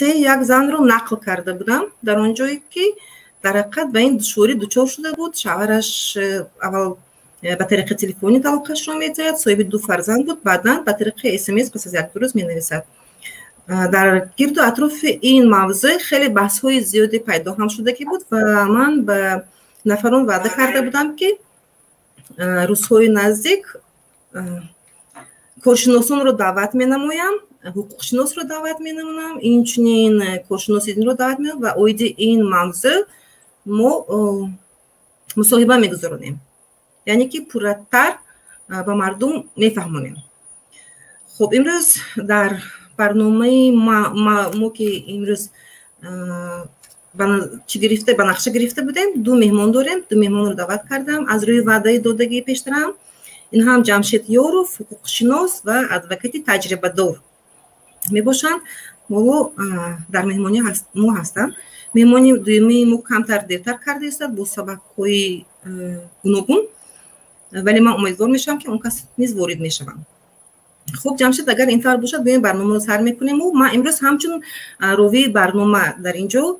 قصه یک زن رو نقل کرده بودم در آنجایی که در حقیقت به این دشواری دچار شده بود. شوهرش اول به طریق تلفنی طلاقش رو می‌دهد، صاحب 2 فرزند بود، بعداً به طریق SMS پس از یک روز می‌نویسد. در گرد و اطراف این موضوع خیلی بحث‌های زیادی پیدا هم شده که بود و من به نفران وعده کرده بودم که روزهای نزدیک کارشناسان رو دعوت می‌نمایم، حقوقشناس رو دعوت می‌نمایم، اینچنین کارشناس دین رو دعوت می‌نمایم و اوید این موضوع ما مصاحبه می‌گذارونیم، یعنی که پرتر به مردم می‌فهمونیم. خب امروز در برنامه ما که امروز چی گرفته به نقشه گرفته بودیم، 2 مهمان داریم. 2 مهمان رو دعوت کردم از روی وعده دادگی پیشترم. این هم جمشید یاروف، حقوقشناس و ادوکات تجربه دار می باشند. ما در مهمانی ما هستم. مهمانی دومی ما کمتر دیرتر کرده است با سبب‌های گوناگون، ولی من امیدوار میشم که اون کس نیز وارد میشوم. خب جمشید اگر اینطور باشد بیایم برنامه رو سر میکنیم و من امروز همچون روی برنامه در اینجا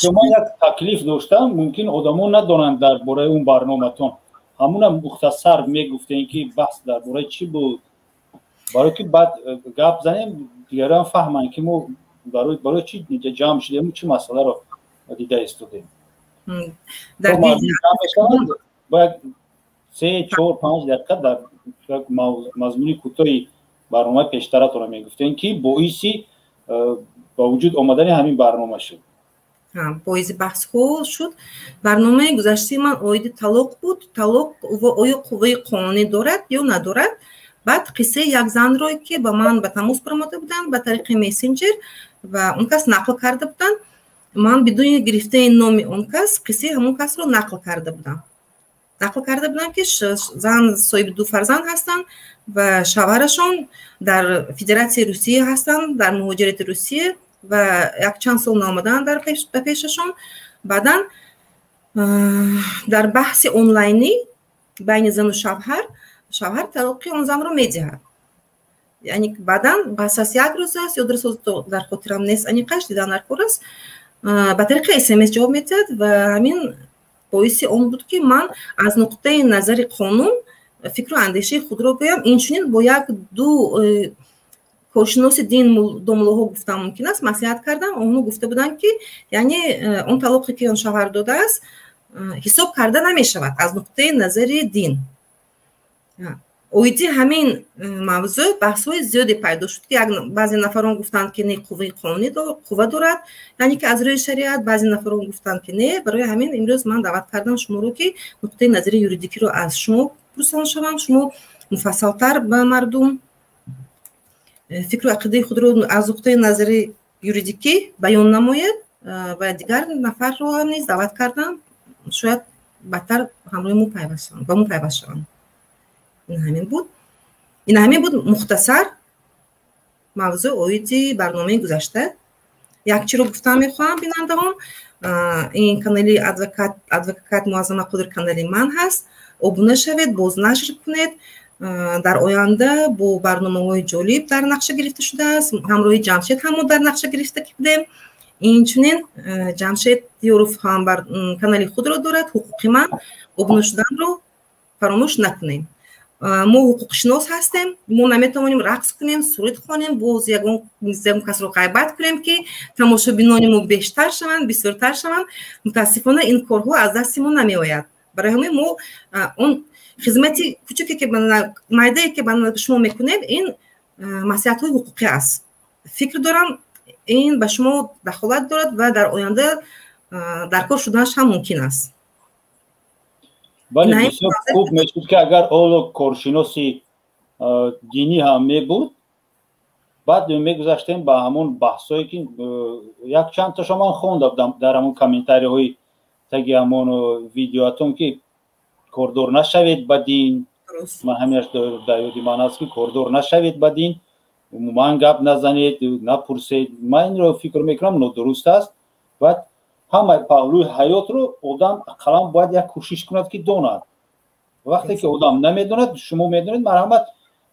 شما یک تکلیف داشتم، ممکن آدما ندونن درباره اون برنامه‌تون. همون مختصر میگفتین که بحث درباره چی بود، برای که بعد گپ زنیم دیگران فهمن که ما برای چی جمع شدیم، چه مسئله رو دیده استودیم. در باید 3 4 5 دقیقه در مضمون کوتاهی برنامه پیشترتون رو میگفتین که باعثی با وجود آمدن همین برنامه شد. باعث بحث ها شد. برنامه گذشته من اوید طلاق بود. طلاق و آیا قوه قانونی دارد یا ندارد. بعد قصه یک زن را که با من به تماس برآمده بودن به طریق مسنجر و اون کس نقل کرده بودن، من بدون گرفته نام اون کس قصه همون کس رو نقل کرده بودم که زن صاحب 2 فرزند هستند و شوهرشون در فدراسیون روسیه هستند، در مهاجرت روسیه و یک چند سال نامدن در پیششون. بعداً در بحث آنلاینی بین زن و شوهر طلاق اون زن رو میدهد. یعنی بعداً پس از 1 روز است یا 2 روز در خاطرم نیست، یعنی قش دیدن در کور است، به طریق SMS جواب میداد و همین باعث اون بود که من از نقطه نظر قانون فکر و اندیشه خود رو بگم. اینچنین با 1-2 کارشناس دین دوملوها گفتم ممکن است مصلحت کردم. اونو گفته بودن که یعنی اون طلاقی که اون شوهر داده است حساب کرده نمی شود از نقطه نظر دین. اویدی همین موضوع بحث‌های زیادی پیدا شد که بعضی نفران گفتند که نه قوه قانونی قوه دارد، یعنی که از روی شریعت. بعضی نفران گفتند که نه. برای همین امروز من دعوت کردم شما رو که نقطه نظر یوریدیکی رو از شما پرسان شوم، شما مفصل‌تر به مردم فکر و عقیده خود رو از نقطه نظر یوریدیکی بیان نماید و دیگر نفر رو هم نیز دعوت کردم شاید بدتر همراه مو پیوست شوند. این همین بود مختصر موضوع اویدی برنامه گذشته. یک چی رو گفتم میخوام بینندگان، این کانالی ادوکات معظم قدر کانالی من هست. ابونه شوید، باز نشر کنید. در آینده با برنامه‌های جالب در نقشه گرفته شده است. همراه جمشید هم در نقشه گرفته کردیم. اینچنین جمشید یاروف هم بر کانال خود را دارد. حقوق من ابونه شدن رو فراموش نکنیم. ما حقوقشناس هستیم، ما نمیتوانیم رقص کنیم، سرود خوانیم، باز یگون کس رو غیبت کنیم که تماشابینان ما بیشتر شوند، بسیارتر شوند. متاسفانه این کارها از دست ما نمیآید. برای همین ما اون خدمتی کوچکی که مایده‌ای که به شما میکنیم این مصلحت‌های حقوقی است. فکر دارم این به شما دخالت دارد و در آینده در کار شدنش هم ممکن است. بله بسیار خوب میشود که اگر اول کارشناسی دینی هم می بود بعد میگذاشتیم با همون بحثایی که یک چند تا شما خوندم در همون کامنتاری های تگی همون ویدیواتون که کردور نشوید با دین. من همیشه در یادی من است که کردور نشوید با دین، من گپ نزنید، نپرسید. من این رو فکر میکنم نادرست است. بعد همه پهلوی حیات رو آدم اقلا باید یک کوشش کند که داند. وقتی که آدم نمیدوند شما میدونید مرحمت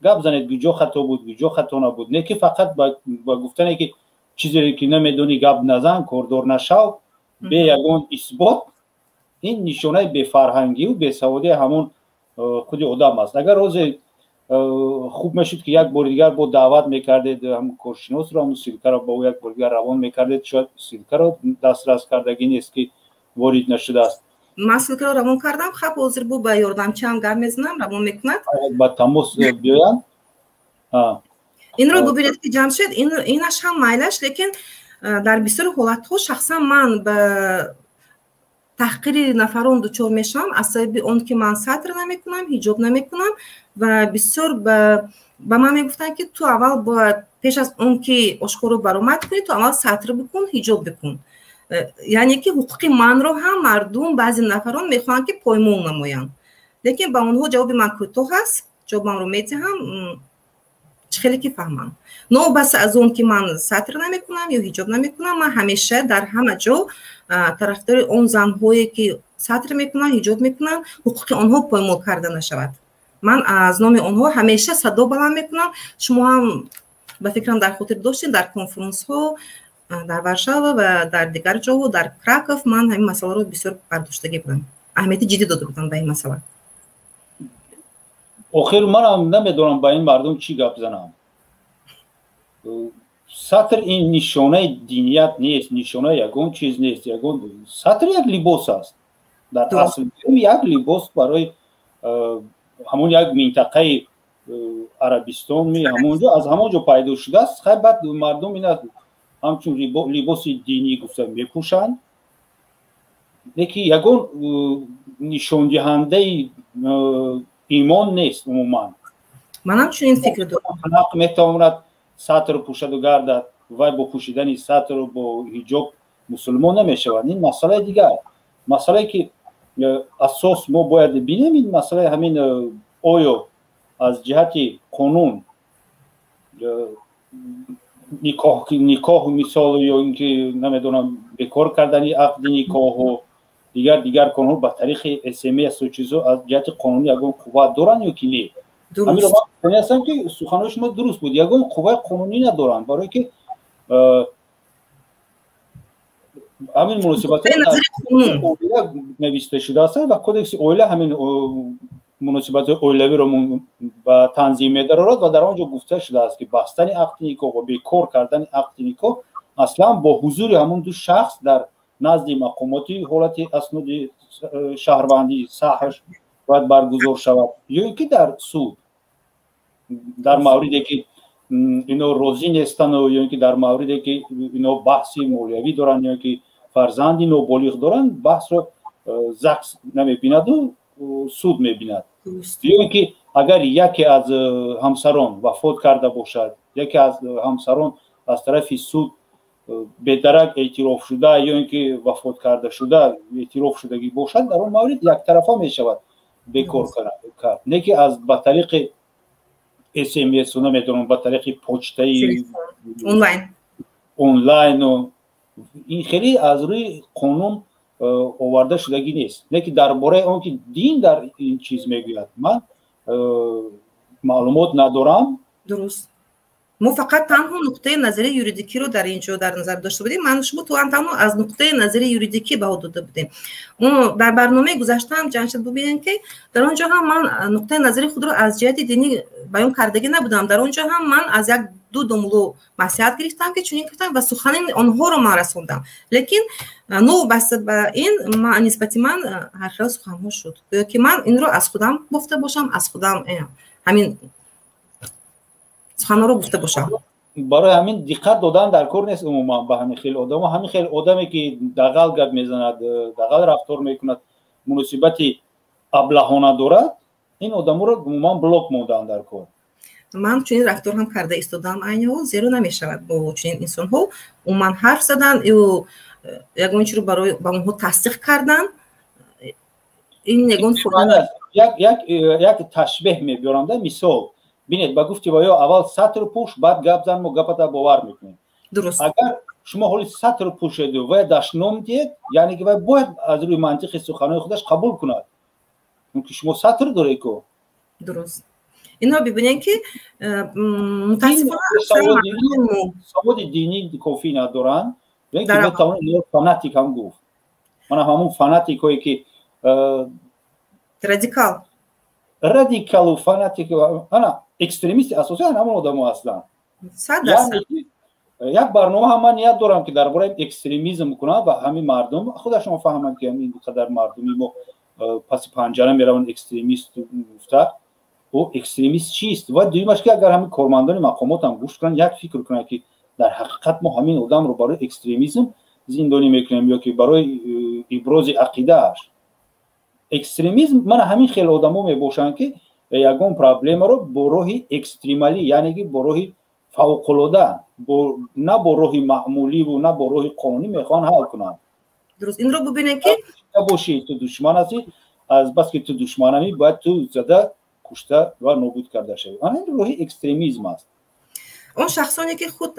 گپ زنید کجا خطا بود کجا خطا نبود، نه که فقط با گفتنی که چیزی که نمیدونی گپ نزن کردور نشو به یگان اثبات این نشانه به فرهنگی و به سوادی همون خود آدم است. اگر روز خوب میشد که یک بار دیگر با دعوت میکردید هم کارشناس را هم سیلکه را با یک بار دیگر روان میکردید، شاید سیلکه را دسترس کردگی نیست که وارد نشده است. من سیلکه را روان کردم، خب حاضر بود به یاردمچی هم گپ میزنم روان میکند با تماس بیایم. این رو ببینید که جمشید اینش هم مایلش، لیکن در بسیار حالت ها شخصا من به تحقیر نفران دچار میشم از سبب اون که من سطر نمیکنم، حجاب نمیکنم و بسیار به من میگفتن که تو اول باید پیش از اون که آشکار رو برآمد کنی تو اول سطر بکن، حجاب بکن. یعنی که حقوق من رو هم مردم بعضی نفران میخوان که پایمال نمایند، لیکن با اونها جواب من کوتاه هست، جواب من رو میدهم خیلی که فهمم. نه بس از اون که من سطر نمیکنم یا حجاب نمیکنم، من همیشه در همه جا طرفدار اون زنهایی که سطر میکنن، حجاب میکنن، حقوق آنها پایمال کرده نشود. من از نام آنها همیشه صدا بلند میکنم. شما هم به فکرم در خاطر داشتین در کنفرانس ها در ورشاوا و در دیگر جاها در کراکوف من همین مسئله رو بسیار برداشتگی بودم، اهمیت جدی داده بودم به این مسئله. آخر من هم نمیدونم با این مردم چی گپ زنم. سطر این نشانه دینیت نیست، نشانه یگون چیز نیست. یگون سطر یک لباس است، در اصل یک لباس برای همون یک منطقه عربستان می همونجا از همونجا پیدا شده است. خیلی بعد مردم این همچون لباس دینی گفتن میپوشند، لیکن یگون نشان دهنده ایمان نیست. عموما منم چنین فکر دارم. حق میتواند سطر پوشد و گردد و با پوشیدن سطر و با حجاب مسلمان نمیشود. این مسئله دیگر، مسئله که اساس ما باید ببینیم این مسئله همین آیا از جهت قانون نکاح مثال یا اینکه نمیدونم بکار کردن عقد نکاح و دیگر قانون با طریق SMS و چیزا از جهت قانونی یگان قوت دارن یا که نه؟ همین رو من هستم که سخنان شما درست بود، یگان قوت قانونی ندارن، برای که همین مناسبت نوشته شده است و کدکس اویله همین مناسبت اویلوی رو با تنظیم دارد و در آنجا گفته شده است که بستن عقد نکاح و بیکار کردن عقد نکاح اصلا با حضور همون دو شخص در نزد مقاماتی حالت اسناد شهروندی صحش باید برگزار شود یا اینکه در سود در موردی که اینا روزی نیستن یا اینکه در موردی که اینا بحثی مالیوی دارن یا که فرزندی نابالغ دارن بحث رو زکس نمیبیند و سود میبیند. یا اینکه اگر یکی از همسران وفات کرده باشد، یکی از همسران از طرف سود به درک اعتراف شده یا اینکه وفات کرده شده اعتراف شدگی باشد، در اون مورد یک طرفه می شود بکار کرد، نه که از با طریق SMS و نمیدونم با طریق پوچتایی اونلاین و این خیلی از روی قانون آورده شدگی نیست. نه که درباره اون که دین در این چیز میگوید من معلومات ندارم. درست. ما فقط تنها نقطه نظری یوریدیکی رو در اینجا در نظر داشته بودیم. من شما تو تنها از نقطه نظری یوریدیکی بها داده بودیم. اون در برنامه گذشته هم جانشد ببینید که در اونجا هم من نقطه نظری خود رو از جهت دینی بیان کردگی نبودم. در اونجا هم من از یک دو دملو نصیحت گرفتم که چنین گفتم و سخن آنها رو من رسوندم. لیکن نو بس به این نسبت من هر خیلی سخنها شد که من این رو از خودم گفته باشم، از خودم همین سخنها رو گفته باشم. برای همین دقت دادن در کار نیست. عموما به همین خیلی آدم همین خیلی آدمی که دغل گپ میزند، دغل رفتار میکند، مناسبت ابلهانه دارد، این آدم رو عموما بلاک موندن در کار. من چنین رفتار هم کرده ایستادم عینو زیرو نمیشود با چنین انسان ها. من حرف زدن یا یگان چیزی رو برای با اونها تصدیق کردن. این یگان فوق‌العاده یک تشبیه میبرم در مثال ببینید با گفتی باید اول سطر پوش بعد گپ زن ما گپت باور میکنیم. درست. اگر شما حالی سطر پوشید و دشنام دید یعنی که باید از روی منطق سخنان خودش قبول کند. اون که شما سطر داره که درست. این رو ببینین که متاسفانه سواد دینی کافی ندارن یعنی که بتوان فاناتیک هم گفت من همون فاناتیکایی که رادیکال و فاناتیک انا اکستریمیست اساسا همون آدم‌ها هستن یعنی یک برنامه هم من یاد دارم که درباره اکستریمیسم کنم و همین مردم خودشون فهمن که این قدر مردمی ما پس پنجره میرون اکستریمیست گفته او اکستریمیست چیست و دویمش که اگر همین کارمندان مقامات هم گوش کنن یک فکر کنن که در حقیقت ما همین آدم رو برای اکستریمیسم زندانی میکنیم یا که برای ابراز عقیده‌اش اکستریمیسم من همین خیلی آدما میباشن که یگان پرابلم رو با راه اکستریمالی یعنی که با راه فوق العاده نه با راه معمولی و نه با راه قانونی میخوان حل کنن درست این رو ببینن که باشی تو دشمن هستی از بس که تو دشمنی باید تو زده کشته و نابود کرده شوی این راه اکستریمیسم است اون شخصانی که خود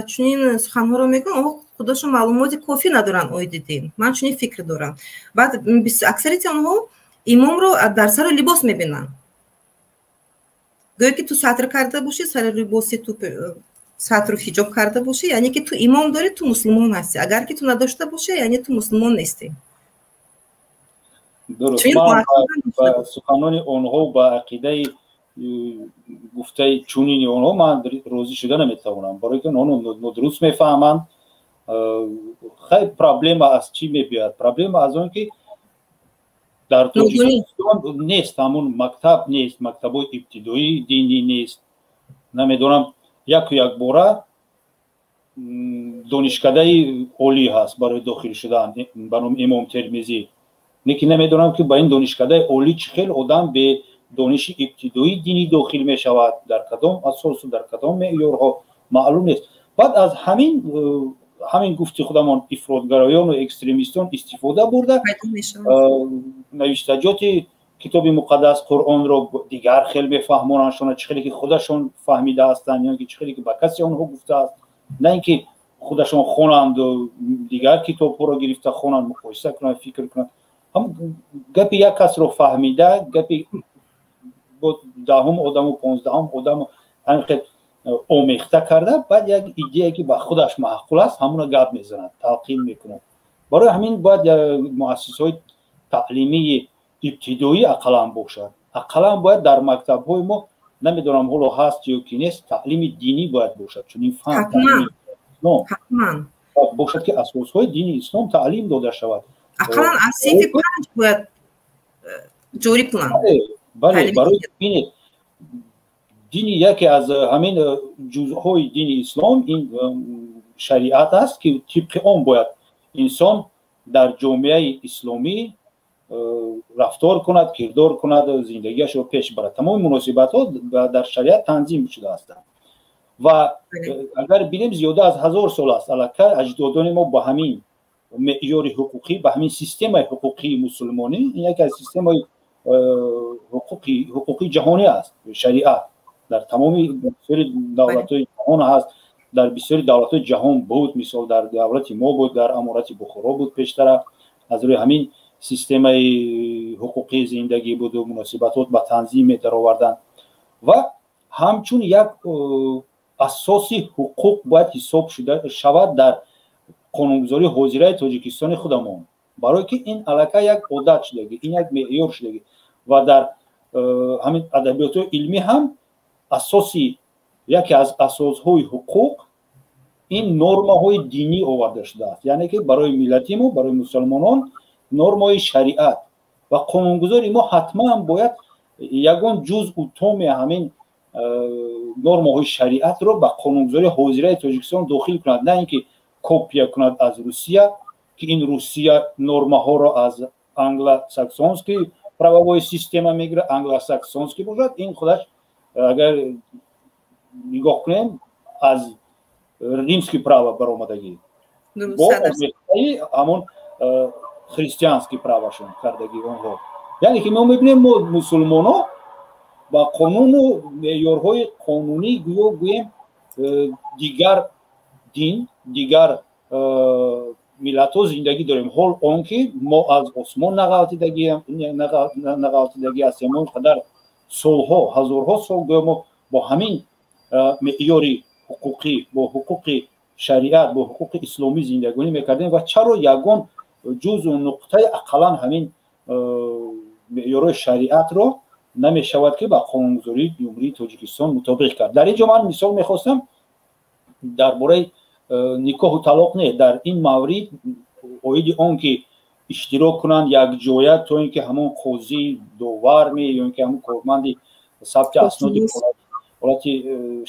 چنین سخنها رو میگن اون خودشون معلومات کافی ندارن اوید دین من چنین فکر دارم بعد اکثریت اونها امام رو در سر لباس میبینن گویا که تو سطر کرده باشی سر لباسی تو سطر و حجاب کرده باشی یعنی که تو امام داری تو مسلمان هستی اگر که تو نداشته باشی یعنی تو مسلمان نیستی درست من با سخنان اونها با عقیده گفته چونین اونها من روزی شده نمیتونم برای که اونها درست میفهمن خیلی پرابلم از چی میبیاد پرابلم از اون که در تاجیکستان نیست همون مکتب نیست مکتب ابتدایی دینی نیست نمیدونم یک باره دانشکده اولی هست برای داخل شدن برام امام ترمذی نیکی نمیدونم که با این دانشکده اولی چخیل آدم به دانش ابتدایی دینی داخل می شود در کدام اساس در کدام معیارها معلوم نیست بعد از همین گفتی خودمان افراطگرایان و اکستریمیستان استفاده برده نوشتجات کتاب مقدس قرآن رو دیگر خیلی بفهمونشون چخیلی که خودشون فهمیده هستن یا که چخیلی که با کسی اونها گفته است نه اینکه خودشون خوانند و دیگر کتاب رو گرفته خوانند مقایسه کنند فکر کنند هم گپی یک کس رو فهمیده گپی با دهم آدم و 15 آدم انقدر آمیخته کرده بعد یک ایده که با خودش معقول است همون رو گپ میزنند تلقین میکنند برای همین باید مؤسسات تعلیمی ابتدایی اقلا باشد اقلا باید در مکتب های ما نمیدونم حالا هست یا کی نیست تعلیم دینی باید باشد چون این فهم حتما باشد که اساس های دینی اسلام تعلیم داده شود اقلا از سیف 5 باید جوری کنند بله برای ببینید دینی یکی از همین جزءهای دین اسلام این شریعت است که طبق آن باید انسان در جامعه اسلامی رفتار کند کردار کند زندگیش رو پیش برد تمام مناسبت ها در شریعت تنظیم شده هستند و اگر ببینیم زیاده از 1000 سال است البته اجدادان ما با همین معیار حقوقی با همین سیستم حقوقی مسلمانی این یکی از سیستم حقوقی جهانی است شریعت در تمام بسیاری دولت‌های جهان هست در بسیاری دولت‌های جهان بود مثال در دولت ما بود در امارات بخارا بود پیشتر از روی همین سیستم حقوقی زندگی بود و مناسبات با تنظیم در آوردن و همچون یک اساسی حقوق باید حساب شود در قانونگذاری حاضره تاجیکستان خودمون برای که این علاقه یک عادت شدگی این یک معیار شدگی و در همین ادبیات علمی هم اساسی یکی از اساسهای حقوق این نرم‌های دینی آورده شده است یعنی که برای ملت ما برای مسلمانان نرم‌های شریعت و قانونگذاری ما حتما باید یگان جزء و تام همین نرم‌های شریعت رو به قانونگذاری حاضره تاجیکستان داخل کند نه اینکه کپی کند از روسیه که این روسیه نرم‌ها رو از انگلو ساکسونسکی правовой سیستم میگیره انگلو ساکسونسکی باشد این خودش اگر نگاه کنیم از ریمسکی право برآمدگی با همون خریستیانسکی правошون کردگی اونها یعنی که ما میبینیم ما مسلمان‌ها با قانون و معیارهای قانونی گویم دیگر دین دیگر ملت‌ها زندگی داریم حال آنکه ما از آسمان نغلطیدگی هستیم ما قدر солҳо ҳазорҳо сол гӯё мо бо ҳамин меъёри ҳуқуқӣ бо ҳуқуқи шариат бо ҳуқуқи исломӣ зиндагонӣ мекардем ва чаро ягон ҷузъу нуқтаи ақаллан ҳамин меъёрои шариатро намешавад ки ба қонунгузории ҷумҳурии Тоҷикистон мутобиқ кард. Дар инҷо ман мисол мехостам дар бораи никоҳу талоқ не дар ин маврид оиди он ки иштирок кунанд якҷоя то ин ки ҳамон қозӣ довар ё ин ки ҳамон корманди сабти асноди ҳолати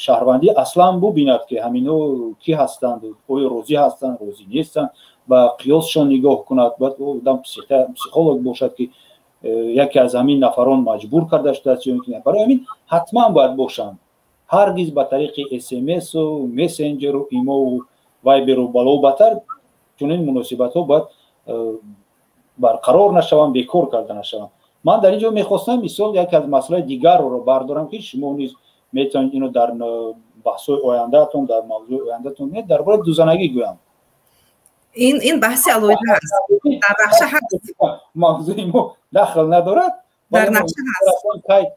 шаҳрвандӣ аслан бубинад ки ҳамино кӣ ҳастанд, оё розӣ ҳастанд, розӣ нестанд, ба қиёсшон нигоҳ кунад, бояд одам психолог бошад ки яке аз ҳамин нафарон маҷбур карда шудааст ё ин ки барои ҳамин ҳатман бояд бошанд. ҳаргиз ба тариқи смсу мессенҷеру имову вайберу балову баттар чунин муносибатҳо бояд барқарор нашаванд, бекор карда нашаванд. ман дар ин ҷо мехостам мисол яке аз масъалаи дигарро бардорам ки шумо низ метавонед ино дар баҳсҳои ояндаатон дар мавзӯи ояндаатон дар бораи дузанагӣ гӯям. این بحث علویده هست در نقشه هست موضوع ما دخل ندارد در نقشه هست که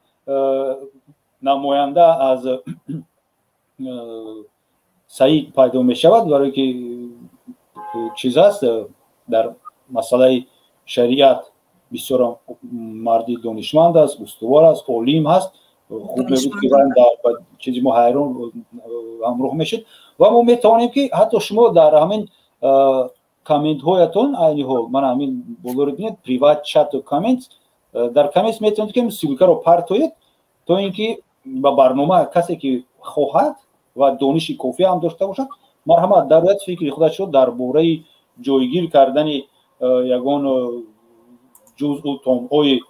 نماینده از سعید پیدا می شود برای که چیز است در مسئله شریعت بسیار مردی دانشمند است، استوار است، عالم است. خوب بود که در چیزی ما حیران همراه میشد و ما میتوانیم که حتی شما در همین کامنت هایتون عینی حال من همین بولور ببینید پریوات چت و کامنت در کامنت میتونید که سیلکا رو پرتوید تا اینکه با برنامه کسی که خواهد و دانش کافی هم داشته باشد مرحمت در باید فکر خودش رو درباره جایگیر کردن یگان جزء تام‌های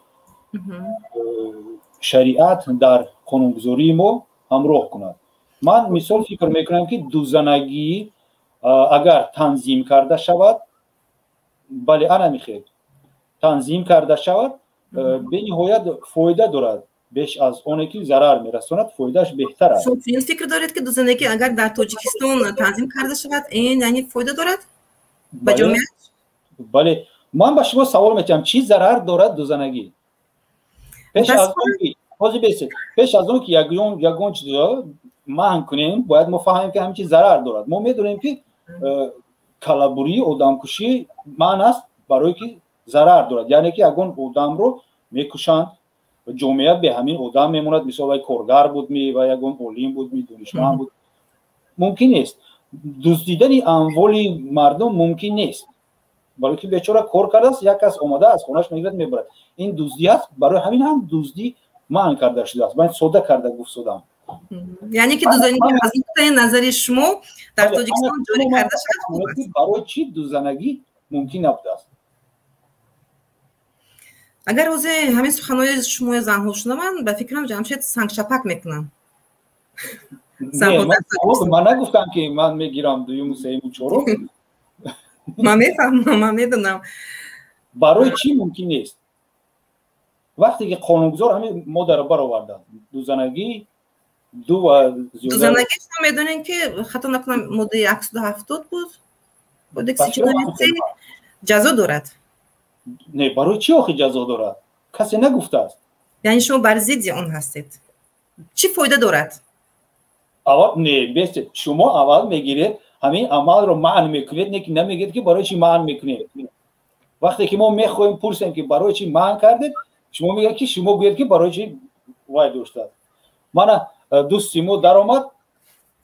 شریعت در قانونگذاری ما همراه کند. من مثال فکر میکنم که دوزنگی اگر تنظیم کرده شود بله انا میخواد تنظیم کرده شود به نهایت فایده دارد بیش از اون که ضرر میرساند فایدهش بهتر است. شما این فکر دارید که دوزنگی اگر در تاجیکستان تنظیم کرده شود این یعنی فایده دارد به جامعه؟ بله من به شما سوال میکنم چی ضرر دارد دوزنگی؟ پیش از اون که یگان چیز من کنیم باید ما فهمیم که همین چیز ضرر دارد. ما میدونیم که کلابوری آدمکشی من است برای که ضرر دارد یعنی که یگان آدم رو میکشند و جامعه به همین آدم میموند مثلا کارگر بود و یگان عالم بود دانشمند بود ممکن نیست دزدیدن اموال مردم ممکن نیست برای که بیچاره کار کرده است یک کس اومده از خونش میگیرد میبرد این دزدی است برای همین هم دزدی منع کرده شده است من سودا کرده گفتم یعنی که دوزنگی از نقطه نظر شما در تاجیکستان جاری کرده شد برای چی دوزنگی ممکن نبوده است اگر روز همین سخنهای شما زنها شنوند به فکرم جمشید سنگ شپک میکنم من نگفتم که من میگیرم دویم و سوم و چهارم من میفهمم من میدونم برای چی ممکن نیست وقتی که قانونگذار همین مادر برآوردن دوزنگی دوزنگی شما میدونین که خطا نکنم ماده 170 بود کودکس جنایی جزا دارد نه برای چی آخه جزا دارد کسی نگفته است یعنی شما بر ضد اون هستید چی فایده دارد اول نه بس شما اول میگیرید همین عمل رو معنی میکنید نه که نمیگید که برای چی معنی میکنید وقتی که ما میخوایم پرسیم که برای چی معنی کردید شما میگید که شما گویید که برای چی وای دوست است من دوستی ما در آمد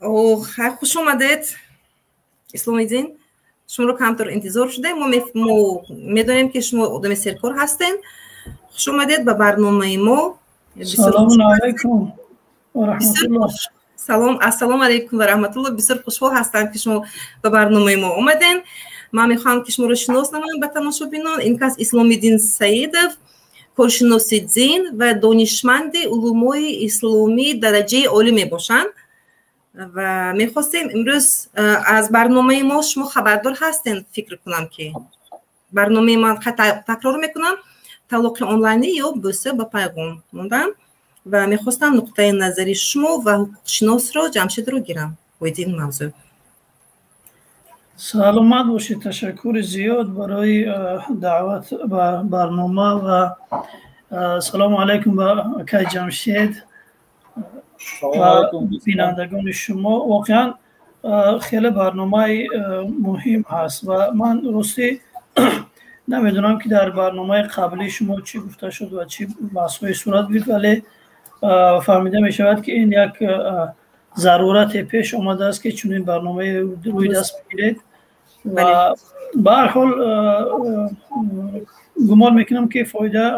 اوه خوش اومدید اسلامیدین شما رو کمتر انتظار شده ما میدونیم که شما آدم سرکار هستین خوش اومدید به برنامه ما سلام علیکم و رحمت الله السلام علیکم و رحمت الله بسیار خوشحال هستم که شما به برنامه ما اومدین من میخوام که شما رو شناس نمایم به تماشابینان این کس اسلامیدین سیدов کارشناس دین و دانشمند علوم‌های اسلامی درجه عالی میباشند و میخواستیم امروز از برنامه ما شما خبردار هستین فکر کنم که برنامه من تکرار میکنم طلاق آنلاینی یا بوسه با پیغام موندم و میخواستم نقطه نظری شما و حقوق شناس را جمشید رو گیرم باید این موضوع سلامت باشید تشکر زیاد برای دعوت و برنامه و سلام علیکم با اکای جمشید و بینندگان شما. واقعا خیلی برنامه مهم هست و من راستی نمیدونم که در برنامه قبلی شما چی گفته شد و چی بحث‌های صورت گرفت، ولی فهمیده می شود که این یک ضرورت پیش آمده است که چنین برنامه روی دست بگیرید و به هر حال گمان میکنم که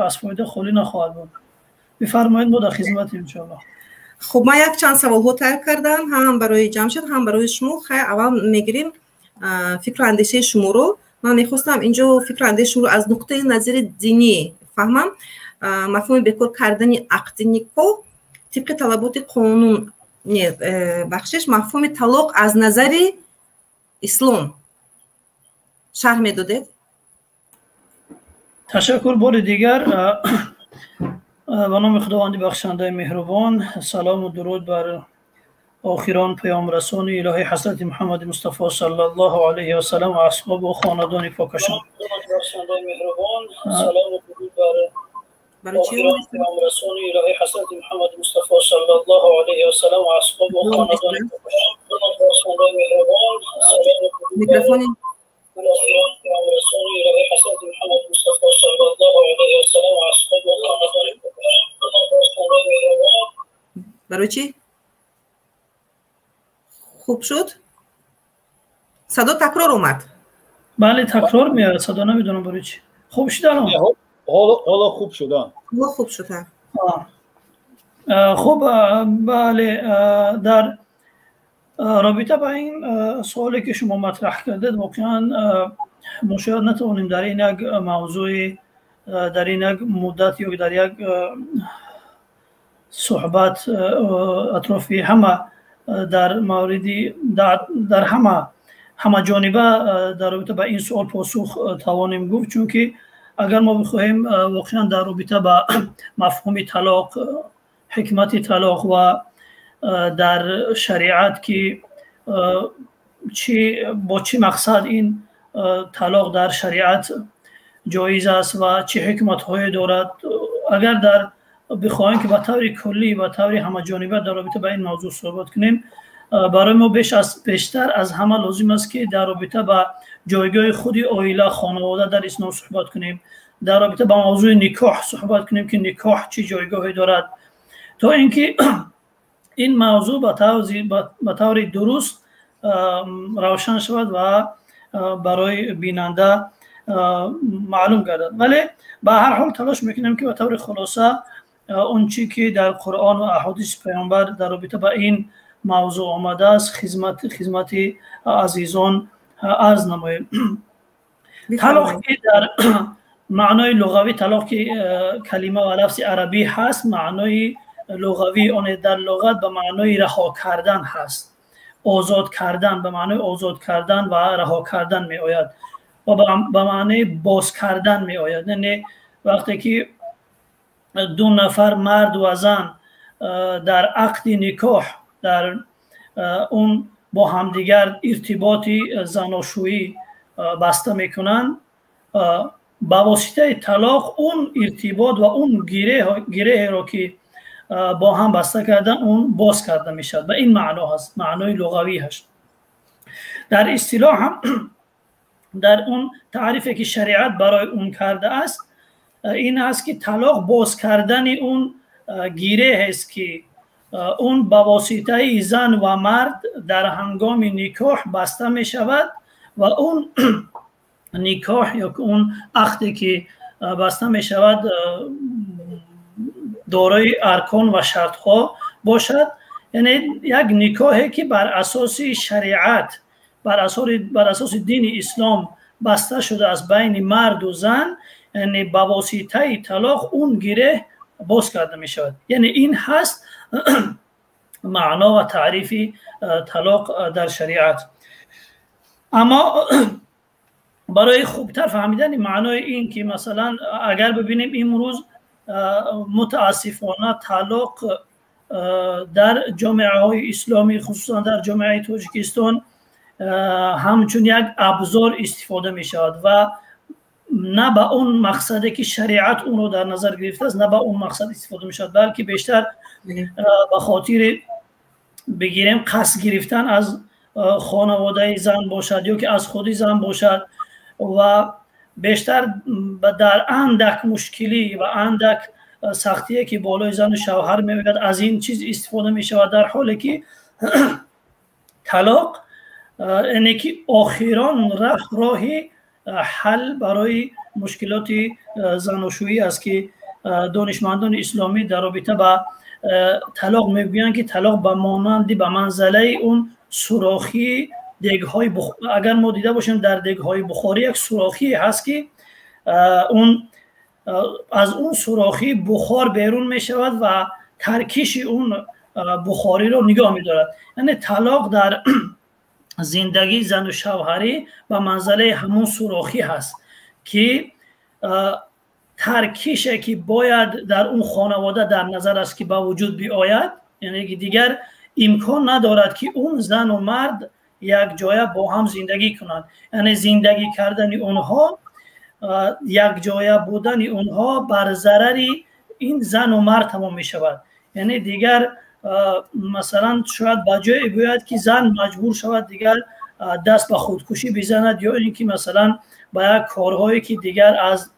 از فایده خالی نخواهد بود. بفرمایید، ما در خدمت ان شاء الله. خب ما یک چند سوال ها تایپ کردم، هم برای جمشید هم برای شما. خیلی اول میگیریم فکر و اندیشه شما رو. من میخواستم اینجا فکر و اندیشه شما رو از نقطه نظر دینی فهمم. مفهوم بکار کردن عقد نکاح طبق طلبات قانون بخشش مفهوم طلاق از نظر اسلام شرح میدادید؟ تشکر. بار دیگر به نام خداوند بخشنده مهربان، سلام و درود بر آخران پیام رسول الهی حضرت محمد مصطفی صلی الله علیه و سلم و اصحاب و خاندان پاکشان. سلام و درود بر آخران پیام رسول الهی حضرت محمد مصطفی صلی الله علیه و سلم و اصحاب و خاندان پاکشان. میکروفون برای چی؟ خوب شد؟ صدا تکرار اومد. بله تکرار میاد صدا، نمیدونم برای چی. خوب شد الان؟ حالا خوب شد. حالا خوب شد. خب بله، در رابطه با این سوالی که شما مطرح کردید واقعا ما شاید نتوانیم در این یک موضوع، در این یک مدت یا در یک صحبت اطرافی همه در موردی در همه جانبه در رابطه با این سوال پاسخ توانیم گفت، چون که اگر ما بخواهیم واقعا در رابطه با مفهوم طلاق، حکمت طلاق و در شریعت که با چه مقصد این طلاق در شریعت جایز است و چه حکمت های دارد، اگر در بخواهیم که به طور کلی و طور همه جانبه در رابطه با این موضوع صحبت کنیم، برای ما بیشتر از همه لازم است که در رابطه با جایگاه خود عائله، خانواده در اسلام صحبت کنیم، در رابطه با موضوع نکاح صحبت کنیم که نکاح چه جایگاهی دارد، تا اینکه این موضوع به طور درست روشن شود و برای بیننده معلوم گردد. ولی به هر حال تلاش میکنیم که به طور خلاصه اون چی که در قرآن و احادیث پیامبر در رابطه با این موضوع آمده است خدمت عزیزان عرض نماییم. طلاق که در معنای لغوی طلاق که کلمه و لفظ عربی هست، معنای لغوی آن در لغت به معنای رها کردن هست، آزاد کردن، به معنای آزاد کردن و رها کردن می آید و به معنای باز کردن می آید. یعنی وقتی که دو نفر مرد و زن در عقد نکاح در اون با همدیگر ارتباطی زناشویی بسته میکنن، با واسطه طلاق اون ارتباط و اون گره را که با هم بسته کردن اون باز کرده میشد. به این معنا هست، معنای لغوی هست. در اصطلاح هم در اون تعریفی که شریعت برای اون کرده است این است که طلاق باز کردن اون گیره است که اون با واسطه زن و مرد در هنگام نکاح بسته می شود و اون نکاح یا اون عقدی که بسته می شود دارای ارکان و شرط ها باشد. یعنی یک نکاحی که بر اساس شریعت، بر اساس دین اسلام بسته شده از بین مرد و زن، یعنی با واسطه طلاق اون گره باز کرده می شود. یعنی این هست معنا و تعریف طلاق در شریعت. اما برای خوبتر فهمیدن معنای این که مثلا اگر ببینیم امروز متاسفانه طلاق در جامعه های اسلامی خصوصا در جامعه تاجیکستان همچون یک ابزار استفاده می شود و نه به اون مقصدی که شریعت اون رو در نظر گرفته است، نه به اون مقصد استفاده میشد، بلکه بیشتر به خاطر بگیریم قصد گرفتن از خانواده زن باشد یا که از خودی زن باشد و بیشتر در اندک مشکلی و اندک سختیه که بالای زن و شوهر میاد از این چیز استفاده میشه، در حالی که طلاق اینه که آخران راه حل برای مشکلات زناشویی است که دانشمندان اسلامی در رابطه با طلاق میگویند که طلاق به مانند به منزله اون سوراخی دیگ‌های اگر ما دیده باشیم در دیگ‌های بخاری یک سوراخی هست که اون از اون سوراخی بخار بیرون می شود و ترکیش اون بخاری رو نگاه می دارد. یعنی طلاق در زندگی زن و شوهری به منزله همون سوراخی هست که ترکیشی که باید در اون خانواده در نظر است که به وجود بیاید، یعنی که دیگر امکان ندارد که اون زن و مرد یک جای با هم زندگی کنند، یعنی زندگی کردن اونها یک جای بودن اونها بر ضرر این زن و مرد تمام می شود. یعنی دیگر مثلا شاید با جای باید که زن مجبور شود دیگر دست به خودکشی بزند یا اینکه مثلا با یک کارهایی که دیگر از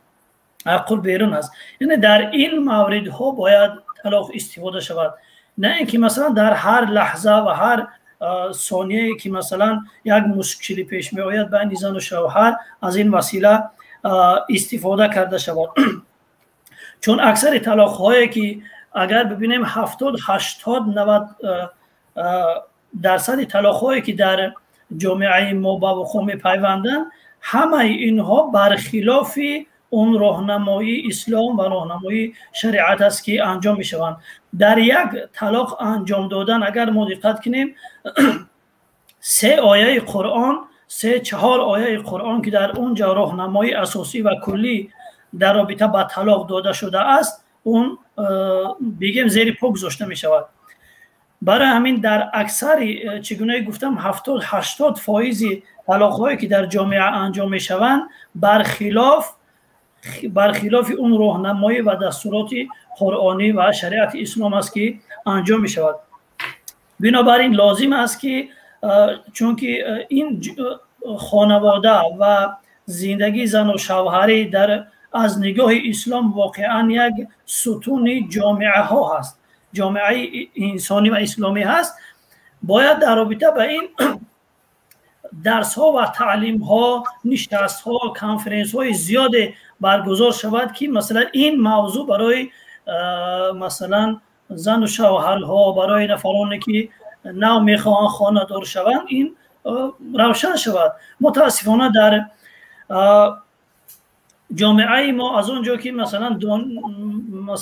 عقل بیرون است. یعنی در این موردها باید طلاق استفاده شود، نه اینکه مثلا در هر لحظه و هر ثانیه که مثلا یک مشکلی پیش می آید بین زن و شوهر از این وسیله استفاده کرده شود. چون اکثر طلاق هایی که اگر ببینیم 70 80 90 درصد طلاق هایی که در جامعه ما با وقوع میپیوندن، همه اینها برخلاف اون راهنمایی اسلام و راهنمایی شریعت است که انجام میشوند. در یک طلاق انجام دادن اگر ما دقت کنیم 3 آیه قرآن 4 آیه قرآن که در اونجا راهنمایی اساسی و کلی در رابطه با طلاق داده شده است، اون بگیم زیر پا گذاشته می شود. برای همین در اکثر چگونه گفتم 70-80% طلاق هایی که در جامعه انجام می شوند برخلاف اون راهنمایی و دستورات قرآنی و شریعت اسلام است که انجام می شود. بنابراین لازم است که چون که این خانواده و زندگی زن و شوهری در از نگاه اسلام واقعا یک ستون جامعه ها هست، جامعه انسانی و اسلامی هست، باید در رابطه با این درس ها و تعلیم ها، نشست ها، کنفرانس های زیاد برگزار شود که مثلا این موضوع برای مثلا زن و شوهرها، برای نفرانی که نو میخواهند خانه دار شوند این روشن شود. متاسفانه در جامعه ما از اونجا که مثلا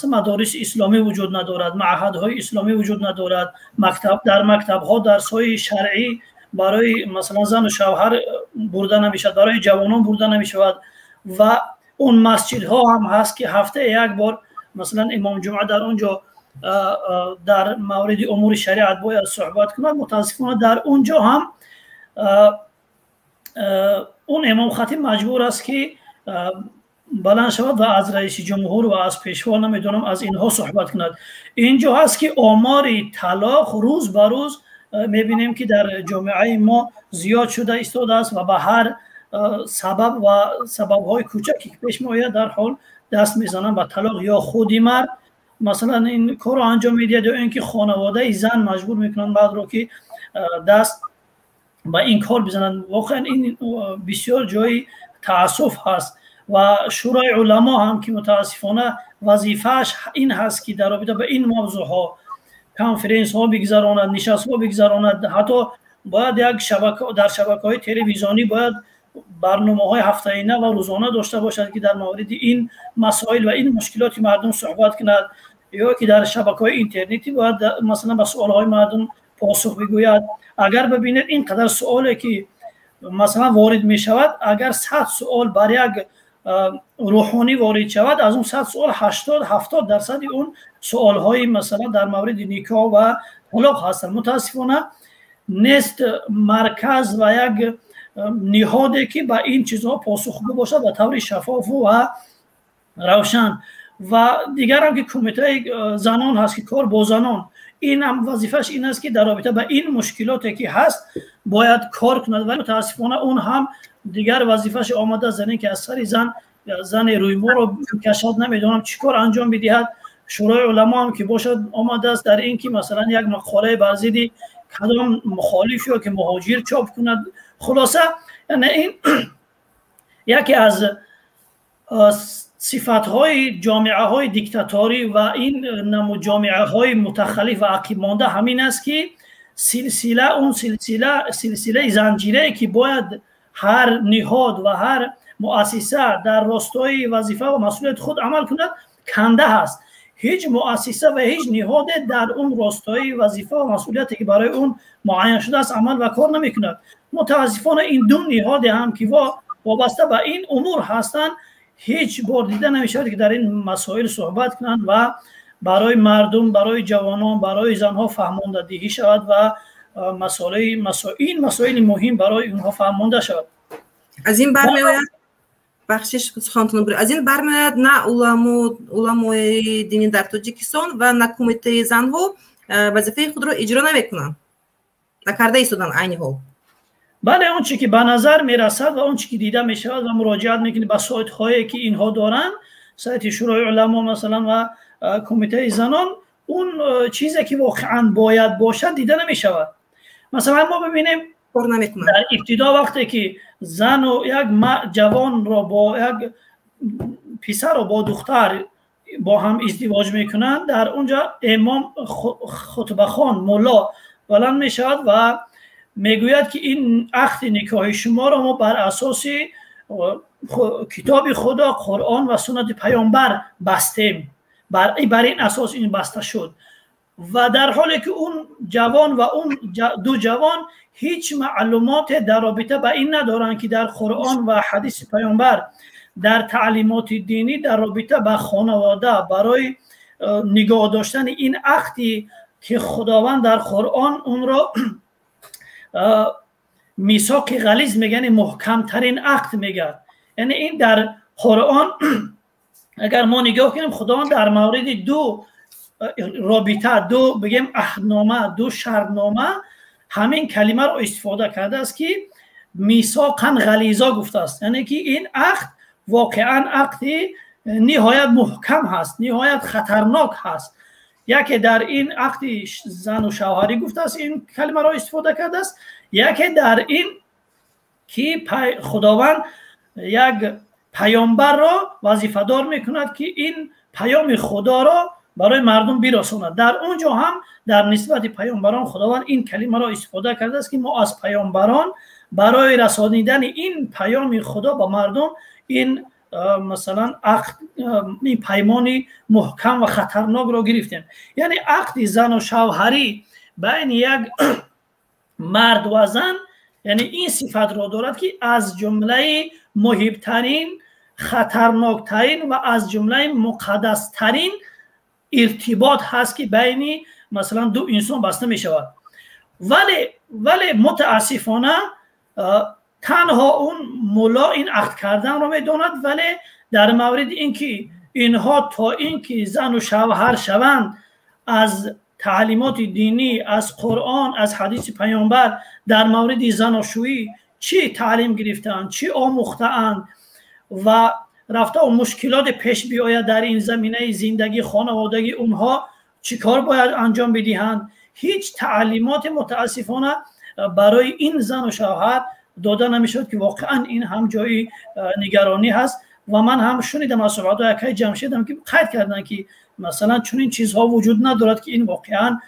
مدارس اسلامی وجود ندارد، معهدهای اسلامی وجود ندارد، در مکتبها درس‌های شرعی برای مثلا زن و شوهر برده نمیشد، برای جوانان برده نمیشود و اون مسجدها هم هست که هفته یک بار مثلا امام جمعه در اونجا در مورد امور شریعت باید صحبت کند. متاسفانه در اونجا هم اون امام خطیب مجبور است که بلند شود و از رئیس جمهور و از پیشوا نمیدونم از اینها صحبت کند. اینجا هست که آمار طلاق روز به روز میبینیم که در جامعه ما زیاد شده ایستاده است و به هر سبب و سبب‌های کوچکی که پیش میآید در حال دست میزنن به طلاق، یا خودی مرد مثلا این کار رو انجام میده یا اینکه خانواده زن مجبور میکنن بعد رو که دست با این کار بزنن. واقعا این بسیار جای تأسف هست و شورای علما هم که متاسفانه وظیفه‌اش این هست که در رابطه با این موضوع ها کنفرانس ها بگذراند، نشست ها بگذراند، حتی باید یک در شبکه‌های تلویزیونی باید برنامه‌های هفته‌انه و روزانه داشته باشد که در مورد این مسائل و این مشکلات مردم صحبت کند، یا که در شبکه‌های اینترنتی باید مثلا به سوال‌های مردم پاسخ بگوید. اگر ببینید اینقدر سوالی که مثلا وارد می شود، اگر 100 سوال بر یک روحانی وارد شود، از اون 100 سوال 80-70 درصد اون سوال‌های مثلا در مورد نکاح و طلاق هستند. متاسفانه نیست مرکز و یک نهاده که به این چیزها پاسخگو باشد به طور شفاف و روشن. و دیگر هم که کمیته زنان هست که کار با زنان، این هم وظیفش این است که در رابطه با این مشکلاتی که هست باید کار کند، ولی متاسفانه اون هم دیگر وظیفش آمده زنی که از سر زن روی ما رو کشد، نمیدونم چیکار انجام بدهد. شورای علما هم که باشد آمده است در این که مثلا یک مقاله بر ضد کدام مخالف یا که مهاجر چاپ کند. خلاصه یعنی این یکی از صفت‌های جامعه‌های دیکتاتوری و این نمو جامعه‌های متخلف و عقب مانده همین است که سلسله زنجیره که باید هر نهاد و هر مؤسسه در راستای وظیفه و مسئولیت خود عمل کند کنده هست. هیچ مؤسسه و هیچ نهاد در اون راستای وظیفه و مسئولیتی که برای اون معین شده است عمل و کار نمی‌کند. متاسفانه این دو نهاد هم که وابسته به این امور هستند هیچ بار دیده نمی‌شود که در این مسائل صحبت کنند و برای مردم، برای جوانان، برای زنها فهمانده دهی شود و این مسائل مهم برای اونها فهمانده شود. از این برمی‌آید بخشش سخنتون برای از این برمی‌آید نه علمای دینی در تاجیکستان و نه کمیته زنها وظیفه خود را اجرا نمی‌کنند، نکرده ایستادن عین حال. بله، اون چی که به نظر میرسد و اون چی که دیده میشود و مراجعت میکنید به سایت هایی که اینها دارن، سایت شورای علما مثلا و کمیته زنان، اون چیزی که واقعا باید باشد دیده نمیشود. مثلا ما ببینیم در ابتدا وقتی که زن و یک جوان را با یک پسر و با دختر با هم ازدواج میکنند، در اونجا امام خطبه خوان مولا بلند میشود و میگوید که این عقد نکاح شما را ما بر اساس کتاب خدا، قرآن و سنت پیامبر بستیم، بر این اساس این بسته شد. و در حالی که اون جوان و اون دو جوان هیچ معلومات در رابطه با این ندارن که در قرآن و حدیث پیامبر در تعلیمات دینی در رابطه با خانواده برای نگاه داشتن این عقدی که خداوند در قرآن اون را میثاق غلیظ میگن، محکم ترین عقد میگه. یعنی این در قرآن اگر ما نگاه کنیم خداوند در مورد دو رابطه، دو بگیم عهدنامه، دو شرطنامه همین کلمه رو استفاده کرده است که میثاقا غلیظا گفته است. یعنی که این عقد واقعا عقدی نهایت محکم هست، نهایت خطرناک هست. یکی در این عقد زن و شوهری گفته است این کلمه را استفاده کرده است، یکی در این که خداوند یک پیامبر را وظیفه دار میکند که این پیام خدا را برای مردم برساند. در اونجا هم در نسبت پیامبران خداوند این کلمه را استفاده کرده است که ما از پیامبران برای رسانیدن این پیام خدا به مردم این مثلا عقد، این پیمانی محکم و خطرناک را گرفتیم. یعنی عقد زن و شوهری بین یک مرد و زن، یعنی این صفت را دارد که از جمله مهمترین، خطرناکترین و از جمله مقدسترین ارتباط هست که بین مثلا دو انسان بسته می شود. ولی متاسفانه تنها اون مولا این عقد کردن رو می داند، ولی در مورد اینکه اینها تا اینکه زن و شوهر شوند از تعلیمات دینی، از قرآن، از حدیث پیامبر در مورد زناشویی چی تعلیم گرفتند، چی آموختند و رفته و مشکلات پیش بیاید در این زمینه زندگی خانوادگی اونها چی کار باید انجام بدهند، هیچ تعلیمات متاسفانه برای این زن و شوهر داده نمیشد که واقعا این هم جای نگرانی هست. و من هم شنیدم از صحبت‌های اکای جمشید که قید کردن که مثلا چون این چیزها وجود ندارد که این واقعا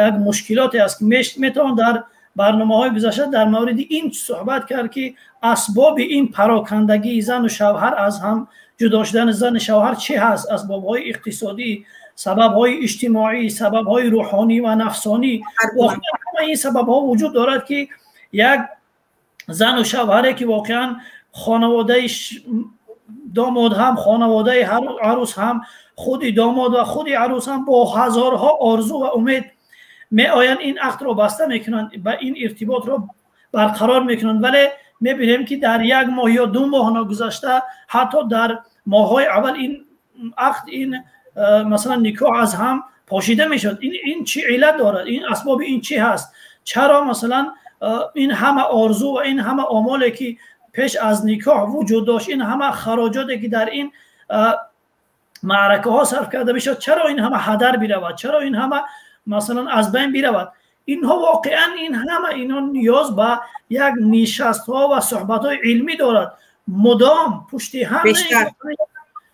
یک مشکلاتی است که میتوان در برنامه‌های گذشته در مورد این صحبت کرد که اسباب این پراکندگی زن و شوهر از هم جدا شدن زن و شوهر چه هست، اسباب‌های اقتصادی، سبب‌های اجتماعی، سبب‌های روحانی و نفسانی. واقعا این سبب‌ها وجود دارد که یک زن و شوهری که واقعا خانواده داماد هم خانواده عروس هم خود داماد و خود عروس هم با هزارها آرزو و امید می آیند این عقد را بسته میکنند و این ارتباط را برقرار میکنند، ولی میبینیم که در یک ماه یا 2 ماه گذشته حتی در ماه‌های اول این عقد این مثلا نکاح از هم پاشیده میشد. این چی علت دارد؟ این اسباب این چی هست؟ چرا مثلا این همه آرزو و این همه آمالی که پیش از نکاح وجود داشت، این همه خراجاتی که در این معرکه ها صرف کرده میشد، چرا این همه هدر برود؟ چرا این همه مثلا از بین برود؟ اینها واقعا این همه اینا نیاز به یک نشست ها و صحبت های علمی دارد، مدام پشتی هم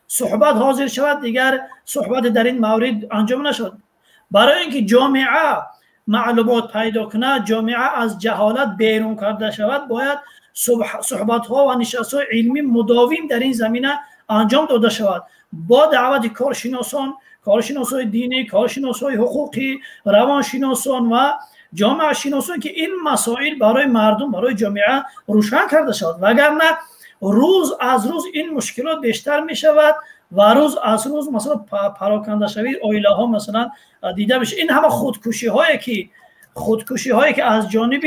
صحبت حاضر شود، دیگر صحبت در این مورد انجام نشد. برای اینکه جامعه معلومات پیدا کنه، جامعه از جهالت بیرون کرده شود، باید صحبت ها و نشست های علمی مداوم در این زمینه انجام داده شود با دعوت کارشناسان، کارشناسان دینی، کارشناسان حقوقی، روانشناسان و جامعه شناسان که این مسائل برای مردم، برای جامعه روشن کرده شود. وگرنه روز از روز این مشکلات بیشتر می شود و روز از روز مثلا پراکنده شوی عائله ها مثلا دیده میشه. این همه خودکشی هایی که از جانب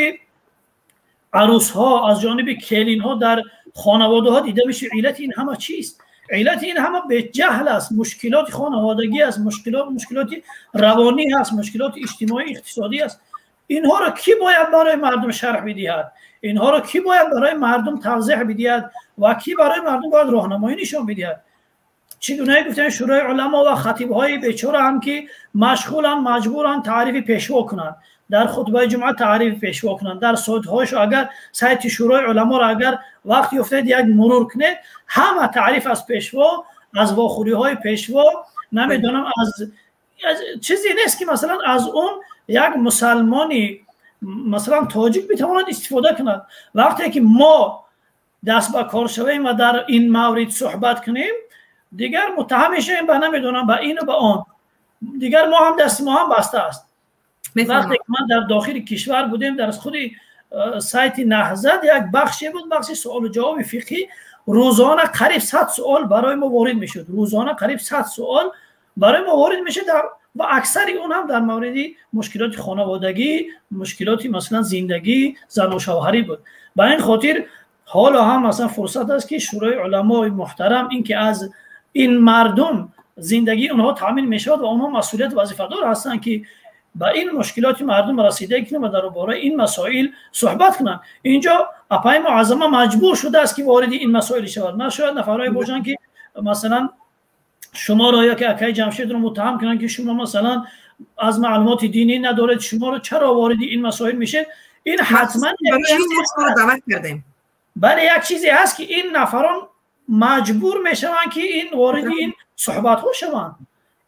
عروس ها، از جانب کلین ها در خانواده ها دیده میشه، علت این همه چیست؟ علت این همه به جهل است، مشکلات خانوادگی است، مشکلات روانی است، مشکلات اجتماعی اقتصادی است. اینها را کی باید برای مردم شرح بدهد؟ اینها را کی باید برای مردم توضیح بدهد و کی برای مردم باید راهنمایی نشان بدهد؟ چگونه گفتن شورای علما و خطیب های بیچاره هم که مشغولن، مجبورن تعریف پیشوا کنند، در خطبه جمعه تعریف پیشوا کنند، در صوتهاش اگر سایت شورای علما را اگر وقتی افتاد یک مرور کنه، همه تعریف از پیشوا، از واخوری های پیشوا، نمیدونم از چیزی نیست که مثلا از اون یک مسلمانی مثلا تاجیک بتواند استفاده کند. وقتی که ما دست به کار شویم و در این مورد صحبت کنیم، دیگر متهم میشیم به نمیدونم به این و به آن، دیگر ما هم دست ما هم بسته است. وقتی که من در داخل کشور بودیم، در خود سایت نهضت یک بخشی بود، بخش سوال و جواب فقهی، روزانه قریب 100 سوال برای ما وارد میشد، روزانه قریب 100 سوال برای ما وارد میشه و اکثر اون هم در مورد مشکلات خانوادگی، مشکلات مثلا زندگی زن و شوهری بود. با این خاطر حالا هم مثلا فرصت است که شورای علمای محترم این که از این مردم زندگی اونها تامین میشود و اونها مسئولیت وظیفه دار هستند که با این مشکلات مردم رسیدگی کنند و درباره این مسائل صحبت کنند. اینجا اپای معظمه مجبور شده است که وارد این مسائل شود. نه شاید نفرای باشند که مثلا شما را یا که اکای جمشید رو متهم کنند که شما مثلا از معلومات دینی ندارید، شما رو چرا وارد این مسائل میشه. این حتما بله یک چیزی هست که این نفران مجبور میشوند که این وارد این صحبت ها شوند.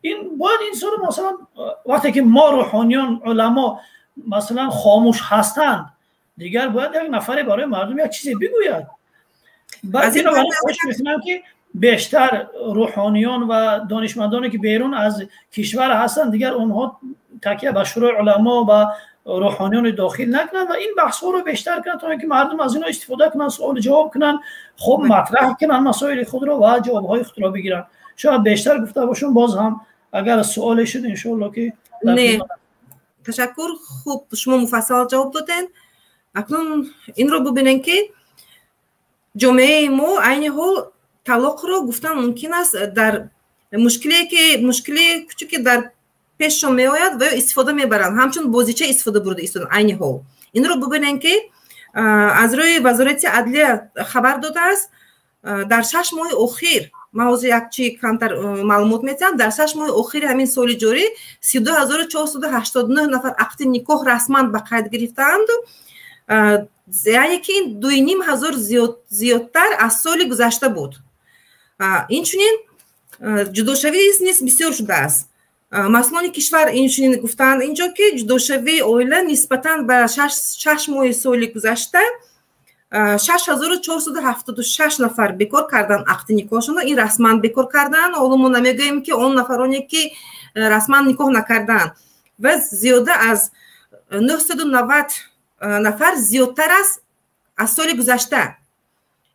این باید این سر مثلا وقتی که ما روحانیان علما مثلا خاموش هستند، دیگر باید یک نفری برای مردم یک چیزی بگوید. بعد اینو برای خوش می‌کنم که بیشتر روحانیان و دانشمندانی که بیرون از کشور هستند، دیگر اونها تکیه به شورای علما و روحانیان داخل نکنند و این بحث ها رو بیشتر کنند تا اینکه مردم از اینا استفاده کنند، سوال جواب کنند، خب مطرح کنند مسائل خود را و جوابهای خود را بگیرند. شاید بیشتر گفته باشم، باز هم اگر سوالی شد ان شاء الله که نه. تشکر، خوب شما مفصل جواب دادین. اکنون این رو ببینین که جامعه ما عین حال طلاق رو گفتن ممکن است در مشکلی کوچکی در پیش می آید و استفاده میبرند، همچون بازیچه استفاده برده ایستادن. عین حال این رو ببینین که از روی وزارت عدلیه خبر داده است در 6 ماه اخیر، موضوع یک چی کمتر معلومات میتونم، در 6 ماه اخیر همین سال جاری 32489 نفر عقد نکاح رسما به قید گرفتند، یعنی که 2500 زیادتر از سال گذشته بود. این چنین جداشوی نیست بسیار شده است. مسئولان کشور این چنین گفتند اینجا که جداشوی عائله نسبتاً به 6 ماه سال گذشته 6476 نفر بکار کردن عقد نکاحشون، این رسما بکار کردن. حالا ما نمیگیم که اون نفرانی که رسما نکاح نکردن و زیاده از 990 نفر زیادتر است از سال گذشته.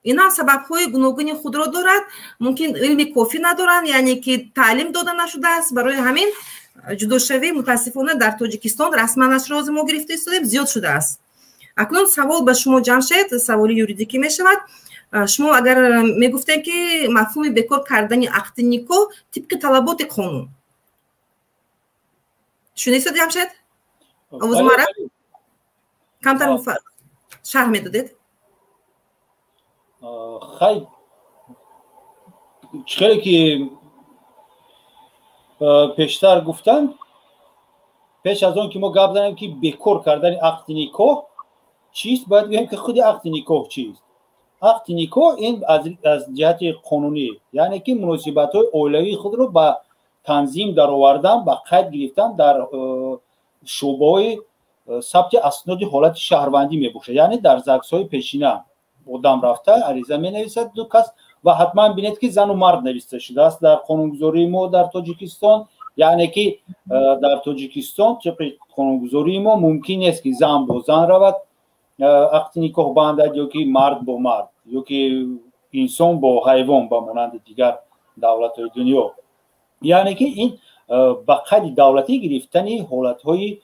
اینا سبب‌های گوناگون خود را دارد، ممکن علم کافی ندارند، یعنی که تعلیم داده نشده است. برای همین جداشوی متاسفانه در تاجیکستان رسما از راز ما گرفته ایستادیم زیاد شده است. اکنون سوال به شما جمشید، سوالی یوریدیکی می شود. شما اگر می گفتین که مفهوم بکار کردن عقد نیکو طبق طلبات قانون شنیدید جمشید؟ آواز مرا کمتر شرح میدادید؟ خیلی چخیلی که پیشتر گفتم، پیش از اون که ما گپ زدیم که بکار کردن عقد نیکو چیست، باید بگیم که خود عقد نیکو چیست. عقد نیکو این از جهت قانونی، یعنی که مناسبت های اولوی خود رو به تنظیم در آوردن، به قید گرفتن در شعبه ثبت اسناد حالت شهروندی می باشه. یعنی در زکس های پیشینه آدم رفته عریضه می نویسد دو کس و حتما بینید که زن و مرد نوشته شده است در قانونگذاری ما در تاجیکستان. یعنی که در تاجیکستان طبق قانونگذاری ما ممکن است که زن با زن رود عقد نکاح بندد، یا که مرد با مرد، یا که انسان با حیوان به مانند دیگر دولت‌های دنیا. یعنی که این به قید دولتی گرفتن حالت‌های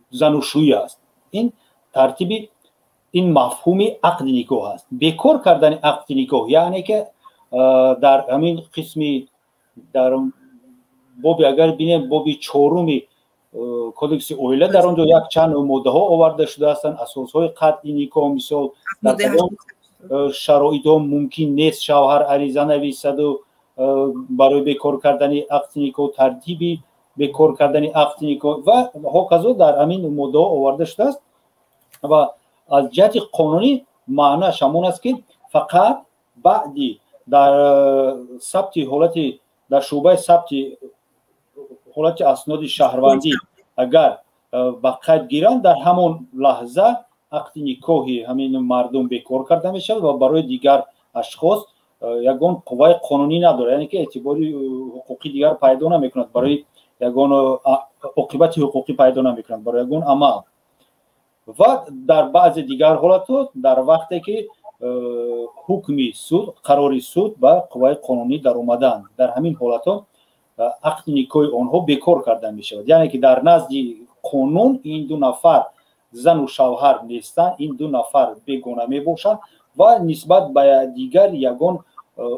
زناشویی است. این ترتیب این مفهوم عقد نکاح است. بکار کردن عقد نکاح یعنی که در همین قسمی در بابی اگر بینیم بابی چهارمی کودکس اویله در اونجا یک چند ماده ها آورده شده هستند. اساس های قطعی نکاح مثال در کدام شرایط ممکن نیست شوهر عریضه نویسد و برای بکار کردن عقد نکاح ترتیبی بکار کردن عقد نکاح و هکذا در همین ماده ها آورده شده است. و از جهت قانونی معناش همون است که فقط بعدی در ثبت حالت در شعبه ثبت حالت اسناد شهروندی اگر با قید گیرند در همون لحظه عقد نکاحی همین مردم بکار کرده می شود و برای دیگر اشخاص یگان قوه قانونی نداره، یعنی که اعتباری حقوقی دیگر پیدا نمیکند، برای یگان عاقبت حقوقی پیدا نمیکند برای یگان عمل. و در بعض دیگر حالات در وقتی که حکمی سود قراری سود با قوه قانونی در اومدن در همین حالات عقد نکاح آنها بکار کرده می شود. یعنی که در نزد قانون این دو نفر زن و شوهر نیستند، این دو نفر بیگانه می باشند و نسبت به دیگر یگان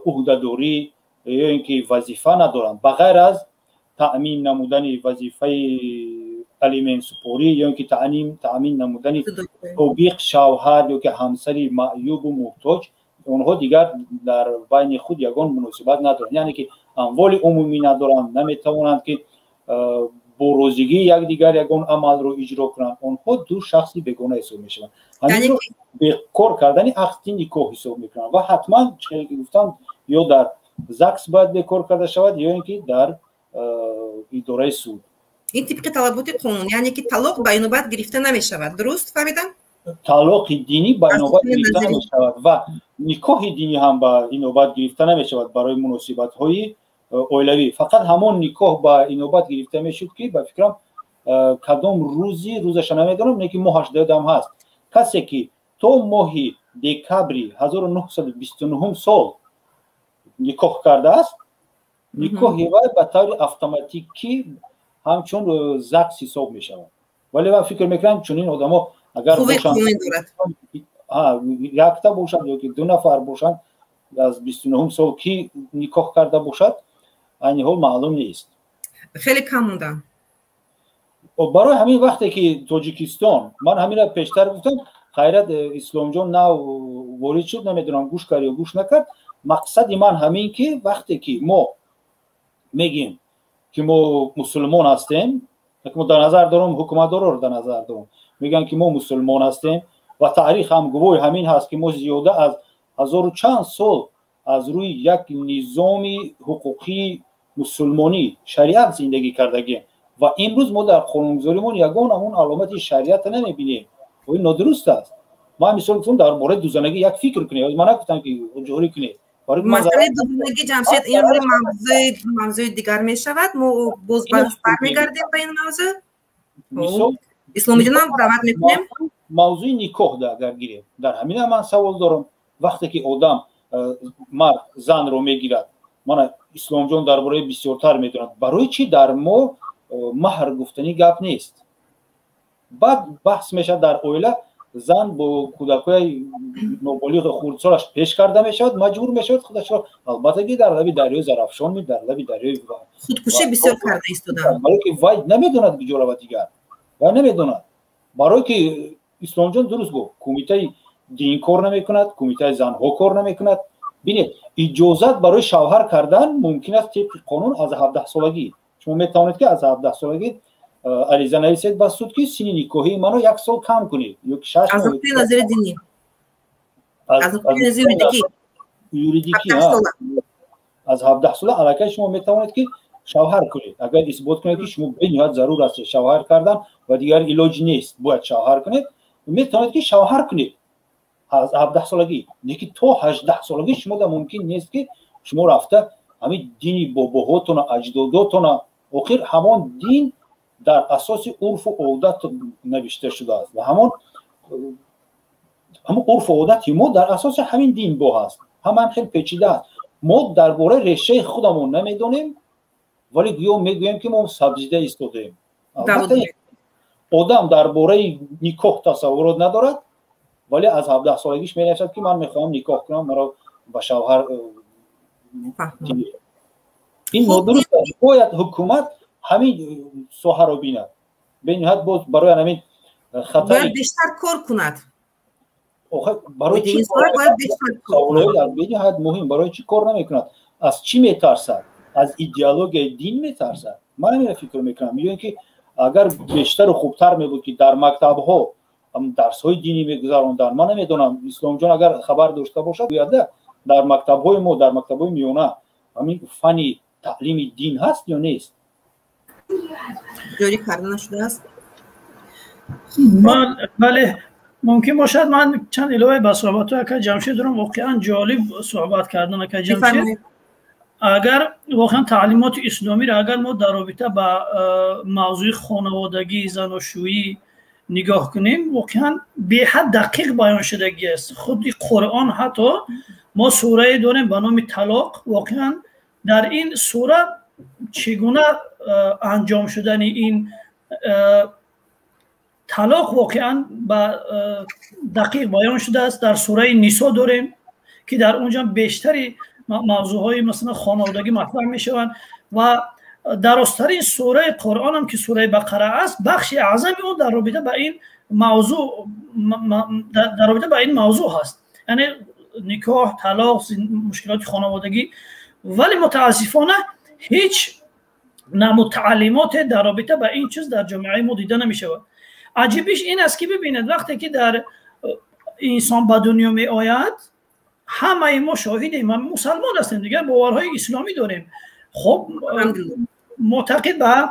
عهده‌داری یا اینکه وظیفه ندارند بغیر از تأمین نمودن وظیفه الیمن سپوری یا اینکه تأمین نمودن توبیق شوهر یا که همسری معیوب و محتاج. اونها دیگر در بین خود یگان مناسبت ندارند، یعنی که اموال عمومی ندارند، نمیتوانند که با روزگی یک دیگر یگان عمل رو اجرا کنند. اونها دو شخصی بیگانه حساب میشوند. همین رو بکار کردن عقد نکاح حساب میکنند و حتما چه گفتم یا در زکس باید بکار کرده شود یا اینکه در اداره سود. این طبق طلبات قانون، یعنی که طلاق با اینوبت گرفته نمیشود. درست فهمیدم؟ طلاق دینی با اینوبت گرفته نمیشود و نکاح دینی هم با اینوبت گرفته نمیشود برای مناسبت های اولوی. فقط همون نکاح با اینوبت گرفته میشود که به فکرم کدام روزش نمیدونم، نه که ماه 18 هست. کسی که تو ماه دکبر 1929 سال نکاح کرده است، نکاح به طور اتوماتیکی همچون زکس حساب می شود. ولی من فکر میکنم چون این آدما اگر باشند یک تا باشند یا که دو نفر باشند از 29 سال کی نکاح کرده باشد این حال معلوم نیست، خیلی کم موندن. برای همین وقتی که تاجیکستان، من همین را پیشتر گفتم، خیرت اسلام جان نه وارد شد، نمیدونم گوش کرد یا گوش نکرد. مقصد من همین که وقتی که ما میگیم که ما مسلمان هستیم، که ما در نظر دارم حکومت رو در نظر دارم، میگن که ما مسلمان هستیم و تاریخ هم گواه همین هست که ما زیاده از 1000 و چند سال از روی یک نظام حقوقی مسلمانی شریعت زندگی کردگیم و امروز ما در قانونگذاریمون یگان همون علامت شریعت نمیبینیم و این نادرست است. ما مثلا گفتم در مورد دوزنگی یک فکر کنید، من نگفتم که جوری کنید. مسئله دوزنگی جمشید این رو موضوع دیگر می شود. ما باز برمیگردیم به این موضوع. اسلامی جان دعوت میکنیم. موضوع نکاح اگر گیریم در همین من سوال دارم. وقتی که آدم مرد زن رو میگیرد، من اسلام جان درباره بسیارتر میدونم، برای چی در ما مهر گفتنی گپ نیست؟ بعد بحث میشه در اویله زن با کودکای نوبالغ خردسالش پیش کرده میشود، مجبور میشود خودش را البته که در لب دریای زرافشان می در لب دریای خودکشی بسیار کرده ایستادن، برای که وای نمیدوند بجوره و دیگر و نمیدوند، برای که اسلام جان درست گفت کمیته دین کار نمیکند، کمیته زنها کار نمیکند. ببینید اجازت برای شوهر کردن ممکن است طبق قانون از 17 سالگی. شما میتوانید که از 17 سالگی عریضه نویسید با سود که سن نکاحی منو 1 سال کم کنید یا 6 ماه. از نظر دینی، از نظر یوریدیکی از 17 سال علاقه شما میتوانید که شوهر کنید. اگر اثبات کنید که شما به نهایت ضرور است شوهر کردن و دیگر علاج نیست باید شوهر کنید، میتوانید که شوهر کنید از 17 سالگی. لیکن تو 18 سالگی شما ده ممکن نیست که شما رفته همین دینی باباهاتون اجداداتون آخر همان دین در اساس عرف و عادت نوشته شده است و همون عرف و عادت ما در اساس همین دین با هست. همان خیلی پیچیده است. ما درباره ریشه خودمون نمیدونیم ولی گیاه میگوییم که ما سبزیده ایستادیم. آدم درباره نکاح تصورات ندارد ولی از 17 سالگیش می‌نویسد که من میخوام نکاح کنم، مرا با شوهر این نادرست است. باید حکومت همین ساحه رو بیند. به نهایت باز برای همین خطر باید بیشتر کار کند. برای چی باید بیشتر کار به نهایت مهم برای چی کار نمیکند؟ از چی میترسد؟ از ایدئولوژی دین میترسد. من همین فکر میکنم. میگن که اگر بیشتر و خوبتر میبود که در مکتب ها درس های دینی میگذراندن. من نمیدونم اسلام جان اگر خبر داشته باشد بیاده در مکتب های ما در مکتب های میانه همین فنی تعلیم دین هست یا نیست؟ جاری کرده نشده است. من بله ممکن باشد من چند علاوه به صحبت که جمشید دارم. واقعا جالب صحبت کردن که جمشید اگر واقعا تعلیمات اسلامی را اگر ما در رابطه با موضوع خانوادگی زناشویی نگاه کنیم واقعا به حد دقیق بیان شدگی است. خود قرآن حتی ما سوره داریم به نام طلاق. واقعا در این سوره چگونه انجام شدن این طلاق واقعا با دقیق بیان شده است. در سوره نساء داریم که در اونجا بیشتری موضوعهای مثلا خانوادگی مطرح می شوند و درسترین سوره قرآن هم که سوره بقره است بخش اعظمی اون در رابطه با این موضوع در رابطه با این موضوع هست، یعنی نکاح، طلاق، مشکلات خانوادگی. ولی متاسفانه هیچ نمود تعلیمات در رابطه با این چیز در جامعه ما دیده نمی شود. عجیبش این است که ببینید وقتی که در انسان به دنیا می آید همه ما شاهدیم، ما مسلمان هستیم دیگر، باورهای اسلامی داریم، خب معتقد به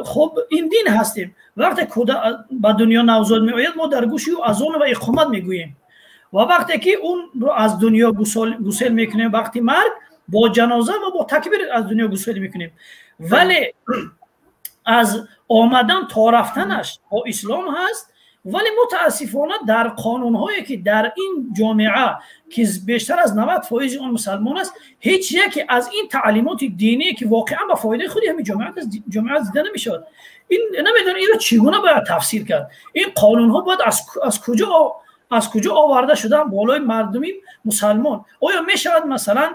خب این دین هستیم. وقتی به دنیا نوزاد می آید ما در گوش او اذان و اقامت می گوییم و وقتی که اون رو از دنیا گسل میکنیم وقتی مرگ با جنازه و با تکبیر از دنیا گسل میکنیم. ولی از آمدن تا رفتنش با اسلام هست. ولی متاسفانه در قانون‌هایی که در این جامعه که بیشتر از 90% آن مسلمان است هیچ یکی از این تعلیمات دینی که واقعا به فایده خودی همین جامعه دیده نمیشد. این نمیدونم این رو چگونه باید تفسیر کرد. این قانون‌ها باید از کجا آورده شدن بالای مردمی مسلمان؟ آیا میشود مثلا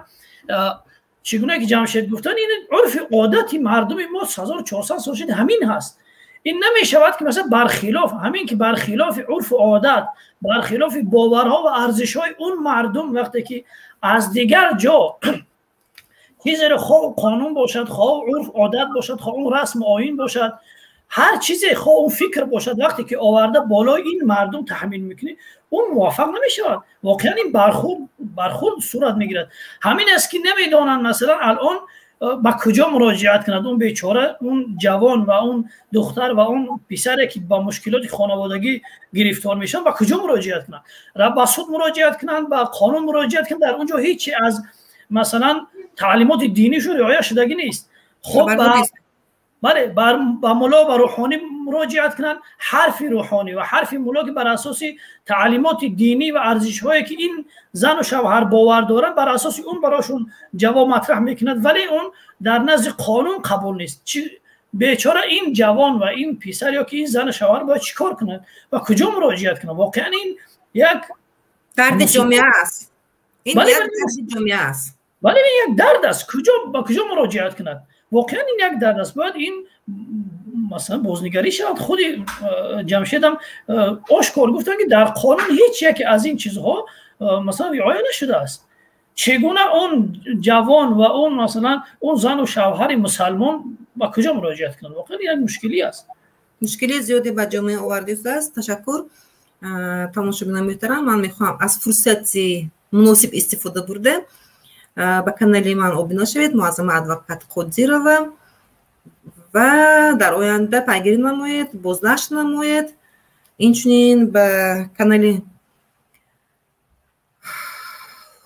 چگونه که جمشید گفتن این عرف عادتی مردم ما 1400 سال شده همین هست. این نمی شود که مثلا برخلاف همین که برخلاف عرف و عادت، برخلاف باورها و ارزش‌های اون مردم وقتی که از دیگر جا چیزی رو خواه قانون باشد، خواه عرف عادت باشد، خواه اون رسم آیین باشد، هر چیزی خواه اون فکر باشد وقتی که آورده بالای این مردم تحمیل میکنه اون موافق نمیشود. واقعا این برخورد صورت میگیرد. همین است که نمیدونن مثلا الان با کجا مراجعت کند اون بیچاره، اون جوان و اون دختر و اون پسری که با مشکلات خانوادگی گرفتار میشن با کجا مراجعت کنند؟ با سود مراجعت کنند، با قانون مراجعت کنند؟ در اونجا هیچی از مثلا تعلیمات دینیشون رعایت شدگی نیست. خب بله با مولا و روحانی مراجعت کنند، حرف روحانی و حرف مولا که بر اساس تعلیمات دینی و ارزش‌هایی که این زن و شوهر باور دارن بر اساس اون براشون جواب مطرح میکند، ولی اون در نزد قانون قبول نیست. بیچاره این جوان و این پسر یا که این زن شوهر باید چیکار کنن و کجا مراجعت کنن؟ واقعا این یک درد جامعه است. این یک درد جامعه است. ولی این یک درد است. با کجا مراجعت کنن؟ واقعا این یک درد است. باید این مثلا بازنگری شد. خود جمشید هم آشکار گفتن که در قانون هیچ یک از این چیزها مثلا رعایت نشده است. چگونه اون جوان و اون مثلا اون زن و شوهر مسلمان با کجا مراجعت کنند؟ واقعا یک مشکلی است. مشکلی زیادی به جامعه آورده است. تشکر. تماشاگران محترم، من میخوام از فرصت مناسب استفاده برده به کانال من آبینا شوید. معظم ادوکات قدیرова و در آینده پیگیری نمایید، بازداشت نمایید. اینچنین به کانال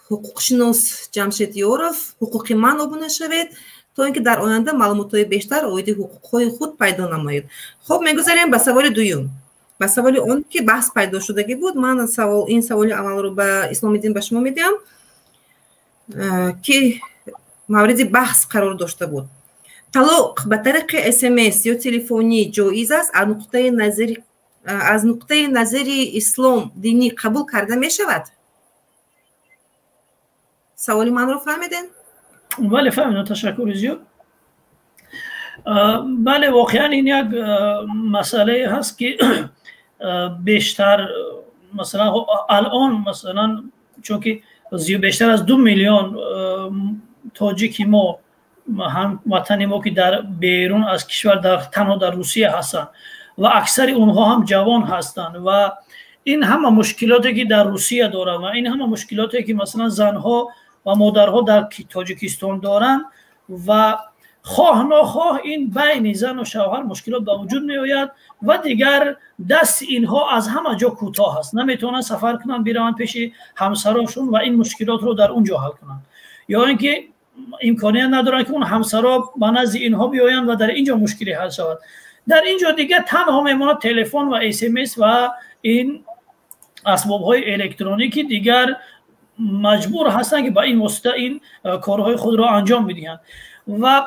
حقوقشناس جمشید یوروف حقوقی من آبینا شوید تا اینکه در آینده معلومات‌های بیشتر راجع به حقوق‌های خود پیدا نمایید. خب میگذاریم به سوال دوم. به سوال اون که بحث پیدا شدگی بود، من این سوال اول رو به اسلام دین به شما میدم که مورد بحث قرار داشته بود. طلاق به طریق SMS یا تلفنی جایز است؟ از نقطه نظر اسلام دینی قبول کرده می شود؟ سوالی من رو فهمیدین؟ بله فهمیدم. تشکر زیاد. بله واقعا این یک مسئله هست که بیشتر مثلا الان مثلا چون که بیشتر از 2 میلیون تاجیکی ما هم وطنی ما که در بیرون از کشور تنها در روسیه هستند و اکثر اونها هم جوان هستند و این همه مشکلاتی که در روسیه دارن و این همه مشکلاتی که مثلا زنها و مادرها در تاجیکستان دارن و خواه ناخواه این بین زن و شوهر مشکلات به وجود می آید و دیگر دست اینها از همه جا کوتاه است. نمیتونن سفر کنن بیرون پیش همسراشون و این مشکلات رو در اونجا حل کنن، یا اینکه امکانیت ندارن که اون همسرا به نزد اینها بیایند و در اینجا مشکلی حل شود. در اینجا دیگه تنها میمونه تلفن و SMS و این اسباب‌های الکترونیکی. دیگر مجبور هستن که با این واسطه این کارهای خود را انجام بدهند و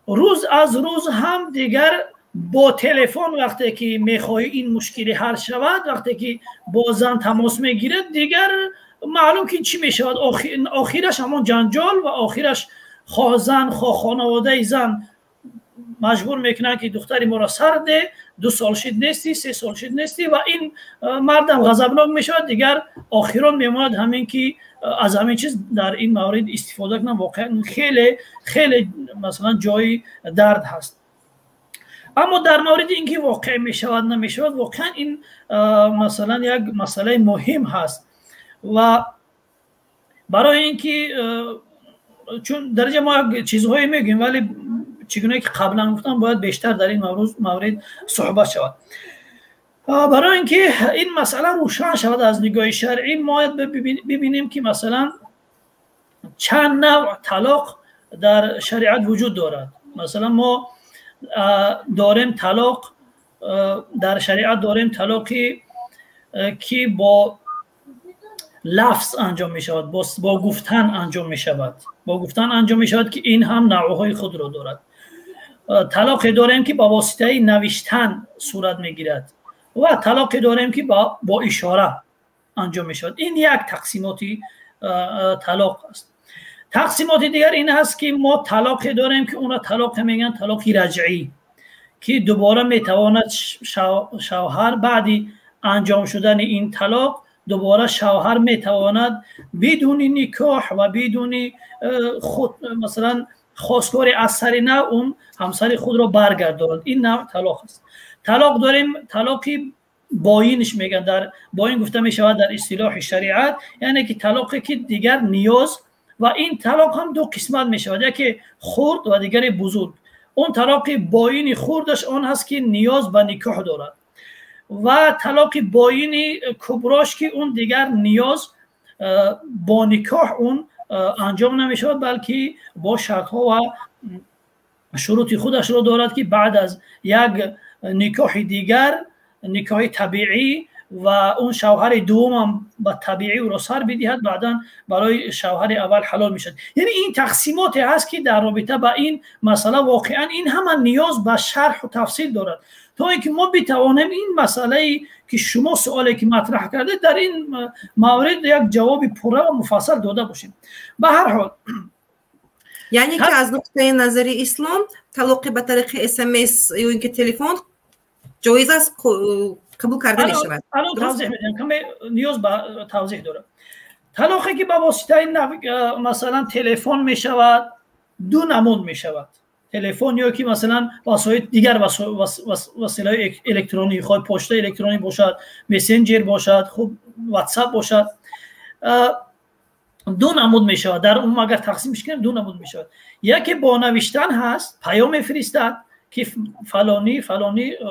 روز از روز هم دیگر با تلفن وقتی که میخوای این مشکلی حل شود، وقتی که با زن تماس میگیرد دیگر معلوم که چی میشود. آخرش همون جنجال و آخرش خواه زن خواه خانواده زن مجبور میکنن که دختری ما را سر ده، 2 سال شد نیستی، 3 سال شد نیستی و این مردم غضبناک میشود. دیگر آخران میماند همین که از همین چیز در این مورد استفاده کنم. واقعا خیلی خیلی مثلا جای درد هست. اما در مورد اینکه واقع میشود نمیشود، واقعا این مثلا یک مسئله مهم هست و برای اینکه چون درجه ما چیزهایی میگیم ولی چگونه که قبلا گفتم باید بیشتر در این مورد صحبت شود. برای اینکه این مسئله روشن شود از نگاه شرعی ما ببینیم که مثلا چند نوع طلاق در شریعت وجود دارد. مثلا ما داریم طلاق در شریعت داریم طلاقی که با لفظ انجام می شود، با گفتن انجام می شود. با گفتن انجام می شود که این هم نوعهای خود را دارد. طلاق داریم که با واسطه نوشتن صورت می گیرد و طلاق داریم که با اشاره انجام می شود. این یک تقسیماتی طلاق است. تقسیمات دیگر این هست که ما طلاق داریم که اون طلاق میگن طلاق رجعی، که دوباره می تواند شوهر بعدی انجام شدن این طلاق دوباره شوهر می تواند بدون نکاح و بدون خود مثلا خواستگاری از سر نه اون همسر خود را برگرداند. این نوع طلاق است. طلاق داریم طلاقی باینش میگن، در باین گفته می شود در اصطلاح شریعت، یعنی که طلاقی که دیگر نیاز و این طلاق هم 2 قسمت می شود، یکی خرد و دیگر بزرگ. اون طلاق باین خردش آن هست که نیاز به نکاح دارد و طلاق باین کبراش که اون دیگر نیاز با نکاح اون انجام نمی شود، بلکه با شرط ها و شروط خودش را دارد که بعد از یک نکاح دیگر، نکاح طبیعی و اون شوهر دوم هم با طبیعی او را سر بدهد، بعدا برای شوهر اول حلال میشد. یعنی این تقسیمات هست که در رابطه با این مسئله واقعا این همه نیاز به شرح و تفصیل دارد تا اینکه ما بتوانیم این مسئله که شما سوالی که مطرح کرده در این مورد یک جواب پوره و مفصل داده باشیم. به هر حال یعنی که از نقطه نظر اسلام طلاق به طریق SMS یا اینکه تلفن جایز است قبول کرده می شود. الان توضیح میدم، کمی نیاز به توضیح داره. طلاقی که به واسطه مثلا تلفن می شود دو نمود می شود. تلفن یا که مثلا وسایل دیگر وسایل الکترونیکی، خود پشت الکترونیکی باشد، مسنجر باشد، خب واتساپ باشد، دو نمود می شود. در اون اگر تقسیمش کنیم دو نمود می شود. یکی با نوشتن هست، پیام میفرستد که فلانی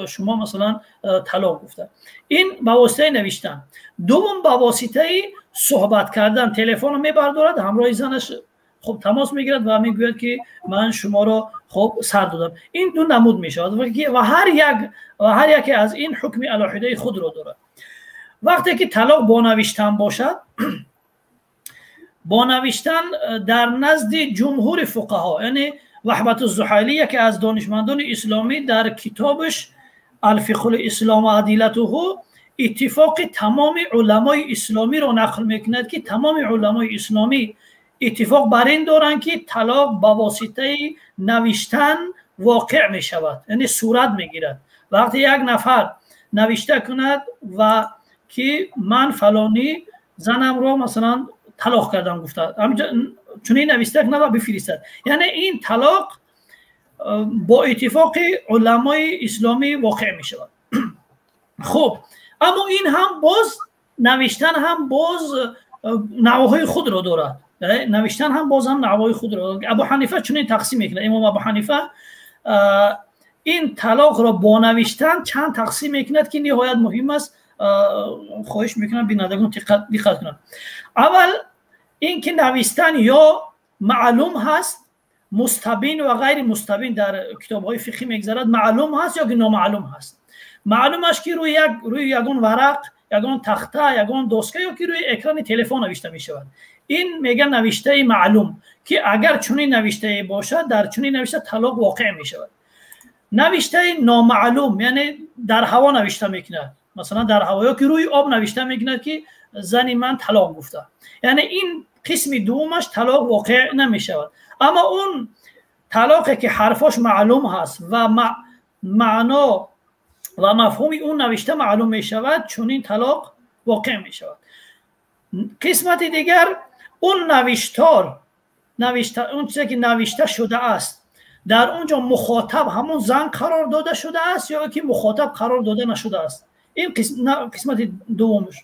شما مثلا طلاق گفته، این با واسطه نوشتن. دوم با واسطه صحبت کردن، تلفن رو میبردارد همراه زنش خب تماس میگیرد و میگوید که من شما رو خب سر دادم. این دو نمود میشود و هر یک از این حکم الهی خود رو دارد. وقتی که طلاق با نوشتن باشد، با نوشتن در نزد جمهور فقها، یعنی وحبت الزحیلی که از دانشمندان اسلامی در کتابش الفقه الاسلام و ادلته اتفاق تمام علمای اسلامی رو نقل میکند که تمام علمای اسلامی اتفاق بر این دارند که طلاق با واسطه نوشتن واقع می شود، یعنی صورت میگیرد. وقتی یک نفر نوشته کند و که من فلانی زنم رو مثلا طلاق کردم گفته، چون این نوشته کنه و بفرستد، یعنی این طلاق با اتفاق علمای اسلامی واقع می شود. خب اما این هم باز نوشتن هم باز نوعهای خود را دارد. نوشتن هم باز هم نوعهای خود را دارد. ابو حنیفه چون این تقسیم میکنه، امام ابو حنیفه این طلاق را با نوشتن چند تقسیم میکند که نهایت مهم است. خواهش میکنم بینندگان دقت کنند. اول این که نوشتن یا معلوم هست، مستبین و غیر مستبین در کتاب‌های فقهی میگذرد، معلوم هست یا که نامعلوم هست. معلوم است که روی یگان ورق، یگان تخته، یگان دسکه یا که روی اکران تلفن نوشته می شود. این میگن نوشته معلوم که اگر چنین نوشته باشد در چنین نوشته طلاق واقع می شود. نوشته نامعلوم یعنی در هوا نوشته میکند، مثلا در هوا یا که روی آب نوشته میکند که زنی من طلاق گفته، یعنی این قسم دومش طلاق واقع نمی شود. اما اون طلاقی که حرفاش معلوم هست و معنا و مفهوم اون نوشته معلوم می شود، چون این طلاق واقع می شود. قسمت دیگر اون اون چیزی که نوشته شده است در اونجا مخاطب همون زن قرار داده شده است یا که مخاطب قرار داده نشده است. این قسمت دومش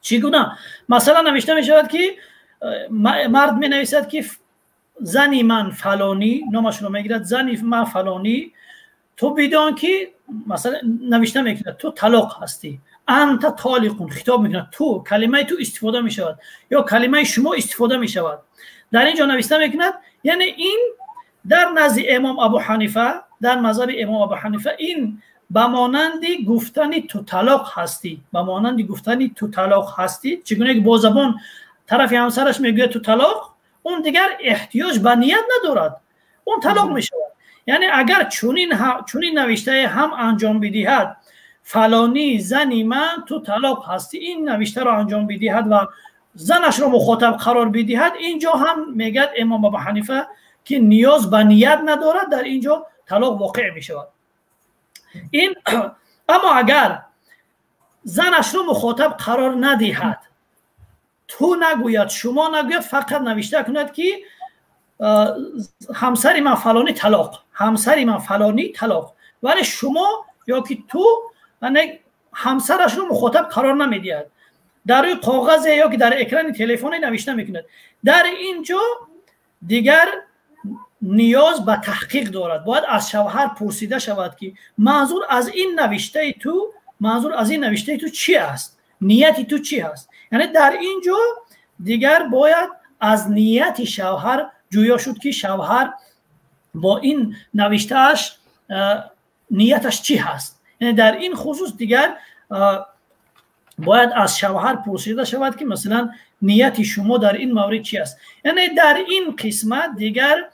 چگونه؟ مثلا نوشته می شود که مرد می نویسد که زنی من فلانی، نامش رو میگیرد، زنی من فلانی تو بدان که مثلا نوشته میکنه تو طلاق هستی، انت طالقون، خطاب میکنه تو، کلمه تو استفاده میشود یا کلمه شما استفاده میشود. در اینجا نوشته میکنه، یعنی این در نزد امام ابو حنیفه، در مذهب امام ابو حنیفه این به مانند گفتن تو طلاق هستی، به مانند گفتن تو طلاق هستی، چگونه که با زبان طرف همسرش میگه تو طلاق، اون دیگر احتیاج به نیت ندارد، اون طلاق میشود. یعنی اگر چونین نوشته هم انجام بدهد فلانی زنی من تو طلاق هستی، این نوشته را انجام بدهد و زنش را مخاطب قرار بدهد، اینجا هم میگه امام ابو حنیفه که نیاز به نیت ندارد، در اینجا طلاق واقع میشود. این اما اگر زنش را مخاطب قرار ندهد، تو نگوید شما نگوید، فقط نوشته کند که همسری من فلانی طلاق، همسری من فلانی طلاق، ولی شما یا که تو همسرش رو مخاطب قرار نمیدید، در روی کاغذ یا که در اکران تلفن نوشته میکند. در اینجا دیگر نیاز به تحقیق دارد، باید از شوهر پرسیده شود که منظور از این نوشته تو چی است، نیتی تو چی است. یعنی در اینجا دیگر باید از نیت شوهر جویا شد که شوهر با این نوشتهش نیتش چی هست. یعنی در این خصوص دیگر باید از شوهر پرسیده شود که مثلا نیت شما در این مورد چی است. یعنی در این قسمت دیگر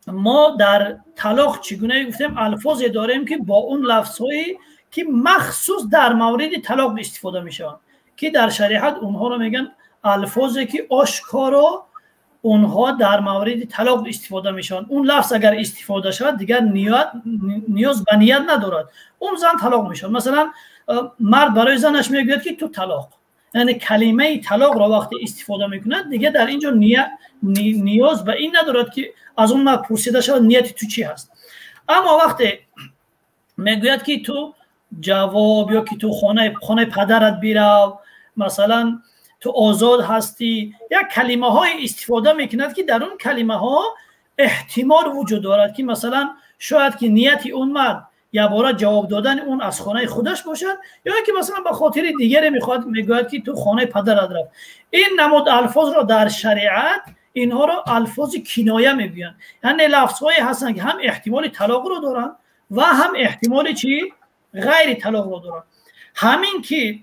ما در طلاق چگونه گفتیم الفاظی داریم که با اون لفظهایی که مخصوص در مورد طلاق استفاده میشن که در شریعت اونها رو میگن الفاظی که آشکارا اونها در مورد طلاق استفاده میشن. اون لفظ اگر استفاده شود دیگر نیاز به نیت ندارد، اون زن طلاق میشن. مثلا مرد برای زنش میگه که تو طلاق، یعنی کلمه طلاق را وقتی استفاده میکند دیگه در اینجا نیاز به این ندارد که از اون مرد پرسیده شود نیت تو چی هست. اما وقتی میگوید که تو جواب یا که تو خانه پدرت بیرو، مثلا تو آزاد هستی، یا کلمه های استفاده میکند که در اون کلمه ها احتمال وجود دارد که مثلا شاید که نیت اون مرد یا باره جواب دادن اون از خانه خودش باشد یا که مثلا به خاطر دیگری میگوید که تو خانه پدرت رفت. این نمود الفاظ را در شریعت اینها را الفاظ کنایه میگویند، یعنی لفظهایی هستند که هم احتمال طلاق رو دارن و هم احتمال چی غیر طلاق رو دارن. همین که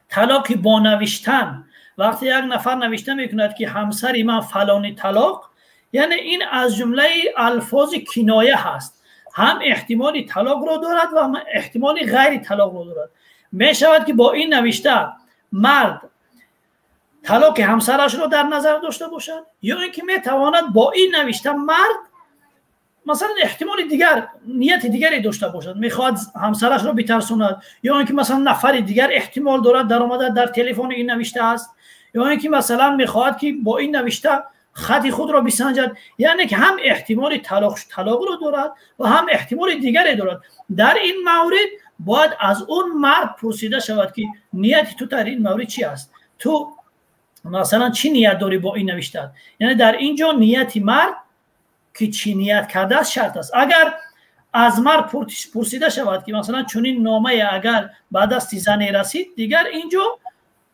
طلاق با نوشتن، وقتی یک نفر نوشته میکند که همسر من فلانی طلاق، یعنی این از جمله الفاظ کنایه هست، هم احتمال طلاق رو دارد و هم احتمال غیر طلاق رو دارد. می شود که با این نوشته مرد طلاق همسرش رو در نظر داشته باشد، یا اینکه می تواند با این نوشته مرد مثلا احتمال دیگر نیت دیگری داشته باشد، میخواد همسرش رو بترساند، یا اینکه مثلا نفر دیگر احتمال دارد در اومده در تلفن این نوشته است، یا اینکه مثلا میخواد که با این نوشته خط خود را بسنجد. یعنی که هم احتمال طلاق رو دارد و هم احتمال دیگری دارد. در این مورد باید از اون مرد پرسیده شود که نیت تو در این مورد چی است، تو مثلا چی نیت داری با این نوشته. یعنی در اینجا نیت مرد که چی نیت کرده است شرط است. اگر از مرد پرسیده شود که مثلا چنین نامه اگر بعد از زن رسید، دیگر اینجا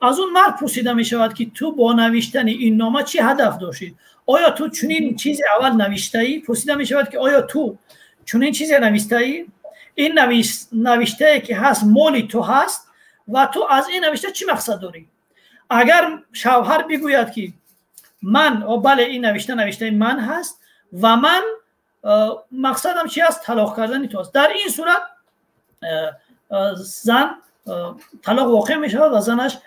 از اون مرد پرسیده می شود که تو با نوشتن این نامه چی هدف داشتید؟ آیا تو چنین چیزی اول نوشته ای؟ پرسیده می شود که آیا تو چنین چیزی نوشته ای؟ این نوشته که هست مالی تو هست و تو از این نوشته چی مقصد داری؟ اگر شوهر بگوید که من بله این نوشته من هست و من مقصدم چی است؟ طلاق کردن تو است، در این صورت زن طلاق واقع می شود و زنش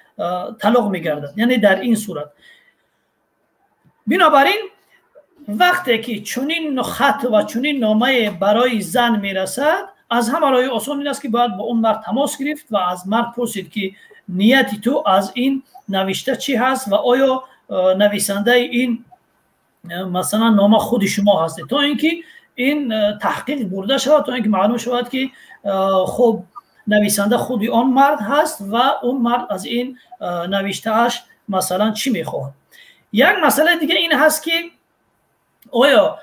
طلاق می گردد. یعنی در این صورت بنابراین وقتی که چنین خط و چنین نامه برای زن می رسد، از همه راه آسان این است که باید با اون مرد تماس گرفت و از مرد پرسید که نیتی تو از این نوشته چی هست و آیا نویسنده این مثلا نامه خود شما هست، تا اینکه این تحقیق برده شود، تا اینکه معلوم شود که خب نویسنده خودی آن مرد هست و اون مرد از این نوشته اش مثلا چی میخواد. یک مسئله دیگه این هست که آیا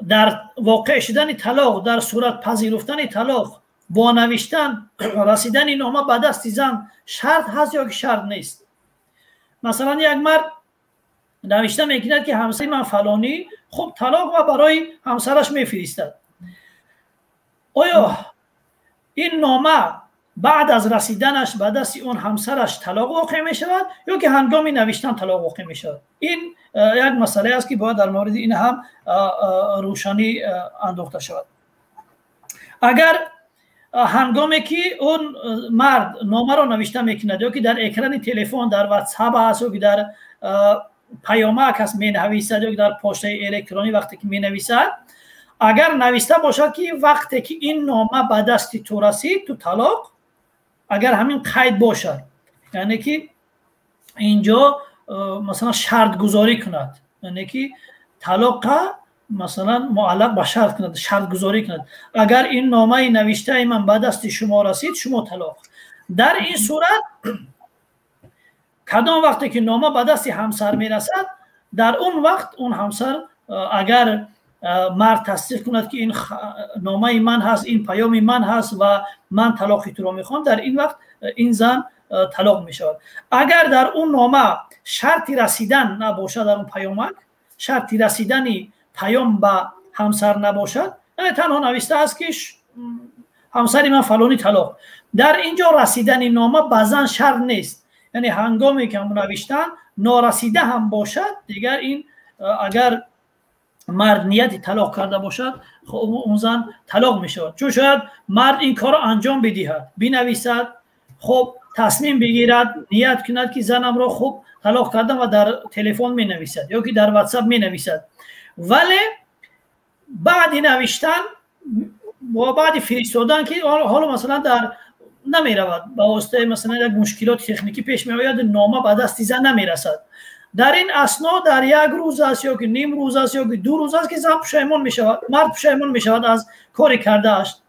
در واقع شدن طلاق، در صورت پذیرفتن طلاق با نوشتن رسیدن این نامه به دست زن شرط هست یا که شرط نیست. مثلا یک مرد نوشته میکند که همسر من فلانی، خب طلاق و برای همسرش میفرستد. آیا این نامه بعد از رسیدنش به دست اون همسرش طلاق واقع می شود یا که هنگامی نوشتن طلاق واقع می شود؟ این یک مسئله است که باید در مورد این هم روشنی انداخته شود. اگر هنگامی که اون مرد نامه را نوشته میکند یا که در اکران تلفن، در واتساپ است یا که در پیامک است می نویسد یا که در پشته الکترونی وقتی که می نویسد، اگر نوشته باشد که وقتی که این نامه به دست تو رسید تو طلاق، اگر همین قید باشد، یعنی که اینجا مثلا شرط گذاری کند، یعنی که طلاق مثلا معلق به شرط کند، شرط گذاری کند، اگر این نامه نوشته من به دست شما رسید شما طلاق. در این صورت کدام وقتی که نامه به دست همسر میرسد، در اون وقت اون همسر اگر مرد تصدیق کند که این نامه من هست، این پیام من هست و من طلاق تو را میخوام، در این وقت این زن طلاق میشود. اگر در اون نامه شرطی رسیدن نباشد، در اون پیامک شرطی رسیدنی پیام به همسر نباشد، یعنی تنها نوشته است که همسر من فلانی طلاق، در اینجا رسیدن نامه بازن شرط نیست، یعنی هنگامی که همون نوشتن نارسیده هم باشد دیگر این اگر مرد نیتی طلاق کرده باشد خب اون زن طلاق می شود. چون شاید مرد این کار انجام بدهد، بنویسد، خب تصمیم بگیرد، نیت کند که زنم را خب طلاق کردم و در تلفن می نویسد یا که در واتساپ می نویسد، ولی بعد نوشتن و بعد فرستادن که حالا مثلا در نمی رود با واسطه مثلا یک مشکلات تکنیکی پیش می آید، نامه به دست زن نمی رسد. در این اسنا در یک روز است یا که نیم روز است یا که 2 روز است که زن پشیمان می شود، مرد پشیمان می شود از کاری کرده است.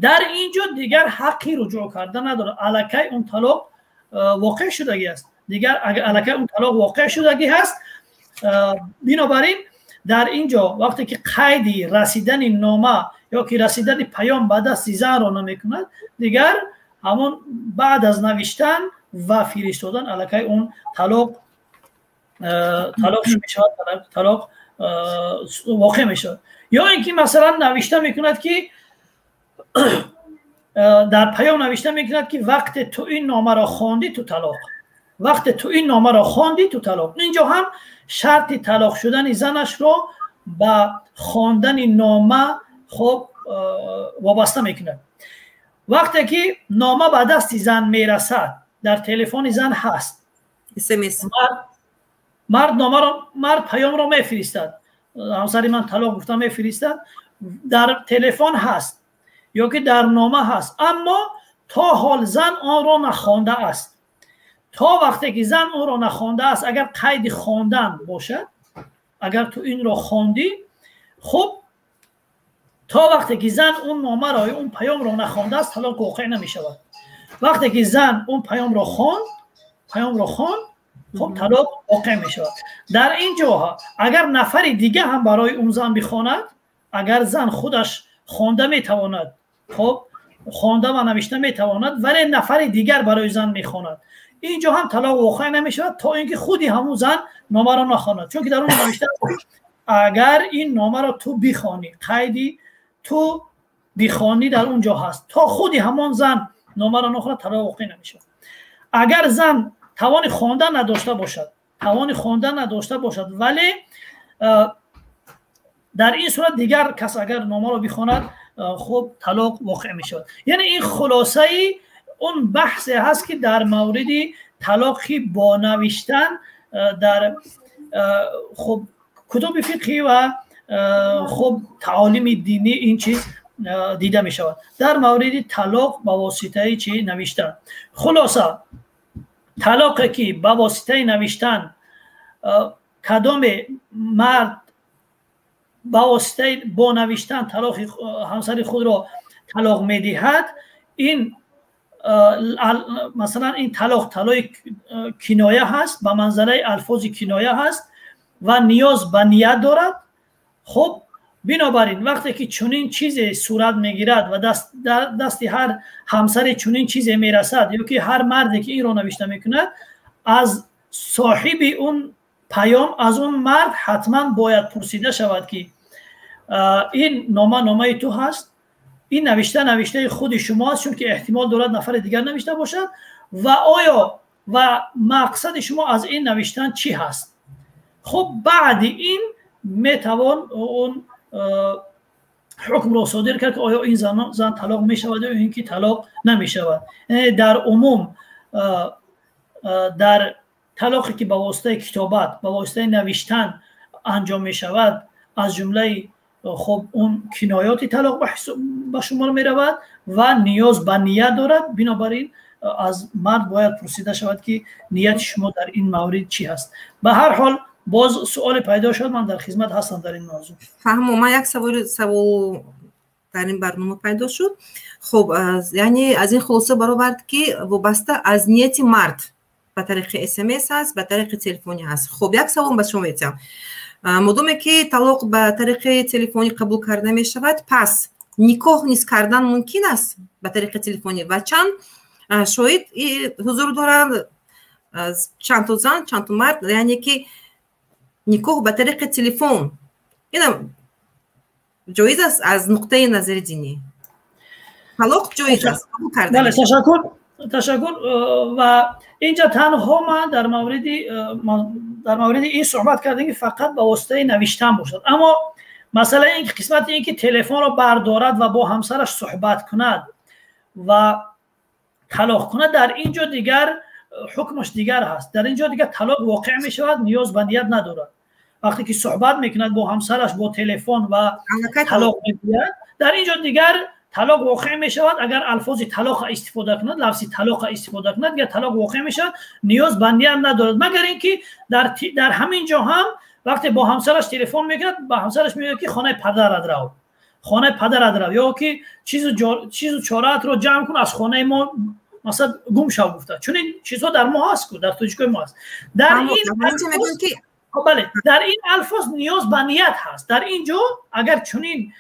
در اینجا دیگر حقی رجوع کردن نداره، الکی اون طلاق واقع شدگی است، دیگر الکی اون طلاق واقع شدگی هست. بنابراین در اینجا وقتی که قید رسیدن نامه یا که رسیدن پیام به دست زن را نمیکند، دیگر همون بعد از نوشتن و فرستادن الکی اون طلاق میشود، طلاق واقع میشود. یا اینکه مثلا نوشته میکند که در پیام نوشته میکند که وقت تو این نامه را خواندی تو طلاق، وقت تو این نامه را خواندی تو طلاق. اینجا هم شرط طلاق شدن زنش رو با خواندن نامه خب وابسته میکند. وقتی که نامه به دست زن میرسد، در تلفن زن هست، SMS مرد پیام را میفرستد، همسر من طلاق گفتم میفرستد، در تلفن هست یا که در نامه هست، اما تا حال زن آن را نخوانده است. تا وقتی که زن آن را نخوانده است، اگر قید خواندن باشد، اگر تو این را خواندی، خب تا وقتی که زن اون نامه را اون پیام را نخوانده است طلاق واقع نمی شود. وقتی که زن اون پیام را خواند خب طلاق واقع می شود. در این جاها اگر نفر دیگه هم برای اون زن بخواند، اگر زن خودش خوانده می تواند، خب خوانده و نوشته می تواند، ولی نفر دیگر برای زن می خواند، اینجا هم طلاق واقع نمی شود تا اینکه خودی همون زن نامه را نخواند. چون که در اون نوشته اگر این نامه را تو بخوانی، قیدی تو بخوانی در اونجا هست، تا خودی همون زن نامه را نخواند طلاق واقع نمی شود. اگر زن توان خواندن نداشته باشد ولی در این صورت دیگر کس اگر نامه را بخواند خب طلاق واقع می شود. یعنی این خلاصه ای اون بحث هست که در مورد طلاقی با نوشتن در خب کتب فقهی و خب تعالیم دینی این چیز دیده می شود. در مورد طلاق با واسطه چی نوشتن، خلاصه طلاقی که با واسطه نوشتن کدام مرد با واسطه با نوشتن طلاق همسر خود را طلاق میدهد، این مثلا این طلاق کنایه هست، به منزله الفاظ کنایه هست و نیاز به نیت دارد. خب بنابراین وقتی که چنین چیزی صورت میگیرد و دست هر همسر چنین چیزی میرسد یا که هر مردی که این را نوشته میکند، از صاحب اون پیام، از اون مرد حتما باید پرسیده شود که این نامه تو هست، این نوشته خود شما است، چون که احتمال دارد نفر دیگر نوشته باشد، و آیا و مقصد شما از این نوشتن چی هست. خب بعد این میتوان اون حکم را صادر کرد که آیا این زن طلاق می شود یا اینکه طلاق نمی شود. در عموم در طلاقی که با واسطه کتابت، با واسطه نوشتن انجام می شود، از جمله خب اون کنایات طلاق به شمار می رود و نیاز به نیت دارد. بنابراین از مرد باید پرسیده شود که نیت شما در این مورد چی هست. به هر حال باز سوال پیدا شد، من در خدمت هستم در این موضوع. فهمم. من یک سوال در این برنامه پیدا شد. خب یعنی از این خلاصه برآورد که وابسته از نیت مرد به طریق SMS هست، به طریق تلفنی هست. خب یک سوال به شما میتونم، مادامی که طلاق به طریق تلفنی قبول کرده می شود، پس نکاح نیز کردن ممکن است به طریق تلفنی و چند شاید حضور دارند چند تا زن چند تا مرد، یعنی که نکاح به طریق تلفن این جایز است از نقطه نظر دینی؟ طلاق جایز است. بله تشکر. و اینجا تنها ما در مورد این صحبت کردیم که فقط با واسطه نوشتن باشد، اما مثلا این قسمت این که تلفن رو بردارد و با همسرش صحبت کند و طلاق کند، در اینجا دیگر حکمش دیگر هست. در اینجا دیگر طلاق واقع می شود، نیاز به نیت ندارد. وقتی که صحبت میکند با همسرش با تلفن و طلاق میگوید، در اینجا دیگر طلاق واقع می شود. اگر الفاظ طلاق استفاده کند، لفظ طلاق استفاده کند، دیگر طلاق واقع می شود، نیاز به نیت ندارد. مگر اینکه در همین جا هم وقتی با همسرش تلفن میکند، با همسرش میگه که خانه پدرت رو، خانه پدرت رو، یا که چیزو چارت رو جمع کن، از خانه ما مثلا گم شو گفته. چون این چیزها در ما هست، در توجیه ما هست. در این الفاظ نیاز به نیت هست. در اینجا اگر چنین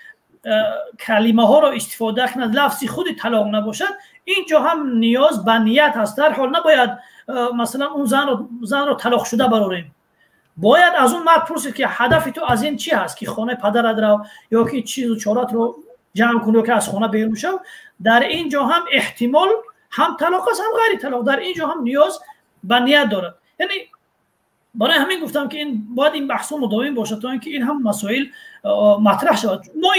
کلمه ها رو استفاده کند، لفظی خود طلاق نباشد، اینجا هم نیاز به نیت هست. در حال نباید مثلا اون زن رو طلاق شده براریم. باید از اون مرد پرسید که هدف تو از این چی هست، که خانه پدرت رو یا که چیز و چارات رو جمع کنی که از خانه بیرون شو. در اینجا هم احتمال هم طلاق است هم غیر طلاق. در اینجا هم نیاز به نیت دارد. یعنی برای همین گفتم که این باید این بحث مداوم باشه تا اینکه این هم مسائل مطرح شود. ما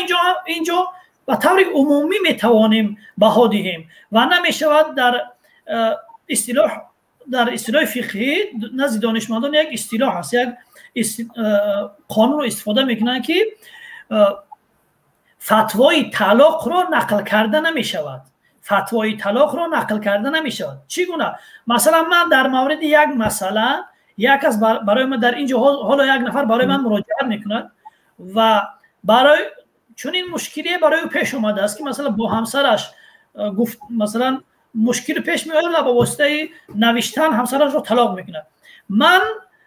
اینجا به طور عمومی میتوانیم بها دهیم و نمیشود در اصطلاح فقهی نزد دانشمندان یک اصطلاح هست، یک قانون رو استفاده میکنن که فتوای طلاق رو نقل کرده نمیشود. فتوای طلاق رو نقل کرده نمیشود. چگونه؟ مثلا من در مورد یک مسئله، یک از برای من در اینجا حالا یک نفر برای من مراجعه میکند و برای چون این مشکلی برای او پیش اومده است که مثلا با همسرش گفت مثلا مشکل پیش میاد و با واسطه نوشتن همسرش رو طلاق میکنه. من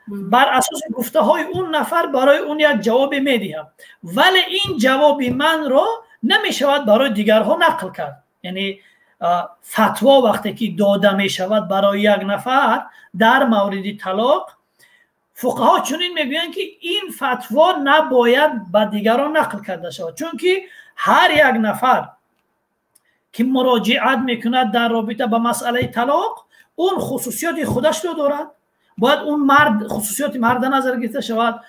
بر اساس گفته های اون نفر برای اون یک جواب میدهم، ولی این جواب من رو نمیشود برای دیگرها نقل کرد. یعنی فتوا وقتی که داده می شود برای یک نفر در مورد طلاق، فقها چنین میگویند که این فتوا نباید به دیگران نقل کرده شود، چون که هر یک نفر که مراجعت میکند در رابطه با مسئله طلاق، اون خصوصیات خودش رو دارد. باید اون مرد خصوصیات مرد نظر گرفته شود،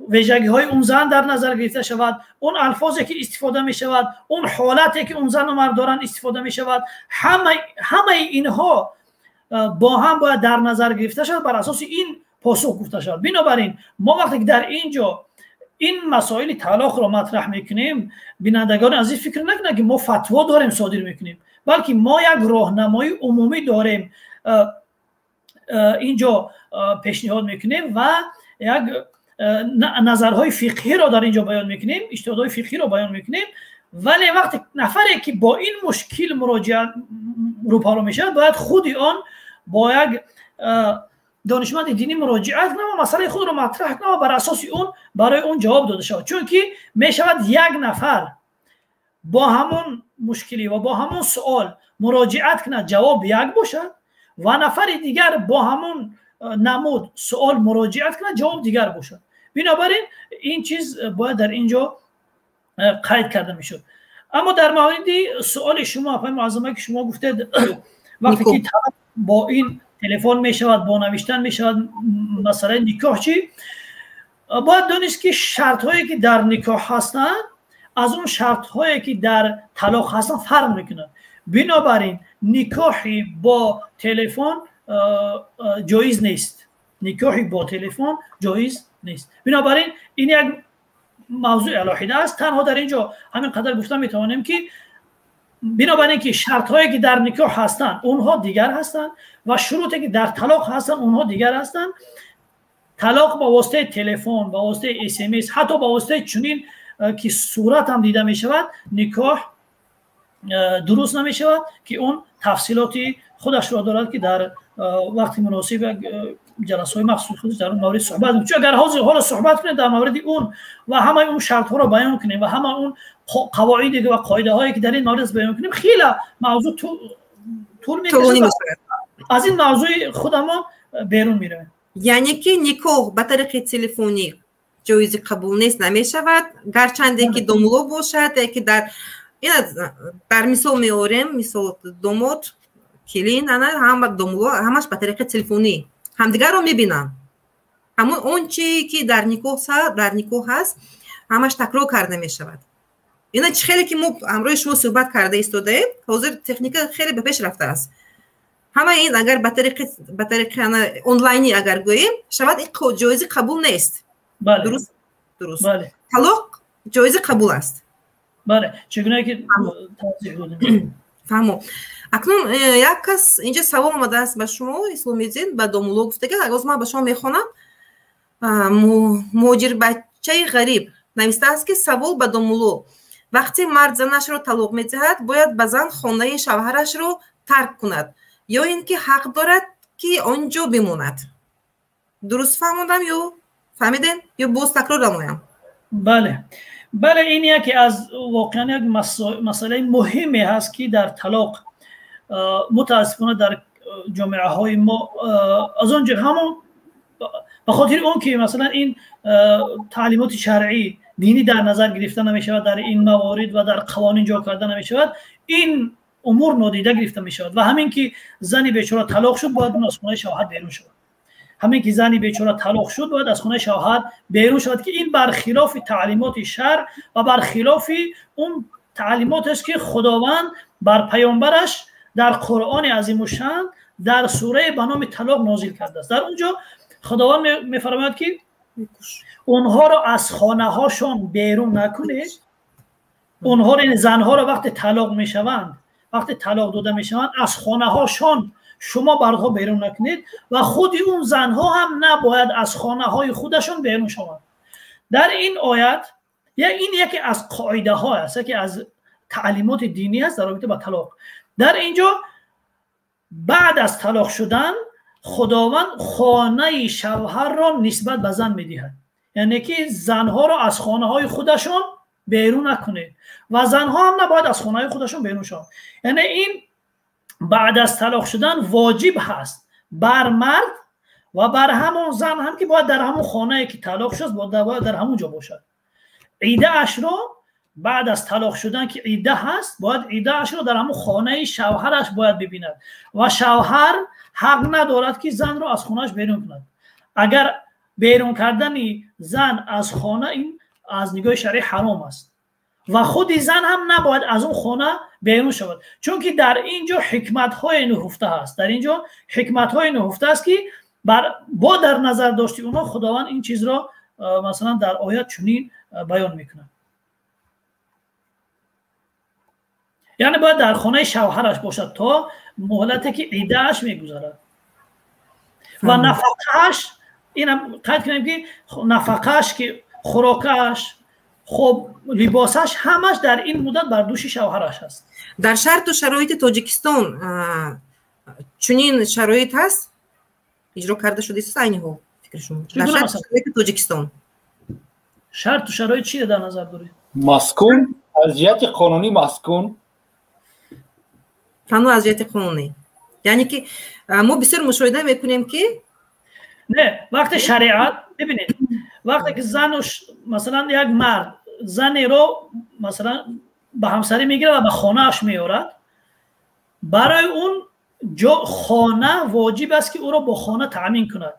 ویژگی های اون زن در نظر گرفته شود، اون الفاظی که استفاده می شود، اون حالتی که اون زن و مرد دارن استفاده می شود، همه اینها با هم باید در نظر گرفته شود، بر اساس این پاسخ گفته شود. بنابراین ما وقتی که در اینجا این مسائل طلاق رو مطرح میکنیم، بینندگان عزیز فکر نکنند که ما فتوا داریم صادر میکنیم، بلکه ما یک راهنمایی عمومی داریم اینجا پیشنهاد میکنیم و یک نظرهای فقهی رو در اینجا بیان میکنیم، اجتهادهای فقهی رو بیان میکنیم. ولی وقتی نفری که با این مشکل مراجعه روبرو میشه، باید خود آن با یک دانشمند دینی مراجعت کنه و مسئله خود رو مطرح کنه و بر اساس اون برای اون جواب داده شود. چون که میشود یک نفر با همون مشکلی و با همون سوال مراجعت کنه، جواب یک باشد، و نفر دیگر با همون نمود سوال مراجعت کنه، جواب دیگر باشد. بنابراین این چیز باید در اینجا قید کرده میشد. اما در مورد سوال شما آقای معظمه که شما گفتید وقتی که با این تلفن میشود، با نوشتن میشود، مثلا نکاح چی؟ باید دانست که شرط هایی که در نکاح هستند از اون شرط هایی که در طلاق هستند فرق میکنند. بنابراین نکاحی با تلفن جایز نیست. نکاحی با تلفن جایز نیست. بنابراین این یک موضوع علاهیده است. تنها در اینجا همین قدر گفتم میتوانیم که بنابراین که شرط هایی که در نکاح هستند اونها دیگر هستند و شروطی که در طلاق هستند اونها دیگر هستند. طلاق با واسطه تلفن، با واسطه اس ام اس، حتی با واسطه چنین که صورت هم دیده می شود، نکاح درست نمی شود که اون تفصیلاتی خودش را دارد که در وقتی مناسب جلسه های مخصوص خودش در اون مورد صحبت کنیم. چون اگر حالا صحبت کنیم در مورد اون و همه اون شرط ها رو بیان کنیم و همه اون قواعد و قاعده هایی که در این مورد بیان کنیم، خیلی موضوع طول میکشه، از این موضوع خودمون بیرون میره. یعنی که نکاح به طریق تلفنی جایز قبول نیست، نمی شود، گرچند که داملو باشد که در اینا در مثال میاریم، مثال دومات کلین هم دوملو همش به طریق تلفنی همدیگر رو میبینن. همون اون چی که در نیکو هست همش تکرار کرده میشود. اینا خیلی که ما امروز شما صحبت کرده ایستاده، حاضر تکنیک خیلی به پیش رفته است. همه این اگر به طریق آنلاینی اگر گوییم شود این جایزه قبول نیست. بله. درست. بله. طلاق جایزه قبول است. بله. چگونه که توضیح دادیم. فهمو. اکنون یک کس اینجا سوال اومده است به شما اسلامیدین به دومولو گفته که اگر من به شما میخونم مهاجر بچه غریب نوشته است که سوال به دومولو وقتی مرد زنش رو طلاق میدهد باید به زن خانه شوهرش رو ترک کند یا اینکه حق دارد که آنجا بماند. درست فهمیدم یا فهمیدین یا باز تکرار نمایم؟ بله این یکی از واقعا یک مسئله مهمی هست که در طلاق متاسفانه در جامعه های ما از اونجا همون به خاطر اون که مثلا این تعلیمات شرعی دینی در نظر گرفته نمی شود در این موارد و در قوانین جا کرده نمی شود، این امور نادیده گرفته می شود و همین که زنی بیچاره طلاق شد باید اون از خانه شوهر بیرون شود. همین که زنی بیچاره طلاق شد باید از خانه شوهر بیرون شود که این برخلاف تعلیمات شرع و برخلاف اون تعلیمات است که خداوند بر پیامبرش در قرآن عظیم الشان در سوره به نام طلاق نازل کرده است. در اونجا خداوند میفرماید که اونها را از خانه هاشون بیرون نکنید. اونها را زنها را وقتی طلاق میشوند، وقتی طلاق داده میشوند از خانه هاشون شما برها بیرون نکنید و خود اون زنها هم نباید از خانه های خودشون بیرون شوند. در این آیت این یکی از قاعده ها است که از تعلیمات دینی است در رابطه با طلاق. در اینجا بعد از طلاق شدن خداوند خانه شوهر را نسبت به زن میدهد، یعنی که زنها را از خانه های خودشون بیرون نکنید و زنها هم نباید از خانه های خودشون بیرون شوند. یعنی این بعد از طلاق شدن واجب هست بر مرد و بر همون زن هم که باید در همون خانه که طلاق شد باید در همون جا باشد. عیده اش را بعد از طلاق شدن که عیده هست باید عیده اش را در همون خانه شوهرش باید ببیند و شوهر حق ندارد که زن را از خانهش بیرون کند. اگر بیرون کردن زن از خانه این از نگاه شرعی حرام است و خود زن هم نباید از اون خانه بیرون شود، چون که در اینجا حکمت های نهفته هست. در اینجا حکمت های نهفته است که با در نظر داشتی اونها خداوند این چیز را مثلا در آیات چنین بیان میکنه. یعنی باید در خانه شوهرش باشد تا مهلتی که عیدهش میگذرد و نفقهش اینم قید کنیم که نفقهش که خوراکش خب لباسش همش در این مدت بر دوش شوهرش هست. در شرط و شرایط تاجیکستان چنین شرایط هست اجرا کرده شده است اینی ها فکر شما؟ در شرط و شرایط تاجیکستان شرط و شرایط چیه در نظر دارید؟ مسکون از جهت قانونی مسکون فنو از جهت قانونی یعنی که ما بسیار مشاهده میکنیم که نه وقتی شریعت ببینید وقتی که زن مثلا یک مرد زنی رو مثلا به همسری میگیره و به خانه اش میارد، برای اون خانه واجب است که او را با خانه تامین کند.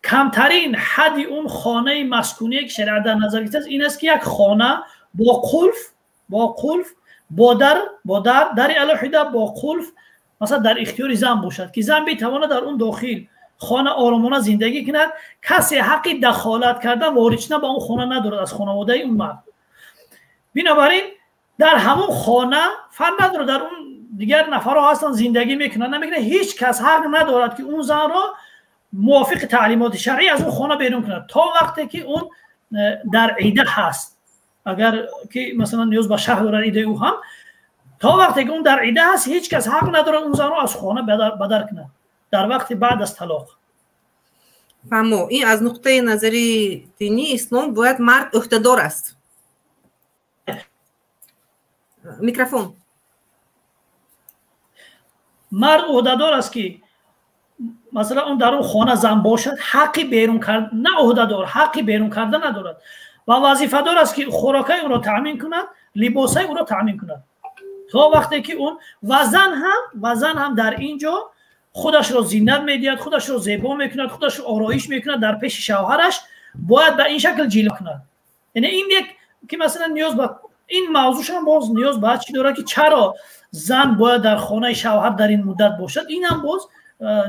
کمترین حد اون خانه مسکونی که شریعت در نظر گرفته است این است که یک خانه با قلف با در الوحیده با قلف مثلا در اختیار زن باشد که زن بتواند در اون داخل خانه آرامانه زندگی کند، کسی حقی دخالت کردن وارد شدن به اون خانه ندارد از خانواده اون مرد. بنابراین در همون خانه فرق نداره در اون دیگر نفرها هستن زندگی میکنن نمیکنه، هیچ کس حق ندارد که اون زن را موافق تعلیمات شرعی از اون خانه بیرون کند تا وقتی که اون در عیده هست. اگر که مثلا نیاز به شهر داره عیده او هم تا وقتی که اون در عیده هست هیچ کس حق نداره اون زن را از خانه بدر کنه در وقت بعد از طلاق. فهمو این از نقطه نظری دینی اسلام باید مرد عهده‌دار است. میکروفون. مرد عهده‌دار است که مثلا اون در اون خانه زن باشد حقی بیرون کرد نه عهده‌دار حقی بیرون کردن ندارد و وظیفه دار است که خوراکای اون را تامین کند، لباسای او را تامین کند تا وقتی که اون وزن هم در اینجا خودش رو زینت میدهد، خودش رو زیبا میکند، خودش رو آرایش میکند در پیش شوهرش، باید به این شکل جلوه کند. یعنی این یک که مثلا نیاز به این موضوعش هم باز نیاز به چی داره که چرا زن باید در خانه شوهر در این مدت باشد، این هم باز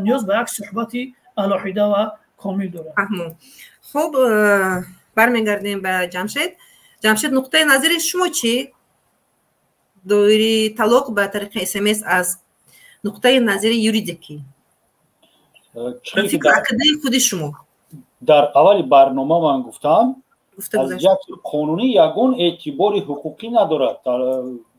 نیاز به یک صحبت علاحده و کامل داره. خب برمیگردیم به جمشید نقطه نظر شما چی؟ دوری طلاق به طریق SMS از نقطه نظر یوریدیکی فکر عقیده خود شما در اول برنامه من گفتم از یک قانونی یگان اعتبار حقوقی ندارد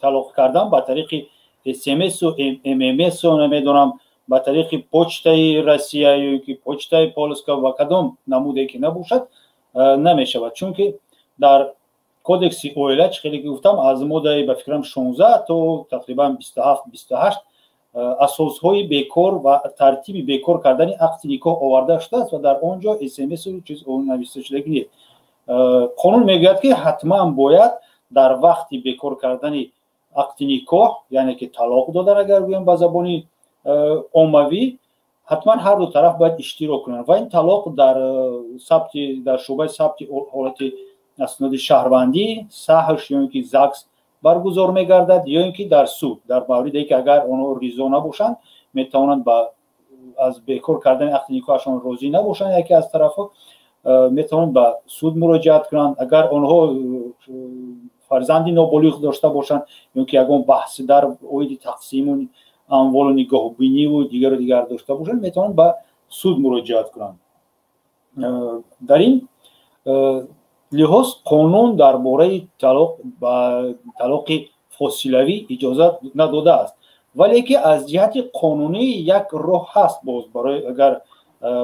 طلاق کردن به طریق SMS و MMS و نمیدونم به طریق پچتای روسیه یا که پچتای پولسکا و کدام نموده که نباشد نمیشود، چون که در کودکس اویلچ خیلی گفتم از ماده به فکرم 16 تا تقریبا 27-28 اساسهای بیکار و ترتیب بیکار کردن عقد نکاح آورده شده است و در آنجا SMS و چیز اون نوشته شده نیست. قانون میگوید که حتما باید در وقت بیکار کردن عقد نکاح، یعنی که طلاق دادن اگر بگیم به زبان عمومی، حتما هر دو طرف باید اشتراک کنند و این طلاق در شعبه ثبت حالت اسناد شهروندی صحش یا اینکه زکس برگزار میگردد یا اینکه در سود در موردی که اگر اونها ریزا نباشند میتوانند از بیکار کردن عقد نکاحشان راضی نباشند، یکی از طرفها میتوانند به سود مراجعت کنند. اگر اونها فرزندی نابالغ داشته باشند یا اینکه یگان بحث در اوید تقسیم اموال و نگاه بینی و دیگر داشته باشند میتوانند به سود مراجعت کنند. در این لحاظ قانون درباره طلاق فاصلوی اجازه نداده است، ولی که از جهت قانونی یک راه هست باز برای اگر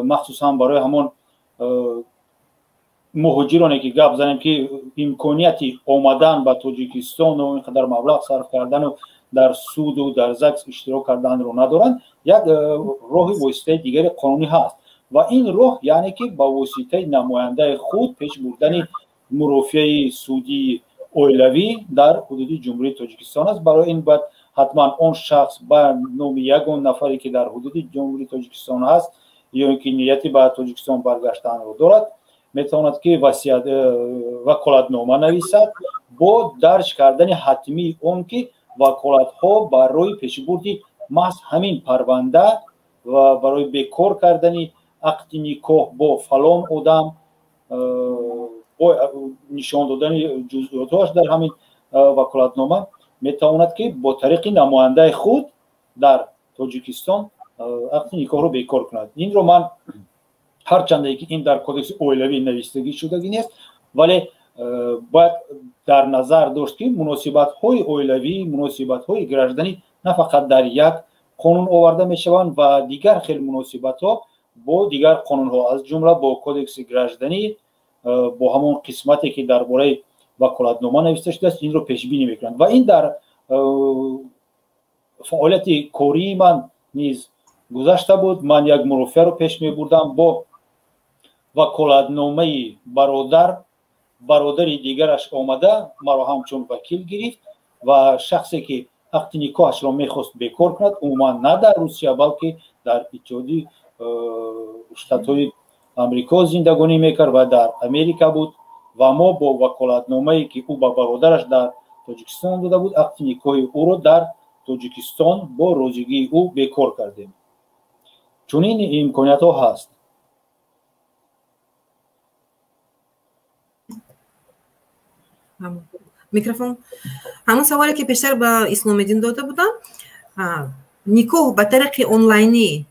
مخصوصا برای همون مهاجرانی که گپ زنیم که امکانیتی آمدن به تاجیکستان و اینقدر مبلغ صرف کردن و در سود و در زکس اشتراک کردن رو ندارن، یک راه واسطه دیگر قانونی هست و این راه یعنی که با واسطه نماینده خود پیش بردن مرافعه سودی اویلوی در حدود جمهوری تاجیکستان است. برای این باید حتما اون شخص با نام یگان نفری که در حدود جمهوری تاجیکستان هست یا اینکه نیتی به تاجیکستان برگشتن رو دارد میتواند که وکالتنامه نویسد با درج کردن حتمی اون که وکالت ها برای پیشبردی محض همین پرونده و برای بیکار کردن عقد نکاح با فلان آدم با نشان دادن جزئیاتش در همین وکالتنامه میتواند که با طریق نماینده خود در تاجیکستان عقد نکاح رو بیکار کند. این رو من هرچند که این در کودکس اویلوی نوشتگی شده نیست، ولی باید در نظر داشت که مناسبت های اویلوی، مناسبت های گرجدنی نه فقط در یک قانون آورده می شوند و دیگر خیلی مناسبت ها با دیگر قانون ها از جمله با کودکس گرجدنی با همون قسمتی که درباره وکالتنامه نوشته شده است این رو پیش بینی میکنند و این در فعالیت کاری من نیز گذشته بود. من یک مرافعه رو پیش می بردم با وکالتنامه برادری دیگرش آمده مرا همچون وکیل گرفت و شخصی که عقد نکاحش را میخواست بیکار کند عموما نه در روسیه بلکه در اتحادیه شتات‌های امریکا زندگانی میکرد و در امریکا بود و ما با وکالتنامه‌ای که او با برادرش در تاجیکستان داده بود عقد نکاح او را در تاجیکستان با روزگی او بیکار کردیم. چون این امکانیت ها هست. میکروفون همون سوالی که پیشتر به اسلام دین داده بودم، نکاح به طریق آنلاینی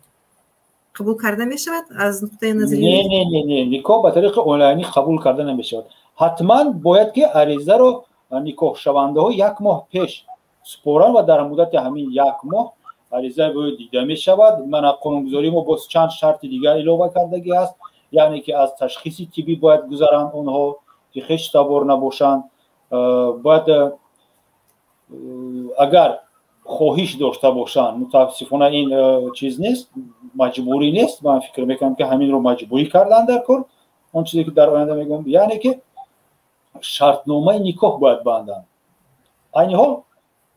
قبول کرده می شود از نقطه نظر؟ نه نکاح به طریق آنلاینی قبول کرده نمی شود. حتما باید که عریضه رو نکاح شونده ها یک ماه پیش سپارن و در مدت همین یک ماه عریضه باید دیده می شود. من قانونگذاری ما باز چند شرط دیگر علاوه کردگی است، یعنی که از تشخیص طبی باید گذارن اونها که خیش تبار نباشند، باید اگر خواهش داشته باشند، متاسفانه این چیز نیست، مجبوری نیست، من فکر میکنم که همین رو مجبوری کردن در کار. اون چیزی که در آینده میگم یعنی که شرطنامه نکاح باید بندن عین حال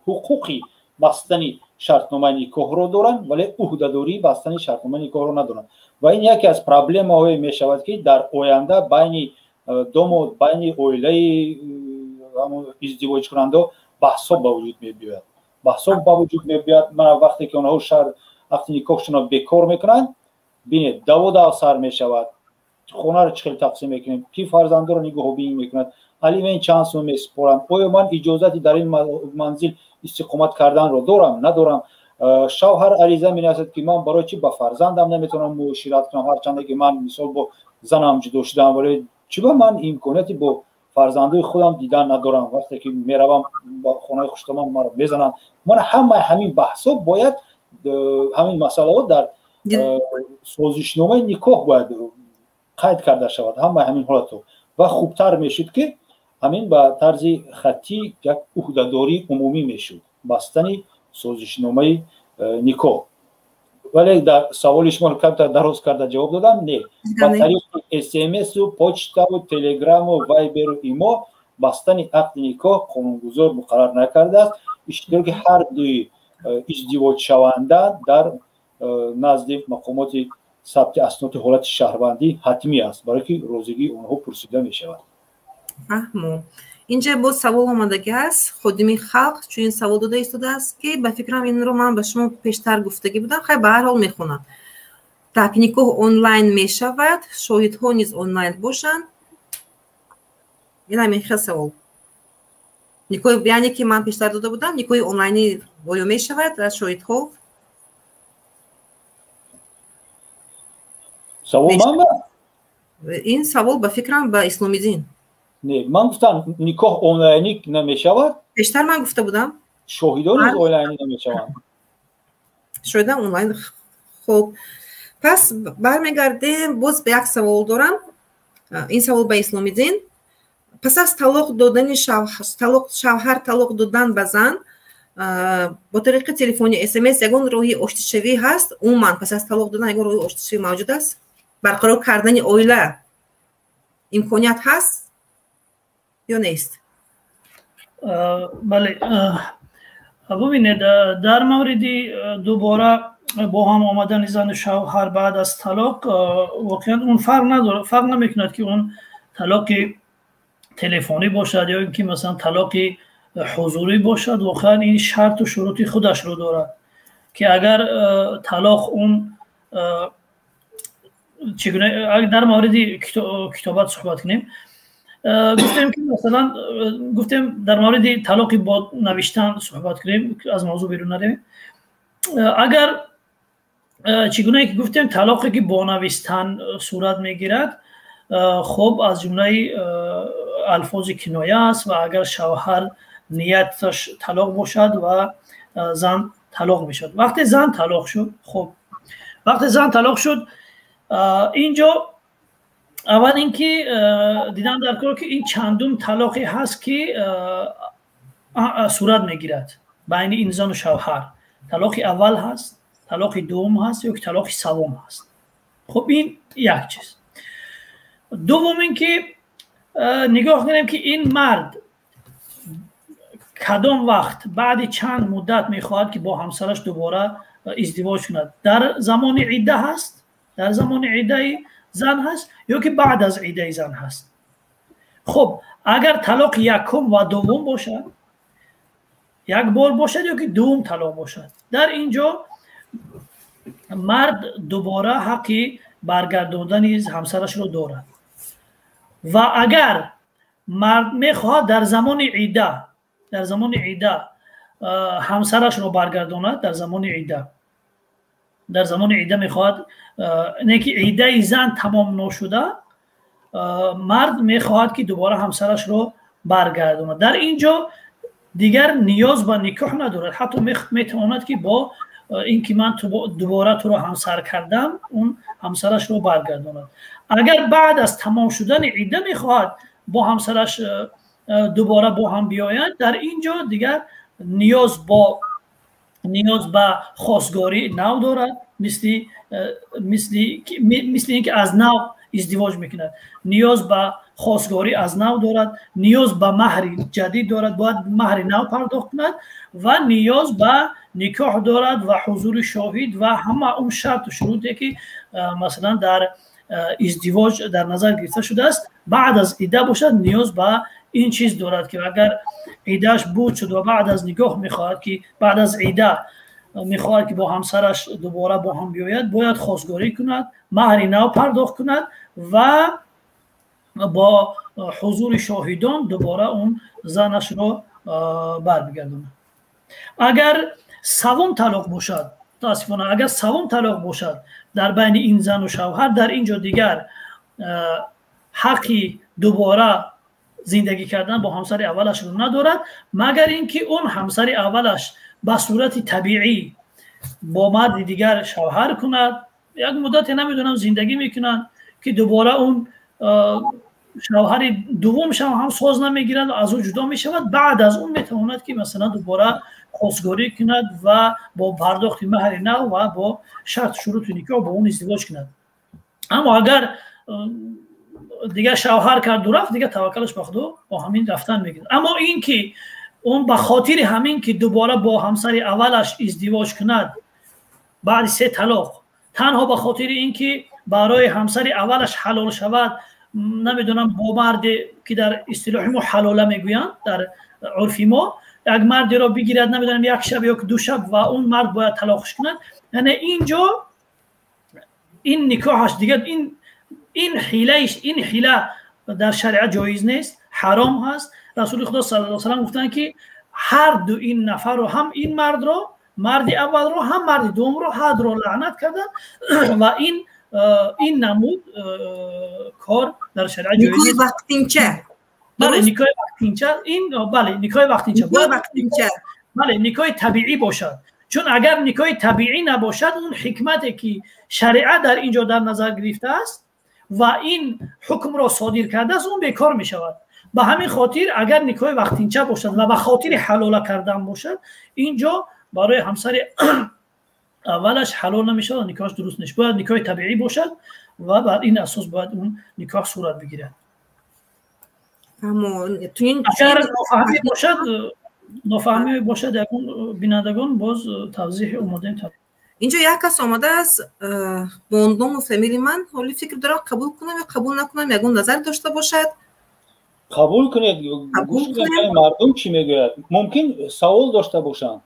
حقوقی بستنی شرطنامه نکاح رو دارن ولی عهده‌داری بستنی شرطنامه نکاح رو ندارن و این یکی از پرابلم های می شود که در آینده بین دو بین اویله ازدواج کننده بحث به وجود می بیاید به وجود می بیاد. من وقتی که اونها وقتی نکاحشون رو بکار میکنن ببینید دو سر می شود خونه رو چخیل تقسیم میکنیم پی فرزند رو نگاه بین میکنند علی من چند سو میسپارم آیا من اجازتی در این منزل استقامت کردن رو دارم ندارم شوهر عریضه مینویسد که من برای چی با فرزندم نمیتونم مشورت کنم هرچند که من مثال با زنم جدا شدم ولی چی با من امکاناتی با فرزندای خودم دیدن ندارم وقتی که میروم با خونه خوشتمان ما رو میزنن من همین بحثا باید همین مسئله ها در سازشنامه نکاح باید قید کرده شود همین حالت و خوبتر میشد که همین به طرز خطی یک عهده‌داری عمومی میشد بستنی سازشنامه نکاح ولی در سوال شما کم درست کرده جواب دادم نه با طریق SMS و پوچتا و تلگرام و وایبر و ایمو بستنی عقد نکاح قانونگذار مقرر نکرده است اشتراک که هر دوی ازدواج شونده در نزد مقامات ثبت اسناد حالت شهروندی حتمی است برای که روزگی اونها پرسیده می شود. اینجا باز سوال آمدگی است خودمی خلق چون این سوال داده ایستاده است که به فکرم این رو من به شما پیشتر گفتگی بودم خیلی به هر حال میخونم در نکاح آنلاین می شود شاهدها نیز آنلاین باشند این همین خیلی سوال نکاح بیانی که من پیشتر داده بودم نکاح آنلاینی باید می شود و شاهدها سوال من این سوال به فکرم به اسلامی دین نه من گفتم نکاح آنلاینی نمی شود بیشتر من گفته بودم شاهدان آنلاینی نمی شوند شاهدان آنلاین خب پس برمیگردیم باز به یک سوال دارم این سوال به اسلامی دین پس از طلاق دادن شوهر طلاق دادن به زن با طریق تلفنی SMS یگان راهی آشتیشوی هست عموما پس از طلاق دادن یگان راهی آشتیشوی موجود است برقرار کردن عائله امکانیت هست یا نیست؟ بله ببینید در موردی دوباره با هم آمدن زن شوهر بعد از طلاق واقعا اون فرق نمیکند که اون طلاق تلفنی باشد یا اینکه مثلا طلاق حضوری باشد واقعا این شرط و شروط خودش رو دارد که اگر طلاق اون چگونه در مورد کتابت صحبت کنیم گفتیم که مثلا گفتیم در مورد طلاق با نوشتن صحبت کنیم از موضوع بیرون نریم اگر چگونه که گفتیم طلاقی که با نوشتن صورت میگیرد خب از جمله الفاظ کنایه است و اگر شوهر نیتش طلاق باشد و زن طلاق میشد وقتی زن طلاق شد خب وقتی زن طلاق شد اینجا اول اینکه دیدن در کار که این چندم طلاقی هست که صورت میگیرد بین این زن و شوهر طلاق اول هست طلاق دوم هست یا طلاق سوم هست خب این یک چیز دوم اینکه نگاه کنیم که این مرد کدام وقت بعد چند مدت میخواهد که با همسرش دوباره ازدواج کند در زمان عده هست در زمان عده زن هست یا که بعد از عده زن هست خب اگر طلاق یکم و دوم باشد یک بار باشد یا که دوم طلاق باشد در اینجا مرد دوباره حقی برگرداندن همسرش رو دارد و اگر مرد میخواد در زمان عده همسرش رو برگرداند در زمان عده میخواد نه که عده زن تمام نشده مرد میخواد که دوباره همسرش رو برگرداند در اینجا دیگر نیاز به نکاح ندارد حتی میتواند که با اینکه من دوباره تو رو همسر کردم اون همسرش رو برگرداند اگر بعد از تمام شدن عده میخواد با همسرش دوباره با هم بیاید در اینجا دیگر نیاز به خواستگاری نو دارد مثل اینکه از نو ازدواج میکند نیاز به خواستگاری از نو دارد نیاز به مهر جدید دارد باید مهر نو پرداخت کند و نیاز به نکاح دارد و حضور شاهد و همه اون شرط و شروطی که مثلا در ازدواج در نظر گرفته شده است بعد از عده باشد نیاز به این چیز دارد که اگر عیدهش بود شد و بعد از نکاح میخواهد که بعد از عیده میخواهد که با همسرش دوباره با هم بیاید باید خواستگاری کند مهر نو پرداخت کند و با حضور شاهدان دوباره اون زنش را برمیگرداند اگر سوم طلاق باشد تاسفانه اگر سوم طلاق باشد در بین این زن و شوهر در اینجا دیگر حقی دوباره زندگی کردن با همسر اولش رو ندارد مگر اینکه اون همسر اولش به صورت طبیعی با مرد دیگر شوهر کند یک مدت نمیدونم زندگی میکنند که دوباره اون شوهر دومش هم ساز نمیگیرند و از او جدا میشود بعد از اون میتواند که مثلا دوباره خواستگاری کند و با پرداخت مهر نو و با شرط شروط نکاح با اون ازدواج کند اما اگر دیگه شوهر کرد و رفت دیگه توکلش به خدا با همین رفتن میگیره اما این که اون به خاطر همین که دوباره با همسر اولش ازدواج کند بعد 3 طلاق تنها به خاطر اینکه برای همسر اولش حلال شود نمیدونم با مرد که در اصطلاح ما حلاله میگویند در عرف ما یک مرد را بگیرد نمیدونم یک شب یا 2 شب و اون مرد باید طلاقش کند یعنی اینجا این نکاحش دیگه این حیله در شریعت جایز نیست حرام هست رسول خدا صلی الله علیه و سلم گفتن که هر دو این نفر رو هم این مرد رو مرد اول رو هم مرد دوم رو حد رو لعنت کردن و این نمود کار در شریعت جایز نیست وقتینچه بله نکاح وقتینچه این بله نکاح وقتینچه بله نکاح طبیعی باشد چون اگر نکاح طبیعی نباشد اون حکمتی که شریعت در اینجا در نظر گرفته است و این حکم را صادر کرده است اون بیکار می شود به همین خاطر اگر نکاح وقتینچه باشد و به خاطر حلاله کردن باشد اینجا برای همسر اولش حلال نمی شود نکاحش درست نشه باید نکاح طبیعی باشد و بر این اساس باید اون نکاح صورت بگیرد اگر نفهمی باشد یکون بینندگان باز توضیح اومده اینجا یک کس آمده است با عنوان و فامیلی من حالی فکر دارم قبول کنم یا قبول نکنم یکون نظر داشته باشد قبول کنید گوش کنید مردم چی میگوید ممکن سوال داشته باشن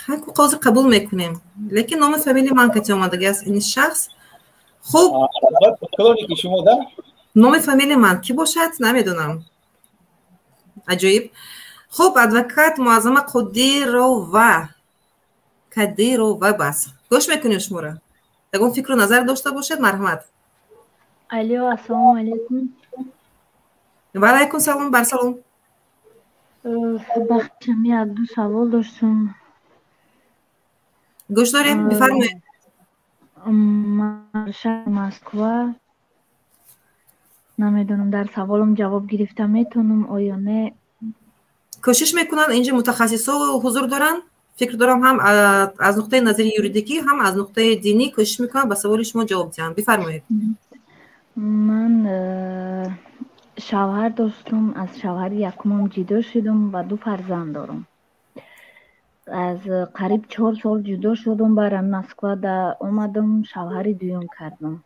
حق قاضی قبول میکنیم لیکن نام فامیلی من که آمده است این شخص خوب که شما ده نام فامیلی من کی باشد نمیدونم عجیب خوب ادوکات معظمه قدیرو بس گوش میکنیم شما را یکون فکر و نظر داشته باشد مرحمت الو السلام علیکم و علیکم سلام بر سلام بخشم یک 2 سوال داشتم گوش داریم بفرمایید من شهر مسکو نمیدونم در سوالم جواب گرفتم میتونم آیا نه کوشش میکنن اینجا متخصصا حضور دارن فکر دارم هم از نقطه نظر یوریدیکی هم از نقطه دینی کوشش میکنن به سوال شما جواب بدن بفرمایید من شوهر داشتم از شوهر یکمم جدا شدم و 2 فرزند دارم از قریب 4 سال جدا شدم برای مسکو در اومدم شوهر دوم کردم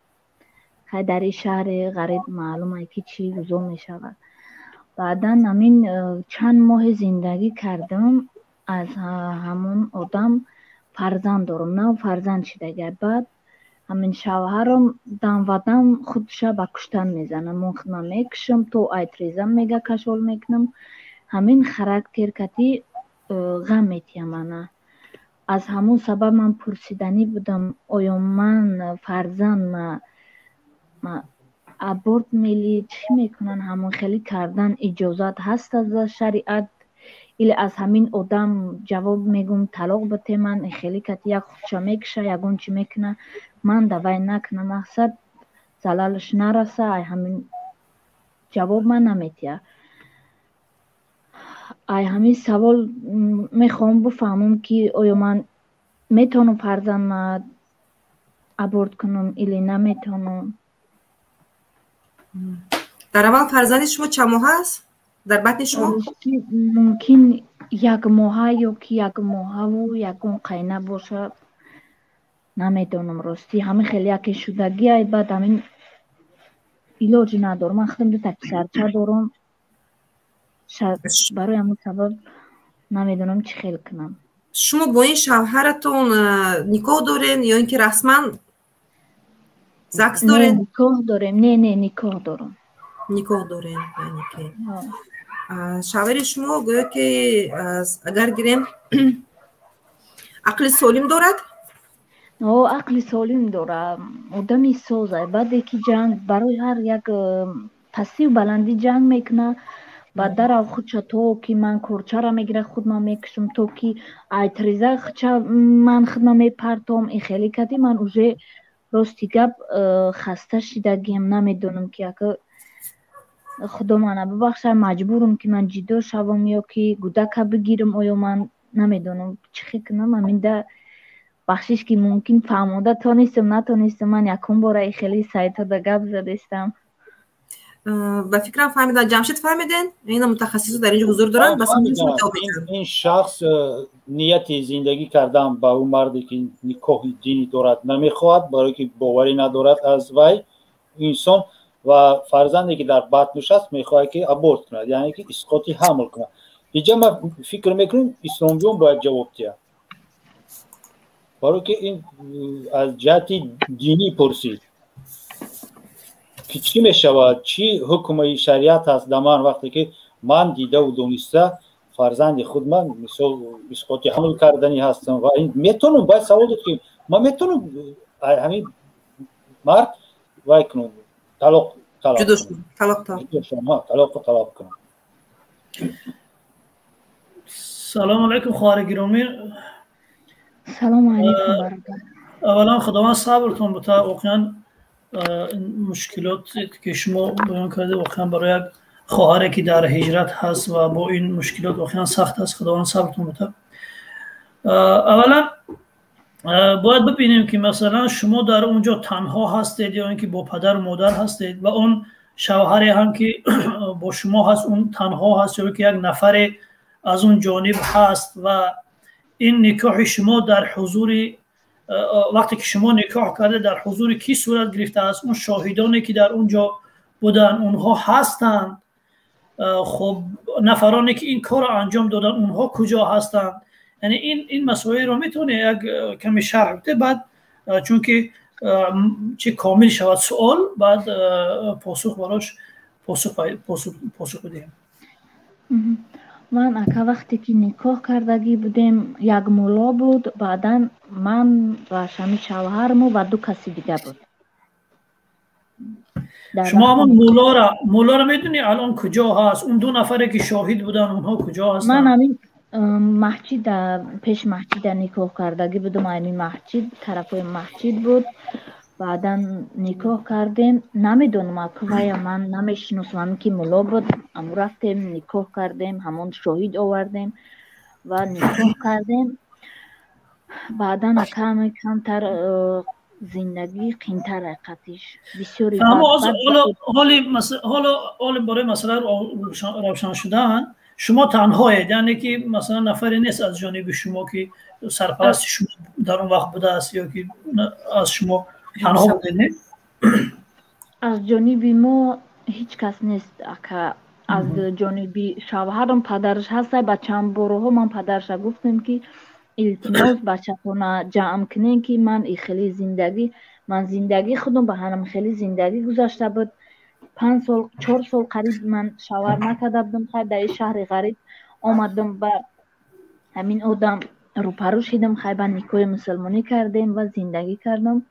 خیلی در این شهر غریب معلومه که چی روزا می شود بعدا همین چند ماه زندگی کردم از همون آدم فرزند دارم 9 فرزند شده بعد همین شوهرم دم و دم خودش به کشتن میزنه مخمه میکشم تو ایتریزم میگه کشول میکنم همین خرکتی غم میتیم منه از همون سبب من پرسیدنی بودم آیا من فرزند ما ابورت میلی چی میکنن همون خیلی کردن اجازت هست از شریعت ایلی از همین آدم جواب میگم طلاق بده من خیلی کتی یک خودشا میکشه یکون چی میکنه من دوای نکنم مقصد زلالش نرسه همین جواب من نمیتیه همین سوال میخوام بفهمم که آیا من میتونم فرزند ابورت کنم ایلی نمیتونم در اول فرزند شما چند ماه است در بطن شما؟ ممکن 1 ماه یا که 1 ماه و 1 قینه باشه، نمیدونم راستی. همین خیلی یکی شدگی بعد همین علاج ندارم. من خودم 2 تا پسرچه دارم، برای همون سبب نمیدونم چی خیلی کنم. شما با این شوهرتون نکاح دارین یا اینکه رسما زکس دارین؟ نه نکاح داریم. نه نکاح دارم. نکاح دارین. یعنی که شوهر شما گویا که اگر گیریم عقل سالم دارد؟ عقل سالم داره، آدمی سازه. بعد که جنگ برای هر یک پسی و بلندی جنگ میکنه، بعد در خودش تو که من کورچه را میگیره خودم میکشم، تو که ایتریزه خودش من خودم میپرتم. این خیلی کدی من اوژه راستی گپ خسته شدگیم. نمیدونم که خدا منو ببخشه مجبورم که من جدا شوم یا که گودک بگیرم، آیا من نمیدونم چی کنم. همین ده بخشش که ممکن فهموده تانستم نتانستم. من یکم باره خیلی سایتا ده گپ زدستم و فکرم فهمیدن. جمشید فهمیدن؟ این متخصص در اینجا حضور دارن. بس این شخص نیت زندگی کردن با اون مردی که نکاح دینی دارد نمیخواهد، برای که باوری ندارد از وی انسان و فرزندی که در بطنش است میخواهد که ابورت کند، یعنی که اسقاطی حمل کند. اینجا ما فکر میکنیم اسلامیون باید جواب دهد، برای که این از جهت دینی پرسید که چی میشود، چی حکم شریعت هست در من وقتی که من دیده و دونسته فرزند خود من مثل اسقاطی حمل کردنی هستم و این میتونم باید سوال داد که ما میتونم همین مرد وای کنم طلاق کنم. سلام علیکم خواهر گرامی. سلام علیکم برادر. اولا خداوند صبرتون بده. واقعا مشکلات که شما بیان کرده واقعا برای یک خواهری که در هجرت هست و با این مشکلات واقعا سخت است. خداوند صبرتون بده. اولا باید ببینیم که مثلا شما در اونجا تنها هستید یا اینکه با پدر و مادر هستید و اون شوهری هم که با شما هست اون تنها هست یا که یک نفر از اون جانب هست و این نکاح شما در حضور وقتی که شما نکاح کرده در حضور کی صورت گرفته است؟ اون شاهدانی که در اونجا بودن اونها هستند. خب نفرانی که این کار را انجام دادن اونها کجا هستند؟ یعنی این مسئله رو میتونه یک کمی شرح بده بعد چون که چه کامل شود سوال بعد پاسخ براش پاسخ بدیم. من اکا وقتی که نکاح کردگی بودیم یک مولا بود، بعدا من و شمی شوهرمو و 2 کسی دیگه بود. شما همون مولا را میدونی الان کجا هست؟ اون 2 نفره که شاهد بودن اونها کجا هستن؟ من همین مسجد پیش مسجد نکاح کردگی بودم. همین مسجد طرفای مسجد بود. بعدا نکاح کردیم. نمیدونم اکویا من نمیشناسم. همین که مولا بود امو رفتیم نکاح کردیم، همون شاهد آوردیم و نکاح کردیم. بعدا کمتر زندگی قیمتر حقیقتش بسیاری حالا برای مثلا روشن شدن شما تنهایید، یعنی که مثلا نفری نیست از جانب شما که سرپرست شما در اون وقت بوده است یا که از شما تنها بوده؟ نه از جانب ما هیچ کس نیست. که از جانب شوهرم پدرش هست. با چند بارها من پدرش گفتم که التماس بچه‌ها جمع کنین که من خیلی زندگی خودم به هم خیلی زندگی گذاشته بود. 5 سال 4 سال قریب من شوهر نکرده بودم. خیلی در شهر غریب آمدم و همین آدم روپرو شدم. خیلی با نکاح مسلمانی کردیم و زندگی کردم.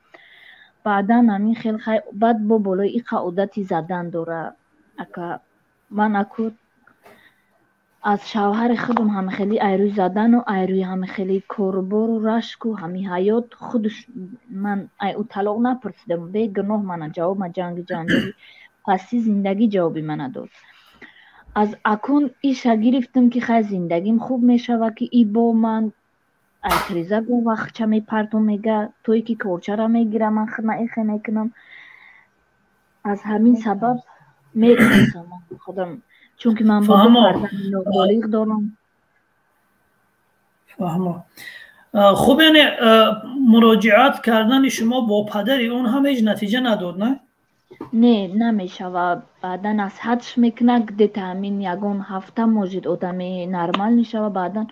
بعدا همین خیلی بعد با بالای این عادتی زدن داره. من اکود از شوهر خودم هم خیلی ایروی زدن و ایروی هم خیلی کوربار و رشک و همی حیات خودش من او طلاق نپرسیدم. به گناه من جواب من جنگی پسی زندگی جوابی من داد. از اکون ایشا گرفتم که خیلی زندگیم خوب میشه و که ای با من ایتریزه گو وقت چه میپرتم میگه توی که کورچه را میگیره من خیلی میکنم. از همین سبب میتونستم خودم، چون که من با 2 فرزند بالغ دارم. فهمم. خب یعنی مراجعت کردن شما با پدری اون هم هیچ نتیجه نداد نه؟ نه نمیشه و بعدا از حدش میکنه ده تامین یگون هفته موجود آدمی نرمال میشه و بعدا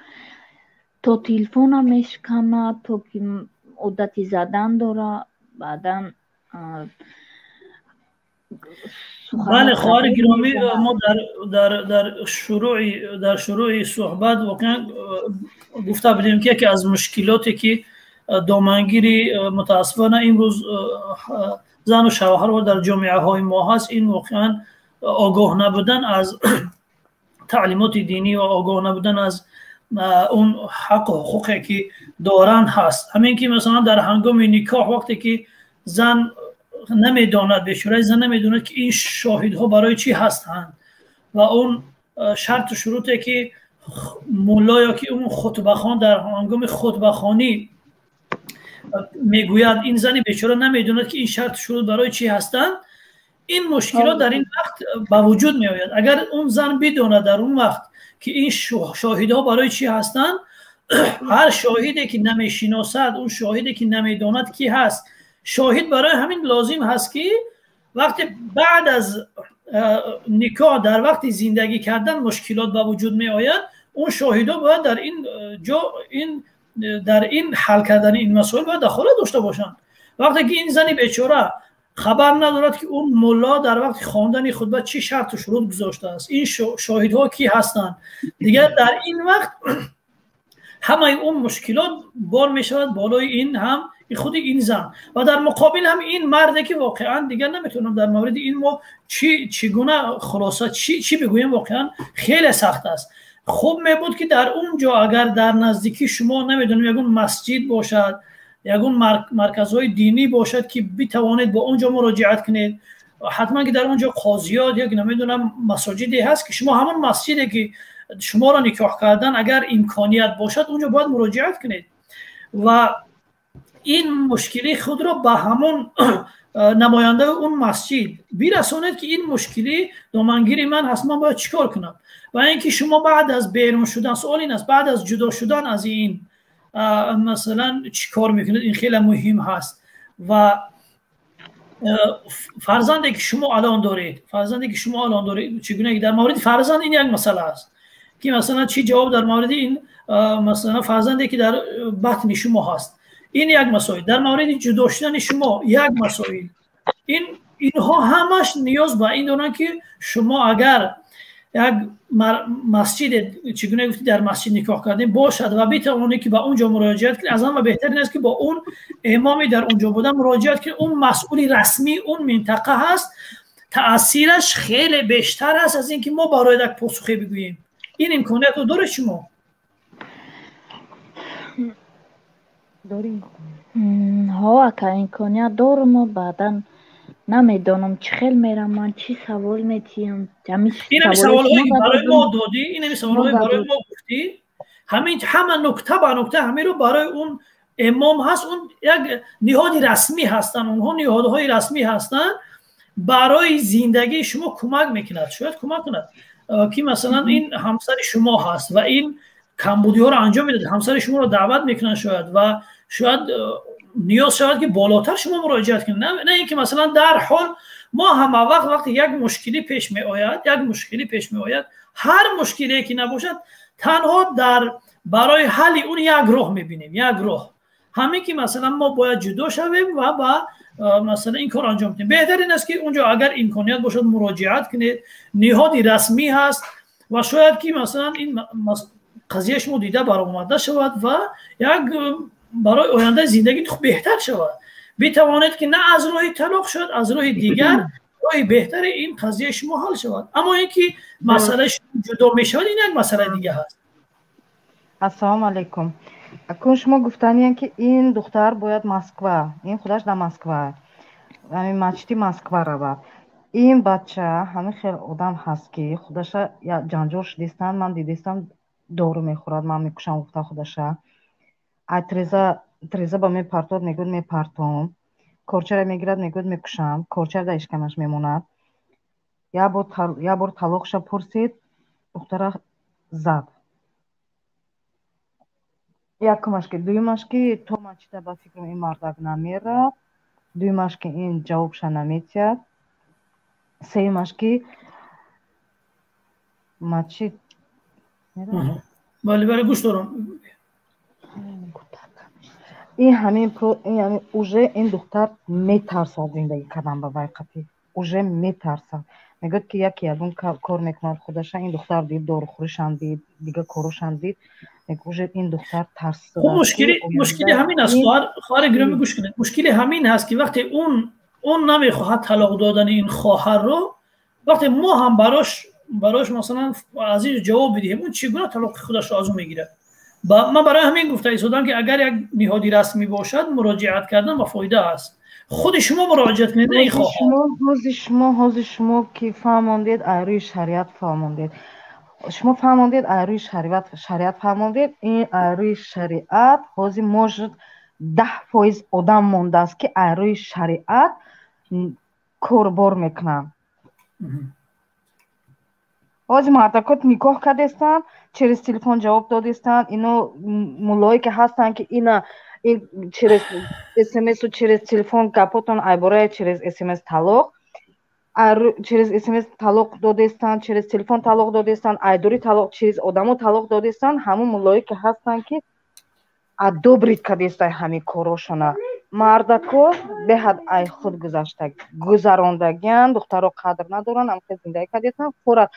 تا تلفن هم میشکنه تا که عدتی زدن داره بعدا بله خواهر گرامی، ما در شروع صحبت واقعا گفته بودیم که یکی از مشکلاتی که دامنگیری متاسفانه امروز زن و شوهر و در جامعه های ما هست، این واقعا آگاه نبودن از تعلیمات دینی و آگاه نبودن از اون حق و حقوقی که دارن هست. همین که مثلا در هنگام نکاح وقتی که زن نمیداند، به شورای زن نمیداند که این شاهدها برای چی هستند و اون شرط و شروطی که مولا یا که اون خطبه خوان در هنگام خطبه خوانی میگوید، این زنی بیچاره نمیداند که این شرط و شروط برای چی هستند، این مشکلات در این وقت به وجود می آید. اگر اون زن بداند در اون وقت که این شاهدها برای چی هستند، هر شاهدی که نمیشناسد، اون شاهدی که نمیداند کی هست، شاهد برای همین لازم هست که وقتی بعد از نکاح در وقت زندگی کردن مشکلات به وجود می آید، اون شاهدها باید در این جا در این حل کردن این مسائل باید دخالت داشته باشند. وقتی که این زنی بیچاره خبر ندارد که اون مولا در وقت خواندن خطبه چی شرط و شروط گذاشته است، این شاهدها کی هستند، دیگر در این وقت همه این مشکلات بار می شود بالای این هم خود این زن و در مقابل هم این مرده که واقعا دیگر نمیتونم در مورد این ما چگونه خلاصه چی بگویم، واقعا خیلی سخت است. خوب می بود که در اونجا اگر در نزدیکی شما نمیدونم یگون مسجد باشد، یگون مرکزهای دینی باشد که بتوانید با اونجا مراجعت کنید، حتما که در اونجا قاضیات یا نمیدونم مساجدی هست که شما همون مسجدی که شما را نکاح کردن اگر امکانیت باشد اونجا باید مراجعت کنید و این مشکلی خود را به همون نماینده اون مسجد برسانید که این مشکلی دامنگیری من هست، من باید چیکار کنم. و اینکه شما بعد از بیرون شدن، سوال این است، بعد از جدا شدن از این مثلا چیکار میکنید، این خیلی مهم هست. و فرزندی که شما الان دارید چگونه در مورد فرزند این یک مسئله است که مثلا چی جواب در مورد این مثلا فرزندی که در بطن شما هست، این یک مسائل. در مورد جدا شدن شما یک مسائل. اینها همش نیاز به این دارن که شما اگر یک مسجد چگونه گفتی در مسجد نکاح کردن باشد و بتوانید که با اونجا مراجعت کنید، از همه بهتر است که با اون امامی در اونجا بودن مراجعت کنید. اون مسئول رسمی اون منطقه هست، تأثیرش خیلی بیشتر است از اینکه ما برای یک پاسخی بگوییم. این امکانیت رو داره شما؟ داریم ها که امکانیت دارم و بعدا نمیدانم چه خیلی میرم من چی سوال میتیم. این سوالهایی برای ما دادی، این سوالهایی برای ما گفتی، همه نکته به نکته همه رو برای اون امام هست، اون یک نهاد رسمی هستن، اونها نهادهای رسمی هستن برای زندگی شما کمک میکند. شاید کمک کند که مثلا این همسر شما هست و این کمبودی ها رو انجام میده، همسر شما رو دعوت میکنن شاید و شاید نیاز شود که بالاتر شما مراجعت کنید، نه اینکه مثلا در حال ما همه وقتی یک مشکلی پیش می آید هر مشکلی که نباشد تنها برای حل اون یک راه میبینیم، یک راه، همین که مثلا ما باید جدا شویم و مثلا این کار انجام بدیم. بهتر این است که اونجا اگر امکانیت باشد مراجعت کنید، نهادی رسمی هست و شاید که مثلا این قضیه شما دیده برآورده شود و یک برای آینده زندگی بهتر شود، بتوانید که نه از راه طلاق شد، از راه دیگر راه بهتر این قضیه شما حل شود. اما اینکه مسئله جدا میشود این یک مسئله دیگه هست. السلام علیکم. اکنون شما گفتنین که این دختر باید مسکو، این خودش در مسکو، همین مچتی مسکو رود. این بچه همین خیلی آدم هست که خودش یا جنجال شدیستن، من دیدیستم دارو میخورد، من میکشم گفته خودشه. تریزه با می پرتاد میگود میپرتام، کورچه را میگیرد میگود میکشم، کورچه در اشکمش میموند. я бор талоқша пурсид, духтара зад. Якумаш ки, дуюмаш ки то ман чита ба фикрам ин мардак намерад, дуюмаш ки ин ҷавобша наметиҳад, сеюмаш ки ма чи бале гӯш дорам. ин ҳамин уже ин духтар метарсад зиндагӣ кардан ба вайқати, уже метарсад. мегӯяд ки яке ягон кор мекунад худаша, ин духтар дид дорухӯришам дид, дига корушам дид, уже ин духтар тарсида. мушкили ҳамин аст, хоҳари гиромӣ гӯш кунед. мушкили ҳамин ҳаст ки вақте он намехоҳад талоқ додани ин хоҳарро, вақте мо ҳам барош масалан аз ин ҷавоб бидиҳем, он чӣ гуна талоқи худашро аз ӯ мегирад. ман барои ҳамин гуфта истодам ки агар як ниҳоди расмӣ бошад, муроҷиат кардан ба фоида аст. худи шумо муроҷиат кунед, не ин хоҳар. ҳозир шумо ки фаҳмондед айрӯи шариат фаҳмондед, шумо фаҳмондед айрӯи шариат фаҳмондед, ин айрӯи шариат ҳозир может 10% одам мондааст ки айрӯи шариат корбор мекунанд. ҳозир мардакот никоҳ кардестанд, через телефон ҷавоб додестанд, ино мулое ки ҳастанд ки ин через смсу через телефон гапотон айбораи через смс талоқ, через смс талоқ додестанд, через телефон талоқ додестанд, айдори талоқ, через одамо талоқ додестанд, ҳамон мулое ки ҳастанд ки одобрид кардестанд ҳамин корошона. мардакот беҳад ай худ гузарондагианд, духтаро қадр надоранд, ҳамхел зиндагӣ кардестанд, форат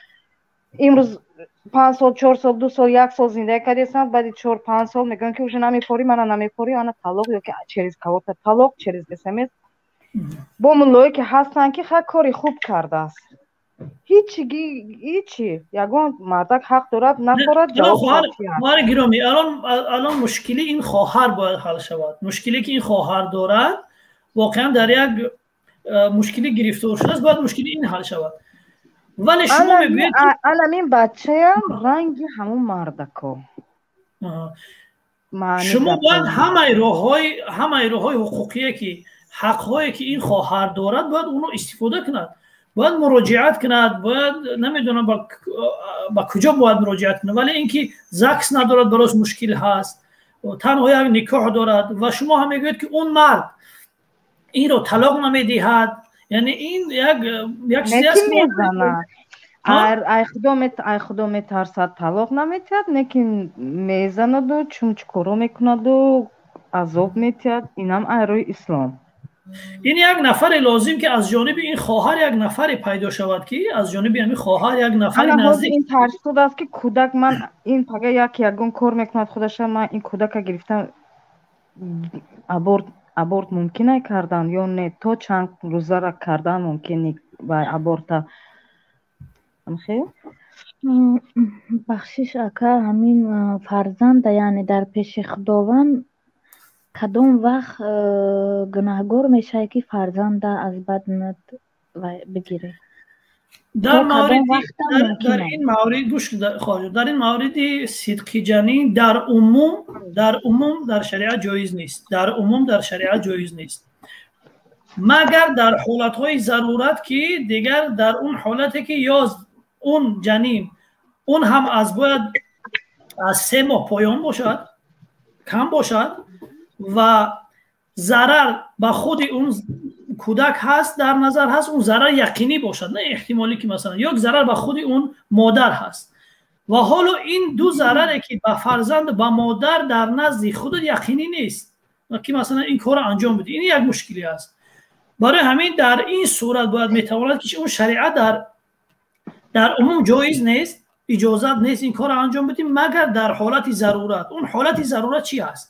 имрӯз 5 сол 4 сол 2 сол 1 сол зиндагӣ кардестанд, баъди 4-5 сол мегӯянд ки уже намепорӣ, мана намепорӣ, ана талоқ ё ки через кавота талоқ, через смс. бо мулое ки ҳастанд ки ха кори хуб кардааст. ҳичи ягон мардак ҳақ дорад нафорад ҷавоб қатъияст. хоҳари гиромӣ, алон мушкили ин хоҳар бояд ҳал шавад. мушкиле ки ин хоҳар дорад воқеан дар як мушкили гирифтор шудааст, бояд мушкили ин ҳал шавад. вале шумо мегӯед аламин бачаям ранги ҳамон мардако. шумо бояд ҳамаи роҳҳои ҳуқуқие ки ҳақҳое ки ин хоҳар дорад бояд онро истифода кунад, бояд муроҷиат кунад, бояд намедонам ба куҷо бояд муроҷиат кунад. вале ин ки закс надорад барош мушкил ҳаст, танҳо як никоҳ дорад ва шумо ҳам мегӯед ки он мард инро талоқ намедиҳад, яъне ин як чизе аст ай худо метарсад талоқ наметиҳад, лекин мезанаду чунчукоро мекунаду азоб метиҳад. инам айрӯи ислом. ин як нафаре лозим ки аз ҷониби ин хоҳар як нафаре пайдо шавад, ки аз ҷониби ҳамин хоҳар як нафари наздик. ин тарсудааст ки кӯдак, ман ин пага ягон кор мекунад худаша, ман ин кӯдака гирифтам аборт мумкина кардан ё не, то чанд рӯзара кардан мумкин ба аборта. бахшиш ака, ҳамин фарзанда яъне дар пеши худованд кадом вақт гунаҳгор мешавад ки фарзанда аз бад бигире? дар ин мавриди сидқи ҷанин дар умум дар шариат ҷоиз нест, магар дар ҳолатҳои зарурат ки дигар дар он ҳолате ки ё он ҷанин он ҳам бояд аз 3 моҳ поён бошад, кам бошад ва зарар ба худи он кӯдак ҳаст, дар назар ҳаст, он зарар яқинӣ бошад, не эҳтимолӣ ки масалан ёк зарар ба худи он модар ҳаст. ва ҳоло ин ду зараре ки ба фарзанд ба модар дар назди худат яқинӣ нест ки масалан ин корро анҷом бидӣ, ин як мушкилӣ аст. барои ҳамин дар ин сурат бояд метавонад ки он шариат дар умум ҷоиз нест, иҷозат нест ин корро анҷом бидӣ, магар дар ҳолати зарурат. он ҳолати зарурат чи аст?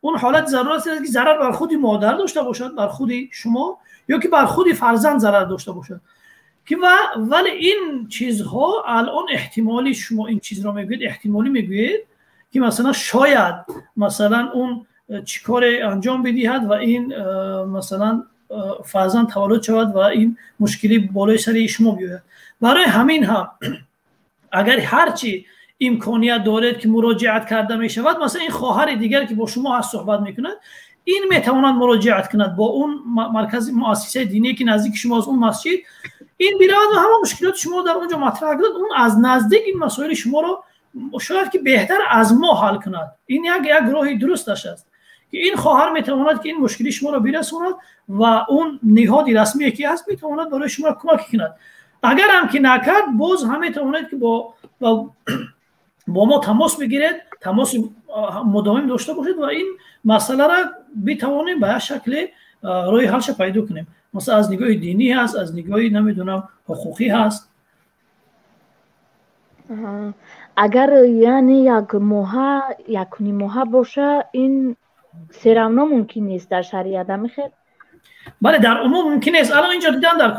он ҳолати зарурат аст ки зарар бар худи модар дошта бошад, бар худи шумо, ё ки бар худи фарзанд зарар дошта бошад. вале ин чизҳо алон эҳтимолӣ, шумо ин чизро мегӯед, эҳтимолӣ мегӯед ки масалан шояд масалан он чӣ коре анҷом бидиҳад ва ин масалан фарзанд таваллуд шавад ва ин мушкилӣ болои сари шумо биёяд. барои ҳамин ҳам агар ҳарчи имконият доред ки муроҷиат карда мешавад, масалан ин хоҳари дигар ки бо шумо ҳаст суҳбат мекунад, ин метавонад муроҷиат кунад бо он маркази муассисаи диние ки наздики шумост, он масҷид, این براد و همه مشکلات شما در اونجا مطرح کرد، اون از نزدیک این مسائل شما رو شاید که بهتر از ما حل کند. این یک راه درستش است که این خواهر میتواند که این مشکلی شما رو برساند و اون نهادی رسمی که هست میتواند برای شما کمک کند. اگر هم که نکرد باز هم میتواند که با ما تماس بگیرید، تماس مداوم داشته باشید و این مسئله را بتوانیم به شکل راه حلش پیدا کنیم. مثلا از نگاه دینی هست، از نگاه نمیدونم حقوقی هست. اگر یعنی یک ماه باشه این سرمنا ممکن نیست در شریعت میخواد؟ بله در عموم ممکن است. الان اینجا دیدن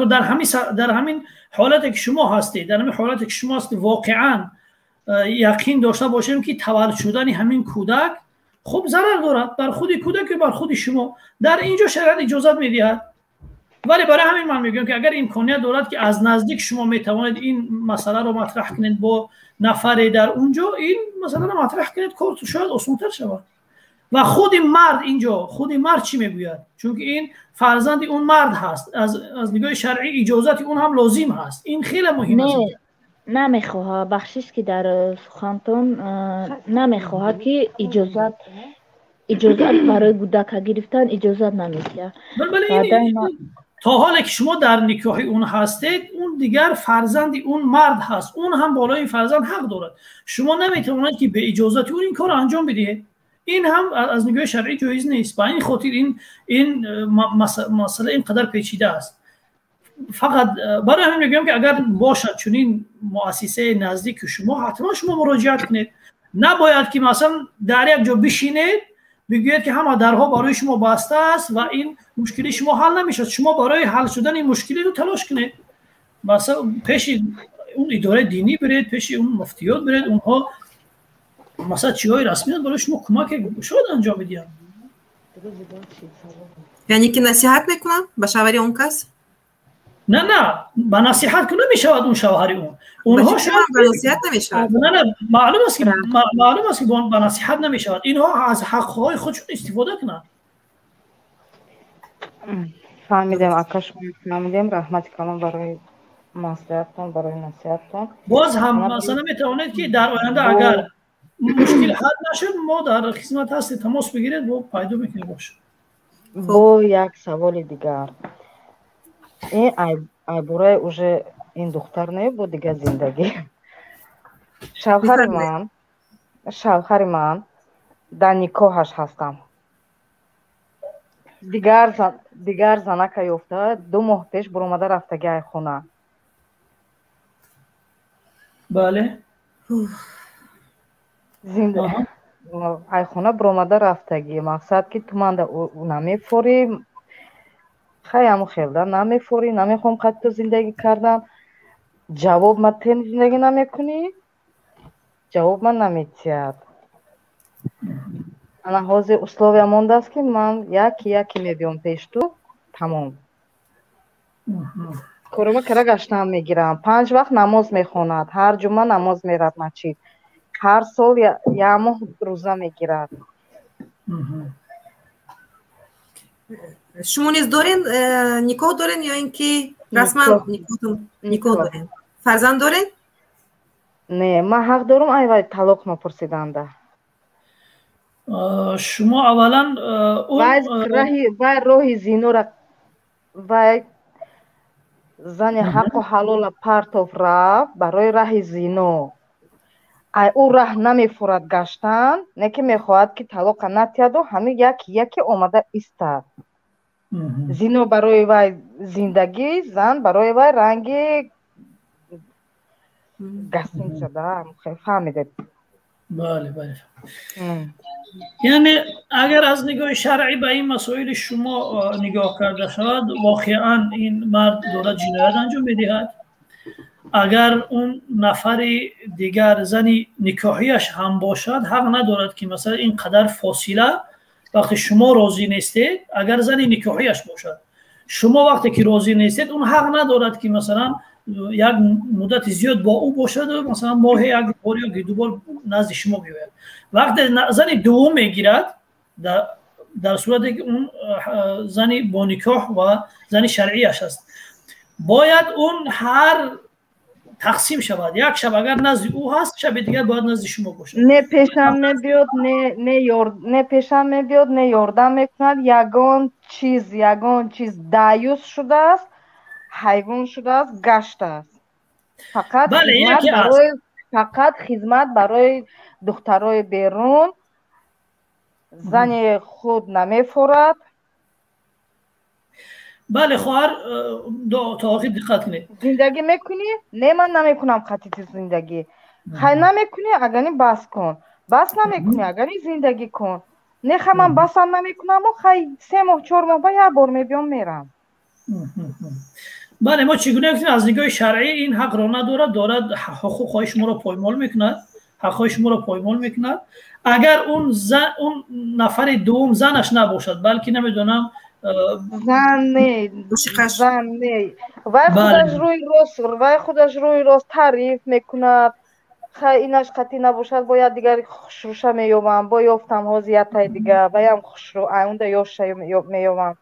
در همین حالتی که شما هستید، در همین حالتی که شما هستید واقعا یقین داشته باشیم که تولد شدن همین کودک خب ضرر دارد بر خود کودک و بر خود شما. در اینجا شریعت اجازت میدهد، ولی برای همین من میگم که اگر امکانیت دارد که از نزدیک شما میتوانید این مسئله رو مطرح کنید با نفری در اونجا، این مسئله رو مطرح کنید، کار شاید آسان‌تر شود. و خود مرد اینجا، خود مرد چی میگوید؟ چون که این فرزند اون مرد هست، از نگاه شرعی اجازت اون هم لازم هست. این خیلی مهم است. نمیخواهد بخشش که در سخنتون نمیخواهد که اجازت برای کودک گرفتن اجازت نمیده. تا حالی که شما در نکاح اون هستید، اون دیگر فرزند اون مرد هست، اون هم بالای فرزند حق دارد. شما نمیتوانید که به اجازت اون این کار انجام بدهید. این هم از نگاه شرعی جایز نیست. با این خاطر این مسئله اینقدر پیچیده است. فقط برای همین میگم که اگر باشد چنین مؤسسه نزدیک شما، حتما شما مراجعت کنید. نباید که مثلا در یک جا بشینید بگویید که همه درها برای شما بسته است و این مشکلی شما حل نمیشه. شما برای حل شدن این مشکلی رو تلاش کنید. مثلا پیش اون اداره دینی برید، پیش اون مفتیات برید، اونها مثلا چیهای رسمی برای شما کمک شاید انجام بدن. یعنی که نصیحت میکنن به شوهر اون کس؟ نه با نصیحت کنه میشود اون شوهر اونها شاید با نصیحت نمیشود. نه معلوم است که با نصیحت نمیشود. اینها از حقهای خودشون استفاده کنن. فهمیدم اکاش، فهمیدم. رحمت کلام برای مصلحتتون، برای نصیحتتون. باز هم مثلا میتوانید که در آینده اگر مشکل حل نشد ما در خدمت هستی، تماس بگیرید و پیدا میکنید باشه. با یک سوال دیگر، این айбурай уже این دختر نه با دیگه زندگی. شوهر من در نکاحش هستم. دیگر زنک یافته 2 ماه پیش برآمده رفتگی خونه. بله. زنده ای خونه برآمده رفتگی، مقصد که تو من نمیفوری، خیلی خیلی نمیفوری، نمیخوام خط تو زندگی کردم. جواب من تن زندگی نمیکنی، جواب من نمیتید. انا حاضر условия مونده است که من یکی میبیام پیش تو، تمام کارم کرا گشتم میگیرم. 5 وقت نماز میخواند، هر جمعه نماز میرد مسجد، هر سال یک ماه روزه میگیرد. شما نیز دارین نکاح دارین یا اینکه رسما نکاح دارین؟ فرزند دارین؟ نه، من حق دارم ایوای طلاق مپرسیدنده. شما اولا وای راه زینو را وای زن حق و حلال پرتاف رفت برای راه زینو. او راه نمیفورد گشتن، نه که میخواهد که طلاق نتید و همه یکی آمده ایستد. زینو برای وای زندگی، زن برای وای رنگی گستین شده. فهمیده؟ بله. یعنی اگر از نگاه شرعی به این مسائل شما نگاه کرده شود، واقعا این مرد دارد جنایت انجام میدهد. اگر اون نفر دیگر زنی نکاحیش هم باشد، حق ندارد که مثلا این قدر فاصله وقتی شما راضی نیستید. اگر زنی نکاحیش باشد، شما وقتی که راضی نیستید، اون حق ندارد که مثلا یک مدت زیاد با او باشد و مثلا ماه یک بار یا 2 بار نزد شما بیاید. وقتی زن دوم میگیرد، در صورتی که اون زنی با نکاح و زن شرعیش است. باید اون هر تقسیم شود. یک شب اگر نزد او هست، شب دیگر باید نزد شما باشه. نه پیشم میبیاد نه پیشم میبیاد، نه یاردم میکند. یگان چیز دایوس شده است، حیوان شده است، گشت است. فقط خدمت برای دخترای بیرون. زن خود نمیفورد. بله خواهر، تا آخر دقت کنید. زندگی میکنی؟ نه من نمیکنم خطیت زندگی. خیلی نمیکنی اگرنی بس کن. بس نمیکنی اگرنی زندگی کن. نه من بسم نمیکنم و خیلی 3 ماه 4 ماه با یه بار میبیام میرم. بله، ما چگونه گفتیم از نگاه شرعی این حق را ندارد، دارد حقوق شما را پایمال میکند، حقوق شما را پایمال میکند. اگر اون نفر دوم زنش نباشد، بلکه نمیدونم زن نه وای خودش روی راست تعریف میکند. خیلی اینش قطعی نباشد، باید دیگر خوشروشه مییوم، با یافتم حاضیت دیگر بایم خوشرو اونده یاشه مییوم،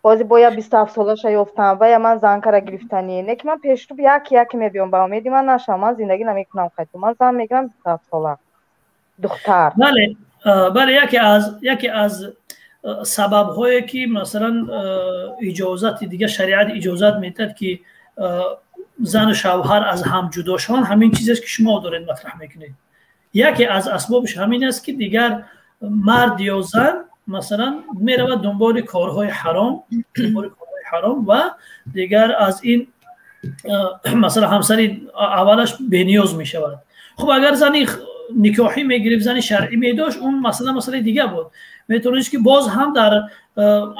بازی باید 27 سالش یافتم و یا من زنکه را گرفتنی. نه که من پیش رو یکی میبیم با امیدی من نشم. من زندگی نمیکنم خیلی، من زن میگیرم 27 ساله دختر. بله یکی از سبب هایی که مثلا اجازت دیگه شریعت اجازت میدهد که زن و شوهر از هم جدا شوند، همین چیزی است که شما دارید مطرح میکنید. یکی از اسبابش همین است که دیگر مرد یا زن مثلا میرود دنبال کارهای حرام و دیگر از این مثلا همسری اولش بینیاز میشود. خب اگر زنی نکاحی میگرفت، زنی شرعی میداشت، اون مسئله دیگه بود. میتونید که باز هم در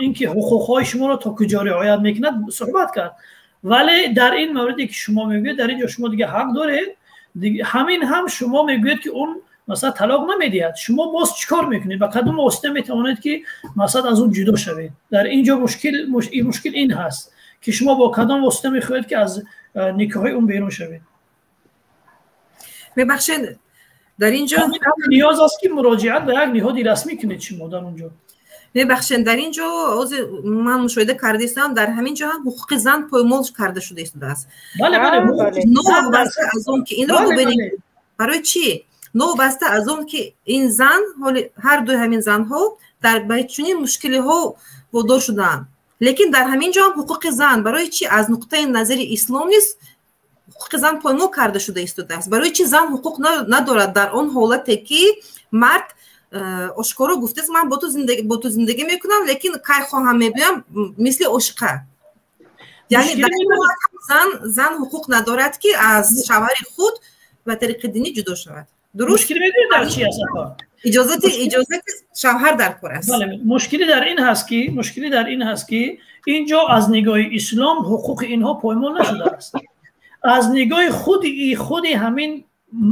اینکه حقوقهای شما را تا کجا رعایت میکند صحبت کرد. ولی در این موردی که شما میگوید، در اینجا شما دیگه حق دارید. همین هم شما میگوید که اون مثلا طلاق نمیدید، شما باز چیکار میکنید؟ با کدوم واسطه میتوانید که مثلا از اون جدا شوید؟ در اینجا مشکل این هست که شما با کدوم واسطه میخواهید که از نکاح اون بیرون شوید. ببخشید در اینجا نیاز است که مراجعت به یک نهادی رسمی کنید شما در اونجا. ببخشید در اینجا من مشاهده کردم در همین جا هم حقوق زن پایمال کرده شده است. بله نو بسته از اون که این رو ببینید برای چی؟ نو بسته از اون که این زن هر دو همین زن ها در باید چنین مشکلی ها وادار شدن، لیکن در همین جا هم حقوق زن برای چی از نقطه نظر اسلام نیست حقوق زن پایمال کرده شده است. برای چی زن حقوق ندارد در اون حالتی که مرد آشکارا گفته است من با تو زندگی میکنم لیکن کای خواهم میبینم مثل عاشقه. یعنی در زن حقوق ندارد که از شوهر خود و طریق دینی جدا شود. درست؟ مشکلی میدونید در چی هست؟ اجازه شوهر در کار است. بله، مشکلی در این هست که اینجا از نگاه اسلام حقوق اینها پایمال نشده است. از نگاه خود همین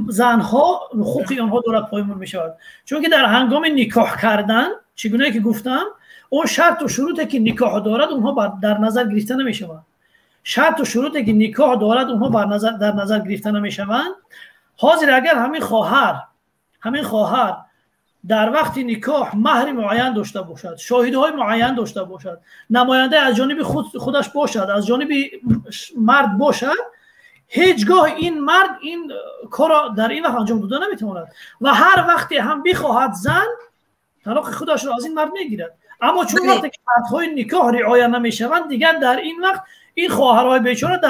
زنها حقوق آنها دارد پایمال می شود، چون که در هنگام نکاح کردن چگونه که گفتم اون شرط و شروطی که نکاح دارد اونها در نظر گرفته نمی شود. شرط و شروطی که نکاح دارد اونها در نظر گرفته نمی شوند. حاضر اگر همین خواهر در وقت نکاح مهر معین داشته باشد، شاهدهای معین داشته باشد، نماینده از جانب خودش باشد، از جانب مرد باشد، هیچگاه این مرد این کار در این وقت انجام داده نمیتواند و هر وقتی هم بخواهد زن طلاق خودش را از این مرد میگیرد. اما چون وقتی که شرطهای نکاح رعایت نمیشوند دیگر در این وقت این خواهرای بیچاره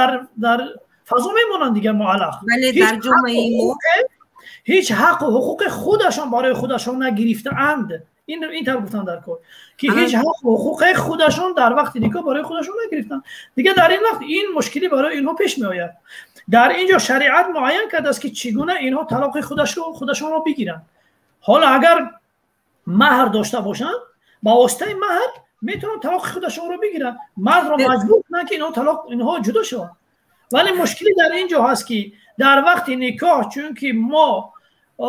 در فضا میمونند دیگر معلق. ولی در جامعه ما هیچ حق و حقوق خودشان برای خودشان نگرفته اند. این طور گفتم در کار که هیچ حق و حقوق خودشان در وقت نکاح برای خودشان نگرفتن. دیگه در این وقت این مشکلی برای اینها پیش می آید. در اینجا شریعت معین کرده است که چگونه اینها طلاق خودشان را بگیرند. حالا اگر مهر داشته باشند با واسطه مهر میتونن طلاق خودشان را بگیرن، مرد را مجبور کنن که اینها جدا شوند. ولی مشکلی در اینجا هست که در وقت نکاح چون که ما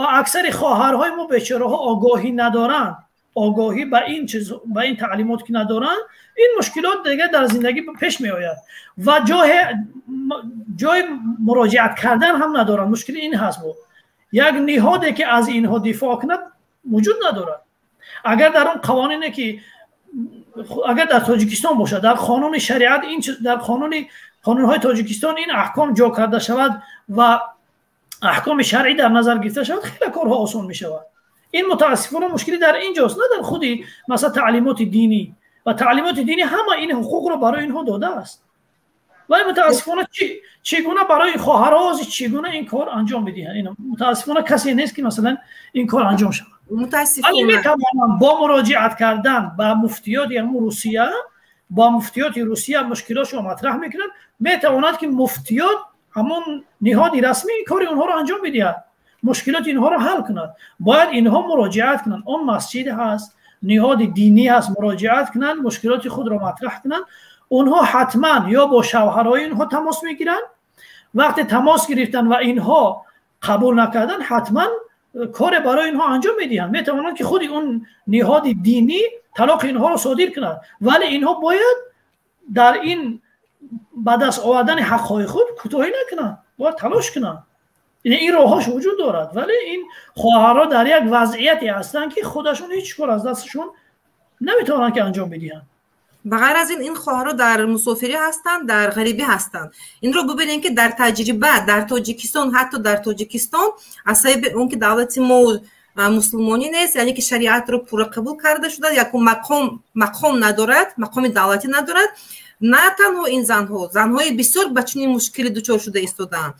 اکثر خواهرهای ما بیچاره‌ها آگاهی ندارن، آگاهی به این تعلیمات که ندارن، این مشکلات دیگه در زندگی پیش می آید و جای مراجعت کردن هم ندارن. مشکل این هست بود یک نهادی که از اینها دفاع کند وجود ندارد. اگر در اون قوانینی که اگر در تاجیکستان باشد در قانون شریعت این در قانون‌های تاجیکستان این احکام جا کرده شود و احکام شرعی در نظر گرفته شود خیلی کارها آسان می شود. این متاسفانه مشکلی در اینجاست، نه در خودی مثلا تعلیمات دینی و تعلیمات دینی همه این حقوق رو برای اینها داده است ولی متاسفانه چگونه برای خواهرها چگونه این کار انجام بدهند. این متاسفانه کسی نیست که مثلا این کار انجام شود. متاسفانه میتوانم با مراجعت کردن با مفتیات یعنی روسیه با مفتیات روسیه مشکلاتش رو مطرح میکنن، میتواند که مفتیات همون نهاد رسمی این کار اونها رو انجام بدهند، مشکلات اینها رو حل کنند. باید اینها مراجعت کنند، اون مسجد هست نهاد دینی هست مراجعت کنند، مشکلات خود رو مطرح کنند. اونها حتما یا با شوهرای اینها تماس میگیرن، وقتی تماس گرفتن و اینها قبول نکردن حتما کار برای اینها انجام میدهند. میتوانند که خود اون نهاد دینی طلاق اینها رو صادر کنند ولی اینها باید در این به دست آوردن حقهای خود کوتاهی نکنند، باید تلاش کنند. این راهاش وجود دارد ولی این خواهرها در یک وضعیتی هستند که خودشون هیچ کار از دستشون نمیتونن که انجام بدهند. بغیر از این خواهرها در مسافری هستند، در غریبی هستند. این رو ببینید که در تجربه در تاجیکستان، حتی در تاجیکستان از سبب اون که دولت ما مسلمانی نیست، یعنی که شریعت رو پورا قبول کرده شده، یک مقام ندارد، مقام دولتی ندارد. نه تنها این زنهای بسیار به چنین مشکلی دچار شده ایستادند.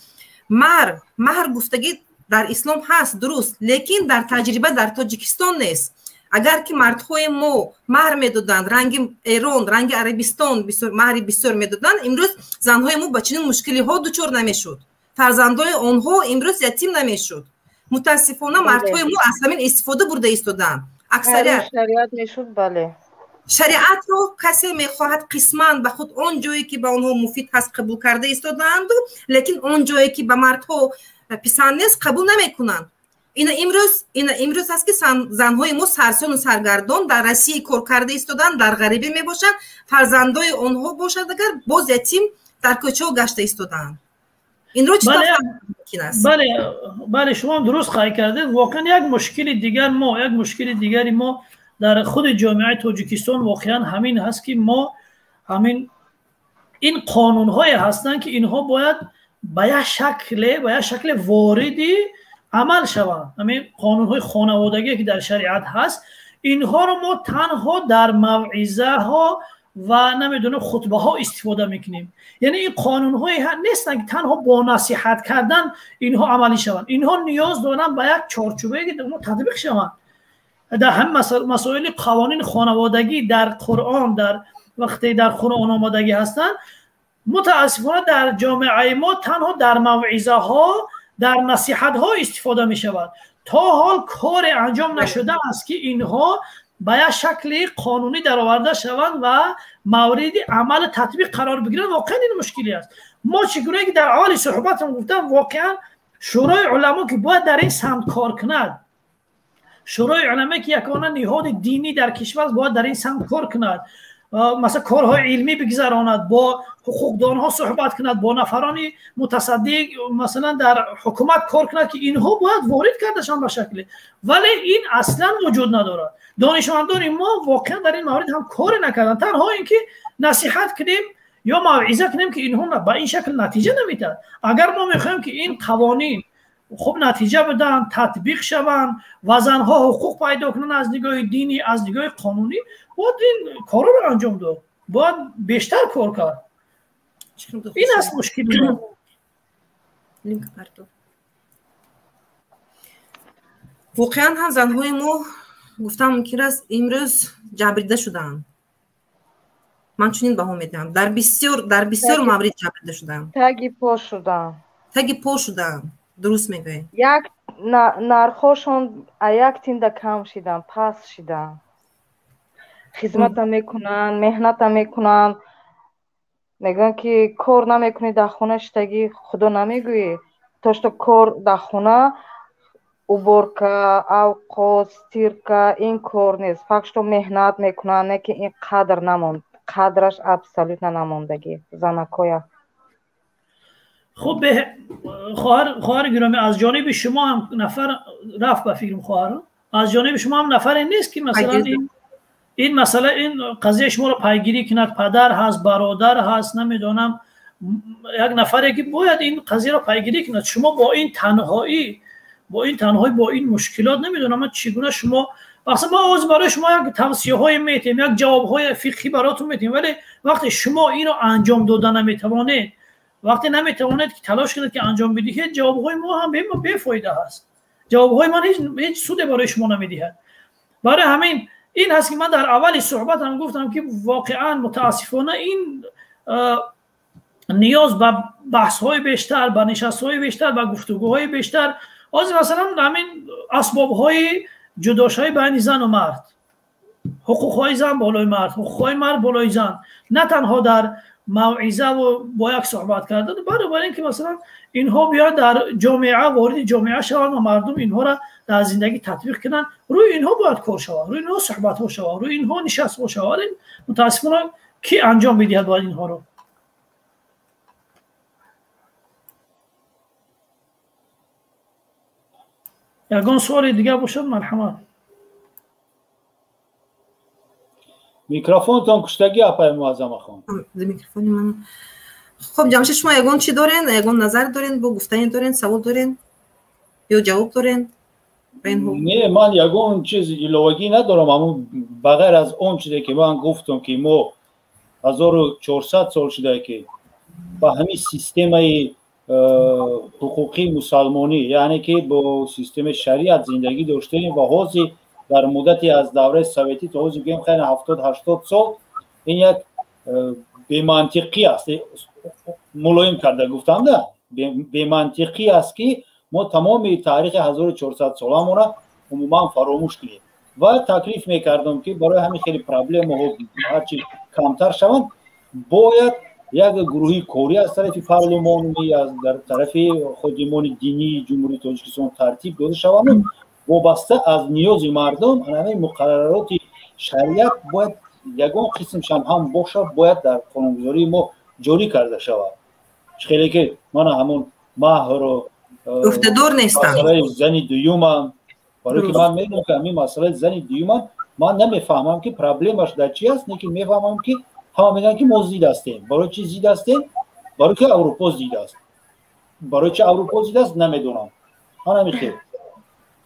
مهر گفتگی در اسلام هست درست، لیکن در تجربه در تاجیکستان نیست. اگر که مردهای ما مهر میدادند رنگ ایران، رنگ عربستان مهر بسیار میدادند، امروز زنهای ما به چنین مشکلی ها دچار نمیشد، فرزندای آنها امروز یتیم نمیشد. متاسفانه مردهای ما اصلا استفاده برده ایستادند. اکثریت شریعت نشد. بله شریعت رو کسی میخواهد قسماً به خود آن جایی که به آنها مفید هست قبول کرده ایستادند، لیکن آن جایی که به مردها پسند نیست قبول نمیکنند. این امروز هست که زنهای ما سرسون و سرگردان در روسیه کار کرده ایستادند، در غریبی میباشند، فرزندای آنها باشد اگر باز یتیم در کوچه ها گشته ایستادند. این رو چطور ممکن است؟ بله شما درست خواهی کردید. واقعا یک مشکل دیگری ما در خود جامعه تاجیکستان واقعا همین هست که ما این قانون های هستند که اینها باید به یک شکل واردی عمل شوند. همین قانون های خانوادگی که در شریعت هست اینها رو ما تنها در موعظه ها و نمیدونم خطبه ها استفاده میکنیم. یعنی این قانون های نیستن که تنها با نصیحت کردن اینها عملی شوند. اینها نیاز دارن به یک چارچوبه که تطبیق شوند. در هم مسائل قوانین خانوادگی در قرآن وقتی در قرآن آمدگی هستند، متاسفانه در جامعه ما تنها در موعظه ها در نصیحت ها استفاده می شود. تا حال کار انجام نشده است که اینها به یک شکل قانونی در آورده شوند و مورد عمل تطبیق قرار بگیرند. واقعا این مشکلی است. ما چگونه که در اول صحبتم گفتم واقعا شورای علما که باید در این سمت کار کند، شورای علما که یکانه نهاد دینی در کشور باید در این سمت کار کند، مثلا کارهای علمی بگذراند، با حقوقدانها صحبت کند، با نفران متصدی مثلا در حکومت کار کند که اینها باید وارد کردشان به شکلی، ولی این اصلا وجود ندارد. دانشمندان ما واقعا در این مورد هم کار نکردن، تنها اینکه نصیحت کنیم یا موعظه کنیم که اینها به این شکل نتیجه نمیدن. اگر ما میخوایم که این قوانین خوب نتیجه بدن، تطبیق شوند و زنها حقوق پیدا کنن از نگاه دینی، از نگاه قانونی، باید این کار رو انجام داد، باید بیشتر کار کرد. این است مشکل. واقعا هم زنهای ما گفتم ممکن است امروز جبریده شدن. من چنین بها میدم در بسیار مورد جبریده شدن، تگی پا شدن. درست میگه. یک نرخشون یک تینده کم شدن، پس شدن. خدمت میکنن، مهنت میکنن، میگن که کار نمیکنی در خونه شتگی، خدا نمیگویی توشت کار در خونه уборка، اوقات، стирка این کار نیست، فقط مهنت میکنن، نه که این قدر نموند، قدرش ابسولوت نموندگی زنکویا. خب خواهر گرامی، از جانب شما هم نفر رفت به فکرم، خواهر از جانب شما هم نفر نیست که مثلا این مسئله این قضیه شما رو پیگیری کند، پدر هست، برادر هست، نمیدونم یک نفری که باید این قضیه رو پیگیری کند. شما با این تنهایی با این مشکلات نمیدونم چگونه شما مثلا ما از برای شما یک توصیه های میتیم، یک جواب های فقهی براتون میتیم، ولی وقتی شما اینو انجام دادن نمیتوانید، وقتی نمیتوانید که تلاش کنید که انجام بدهید، جواب های ما هم بی‌فایده هست. جواب های من هیچ سودی برای شما نمیدهد. برای همین این هست که من در اول صحبت هم گفتم که واقعا متاسفانه این نیاز به بحث های بیشتر، به نشست های بیشتر، به گفتگوهای بیشتر، از مثلا همین اسباب های جداشایی بین زن و مرد، حقوق های زن بالای مرد، حقوق های مرد بالای زن، نه تنها در موعظه و با یک صحبت کردن، برای اینکه مثلا اینها بیاد در جامعه وارد جامعه شوند و مردم اینها را در زندگی تطبیق کنن. روی اینها باید کار شود، روی اینها صحبت ها شود، روی اینها نشست ها شود. متاسفانه کی انجام میدهد باید اینها رو؟ یگان سوال دیگه باشد مرحمت. میکروفونتون کشتگی اپای معظم خانم. میکروفون من. خب جمشید شما یگان چی دارین؟ یگان نظر دارین؟ با گفتنی دارین؟ سوال دارین؟ یا جواب دارین؟ نه من یگان چیز ایلوگی ندارم، اما بغیر از اون چیزی که من گفتم که ما 1400 سال شده که با همین سیستم حقوقی مسلمانی، یعنی که با سیستم شریعت زندگی داشتیم و حاضی در مدتی از دوره سوویتی تا حاضی بگیم خیلی 70-80 سال این یک بی‌منطقی است. ملایم کرده گفتم نه، بی‌منطقی است که ما تمام تاریخ 1400 سالمون را عموما فراموش کنیم و تکلیف میکردم که برای همین خیلی پرابلم ها هرچی کمتر شوند باید یک گروهی کوری از طرف پارلمانی از در طرف خودمان دینی جمهوری تاجیکستان ترتیب داده شوند وابسته از نیاز مردم. همین مقررات شریعت باید یگان قسمش هم باشه، باید در قانونگذاری ما جاری کرده شود. خیلی که من همون مهر و گفته‌دار نیستم، مسئله زن دویومم، برای که من میدونم که همین مسئله زن دویومم من نمیفهمم که پرابلمش در چی است، نه که میفهمم که همه میگن که ما زید هستیم. برای چی زید هستیم؟ برای که اروپا زید است. برای چه اروپا زید است نمیدونم. من نمیخوام.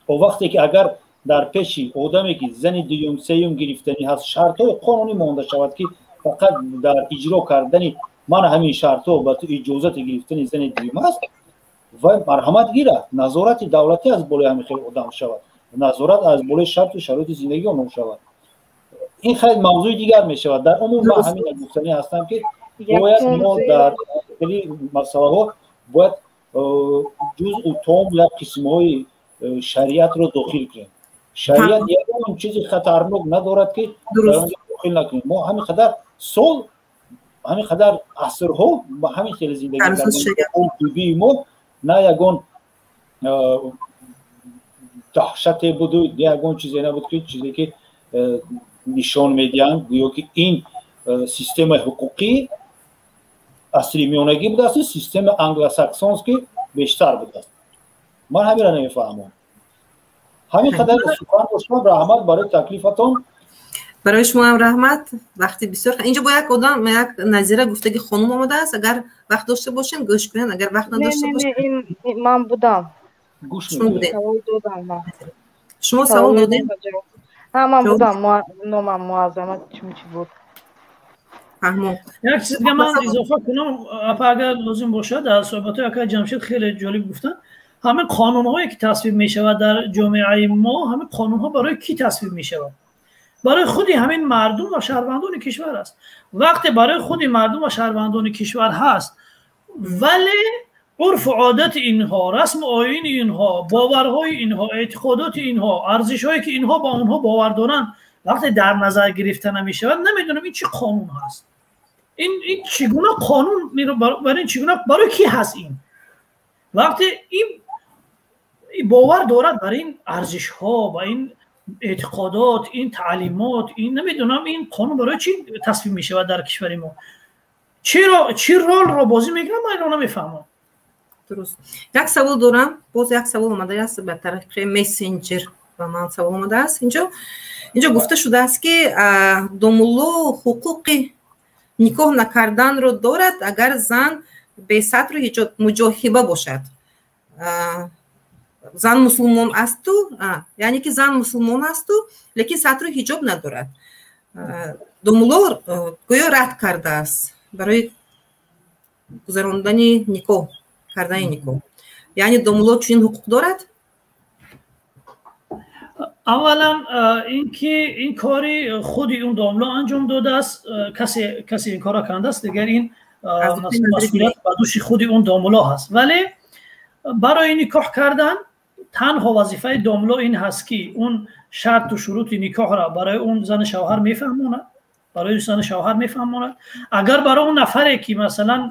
و وقتی که اگر در پیشی آدمی که زن دویم سوم گرفتنی هست شرط های قانونی مانده شود که فقط در اجرا کردن من همین شرط ها با تو اجازت گرفتن زن دویم است و مرحمت گیره، نظارت دولتی از بالای همین خیلی آدم شود، نظارت از بالای شرط و شرایط زندگی آنها شود. این خیلی موضوع دیگر می شود. در عموم من همین گفتنی هستم که باید ما در خیلی مسئله ها باید جزء و تام یا قسم های شریعت رو داخل کنیم. شریعت یک اون چیزی خطرناک ندارد که داخل نکنیم. ما همین قدر سال، همین قدر عصرها با همین خیلی زندگی کردیم. ما نه یگان دهشت بود، یگان چیزی نبود که چیزی که نشان میدن گویا که این سیستم حقوقی اصلی میانگی بوده است، سیستم انگلوساکسون که بیشتر بوده است. من همین را نمیفهمم. همین قدر سخن گفتم. رحمت برای تکلیفتون. برای شما هم رحمت. وقتی بسیار اینجا با یک آدم یک نظیره گفتگی خانم آمده است، اگر وقت داشته باشین گوش کنین، اگر وقت نداشته باشین این من بودم گوش میدید. شما سوال سوال دادین؟ ها من بودم. نامم معظمت چی بود؟ فهمم. یک چیز دیگه من اضافه کنم اگر لازم باشه در صحبت‌های که جمشید خیلی جالب گفتن. همه قانون‌هایی که تصویب می‌شود در جامعه ما، همه قانون‌ها برای کی تصویب می‌شود؟ برای خودی همین مردم و شهروندان کشور است. وقتی برای خودی مردم و شهروندان کشور هست ولی عرف و عادت اینها، رسم و آیین اینها، باورهای اینها، اعتقادات اینها، ارزش‌هایی که اینها با اونها باور دارن وقتی در نظر گرفته نمی‌شود، نمیدونم این چه قانون هست. این چگونه قانون برای چگونه برای کی هست این؟ وقتی این باور دارد برای این ارزش‌ها و این اعتقادات، این تعلیمات، این نمیدونم این قانون برای چی تصویب میشه در کشور ما؟ چی رول رو بازی میکنه؟ من اینو نمیفهمم. درست. یک سوال دارم، باز یک سوال اومده است به طریق مسنجر. ба ман савол омадааст. инҷо гуфта шудааст ки домулло ҳуқуқи никоҳ накарданро дорад агар зан бесатру ҳиҷоб муҷоҳиба бошад. зан мусулмон асту, яъне ки зан мусулмон асту лекин сатру ҳиҷоб надорад. домулло гӯё рад кардааст барои гузарондани никоҳ, кардани никоҳ. яъне домулло чунин ҳуқуқ дорад? аввалан ин ки ин кори худи он домулло анҷом додааст, касе ин кора кардааст, дигар ин масъулият ба дӯши худи он домулло ҳаст. вале барои никоҳ кардан танҳо вазифаи домулло ин ҳаст ки он шарту шурути никоҳро барои он зани шавҳар мефаҳмонад, барои зани шавҳар мефаҳмонад. агар барои он нафаре ки масалан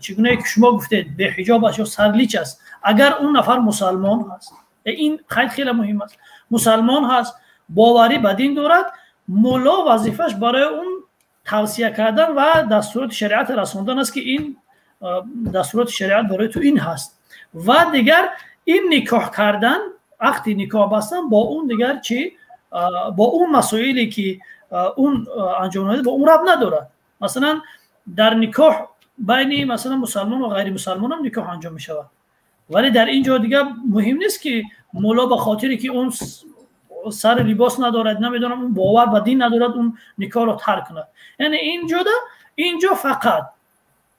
чӣ гунае ки шумо гуфтед беҳиҷоб аст ё сарлич аст, агар он нафар мусалмон ҳаст, ин хеле муҳим аст, мусалмон ҳаст, боварӣ ба дин дорад, мулло вазифаш барои он тавсия кардан ва дастуроти шариат расондан аст ки ин дастуроти шариат барои ту ин ҳаст. ва дигар ин никоҳ кардан, ақди никоҳ бастан бо он дигар чӣ, бо он масоиле ки он анҷом намояд бо он рабт надорад. масалан дар никоҳ байни масалан мусалмон ва ғайри мусалмон ҳам никоҳ анҷом мешавад. вале дар ин ҷо дига муҳим нест ки мулло ба хотире ки он сар либос надорад, намедонам он бовар ба дин надорад, он никоҳро тарк кунад. яъне ин ҷо фақат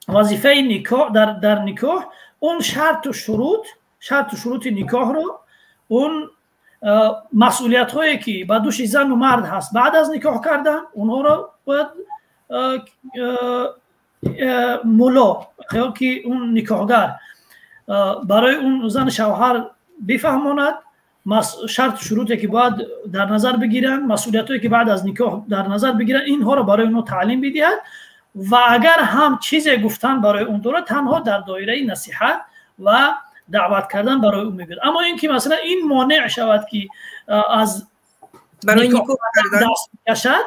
вазифаи никоҳ дар никоҳ он шарту шурути никоҳро, он масъулиятҳое ки ба дӯши зану мард ҳаст баъд аз никоҳ кардан, онҳоро бояд мулло ё ки он никоҳгар барои он зани шавҳар бифаҳмонад, шарту шуруте ки бояд дар назар бигиранд, масъулиятҳое ки баъд аз никоҳ дар назар бигиранд, инҳоро барои онҳо таълим бидиҳад. ва агар ҳам чизе гуфтан барои он дорад, танҳо дар доираи насиҳат ва даъват кардан барои он мегӯяд. аммо ин ки масалан ин монеъ шавад ки аз барои никоҳ кардан даст бикашад,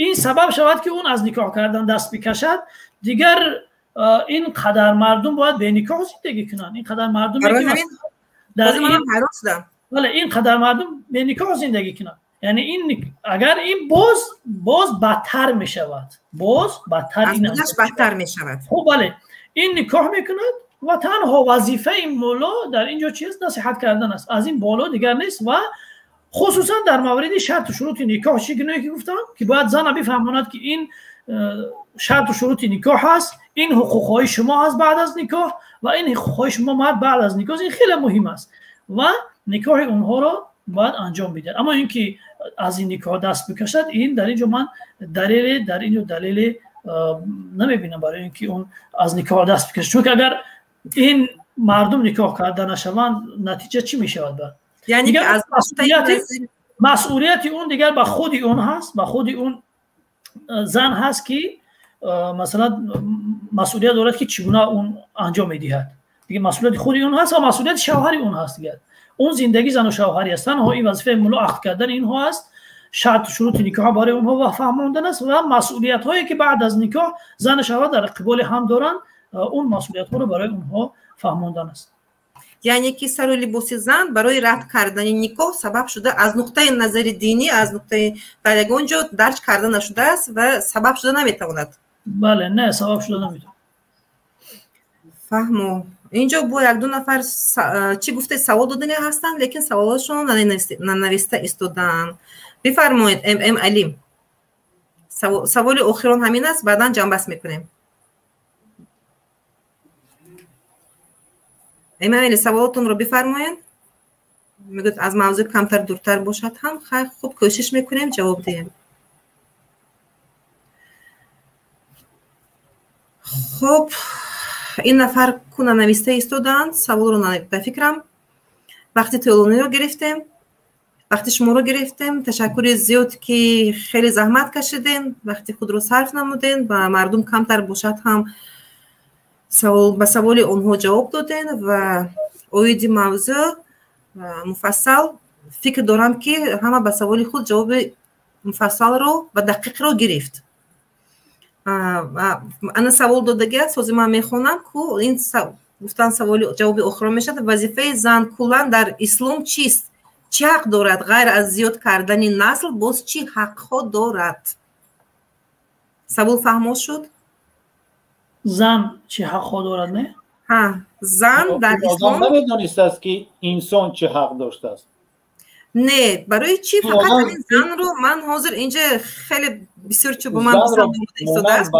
ин сабаб шавад ки он аз никоҳ кардан даст бикашад, дигар ин қадар мардум бояд беникоҳ зиндагӣ кунанд. ин қадар мардум ин қадар мардум беникоҳ зиндагӣ кунанд. яъне ин агар ин боз бадтар мешавад, бадтар мешавад. хуб бале, ин никоҳ мекунад ва танҳо вазифаи мулло дар ин ҷо чист? насиҳат кардан аст. аз ин боло дигар нест. ва хусусан дар мавриди шарту шурути никоҳ чӣ гуное ки гуфтам ки бояд зана бифаҳмонад ки ин шарту шурути никоҳ ҳаст, ин ҳуқуқҳои шумо ҳаст баъд аз никоҳ ва ин ҳуқуқҳои шумо мард баъд аз никоҳ. ин хеле муҳим аст ва никоҳи онҳоро бояд анҷом бидиҳад. аммо ин ки аз ин никоҳ даст бикашад, ин дар ин ҷо ман далеле намебинам барои ин ки он аз никоҳ даст бикашад. чунки агар ин мардум никоҳ карда нашаванд, натиҷа чӣ мешавад? яъне ки аз масъулияти он дигар ба худи он ҳаст, ба худи он зан ҳаст ки масалан масъулият дорад ки чӣ гуна он анҷом медиҳад. дигар масъулияти худи он ҳаст ва масъулияти шавҳари он ҳаст. дигар он зиндагӣ зану шавҳарӣ аст. танҳо ин вазифаи мулло ақд кардани инҳо аст, шарту шурути никоҳ барои онҳо ва фаҳмондан аст ва масъулиятҳое ки баъд аз никоҳ зан шавҳар дар қиболи ҳам доранд, он масъулиятҳоро барои онҳо фаҳмондан аст. яъне ки сару либоси зан барои рад кардани никоҳ сабаб шуда аз нуқтаи назари динӣ, аз нуқтаи дар ягон ҷо дарҷ карда нашудааст ва сабаб шуда наметавонад. бале, не сабаб шуда наметавонад. фаҳмо. инҷо бо як-ду нафар чӣ гуфтед савол додани ҳастанд, лекин саволашон нанависта истодаанд. бифармоед ММ Алим. саволи охирон ҳамин аст, баъдан ҷамъбаст мекунем. ММ Алим, саволотонро бифармоед. мегӯяд аз мавзӯъ камтар дуртар бошад ҳам хайр хуб кӯшиш мекунем ҷавоб диҳем. хуб, ин нафар куна нависта истодаанд. саволро ба фикрам вақти тӯлониро гирифтем, вақти шуморо гирифтем. ташаккури зиёд ки хеле заҳмат кашиден, вақти худро сарф намуден, ба мардум камтар бошад ҳам ба саволи онҳо ҷавоб доден ва оиди мавзӯъ муфассал фикр дорам ки ҳама ба саволи худ ҷавоби муфассалро ва дақиқро гирифт. ана савол додагият сози ман мехонам ку ин гуфтан саволи ҷавоби охирон мешавад. вазифаи зан куллан дар ислом чист? چی حق دارد غیر از زیاد کردن نسل باز چی حق ها دارد؟ سوال فهمو شد؟ زن چی حق ها دارد نه؟ ها زن در اسلام نمیدونست است که انسان چه حق داشته است. نه برای چی فقط همین زن رو من حاضر اینجا خیلی بسیار چوب من بسیار ایستاده است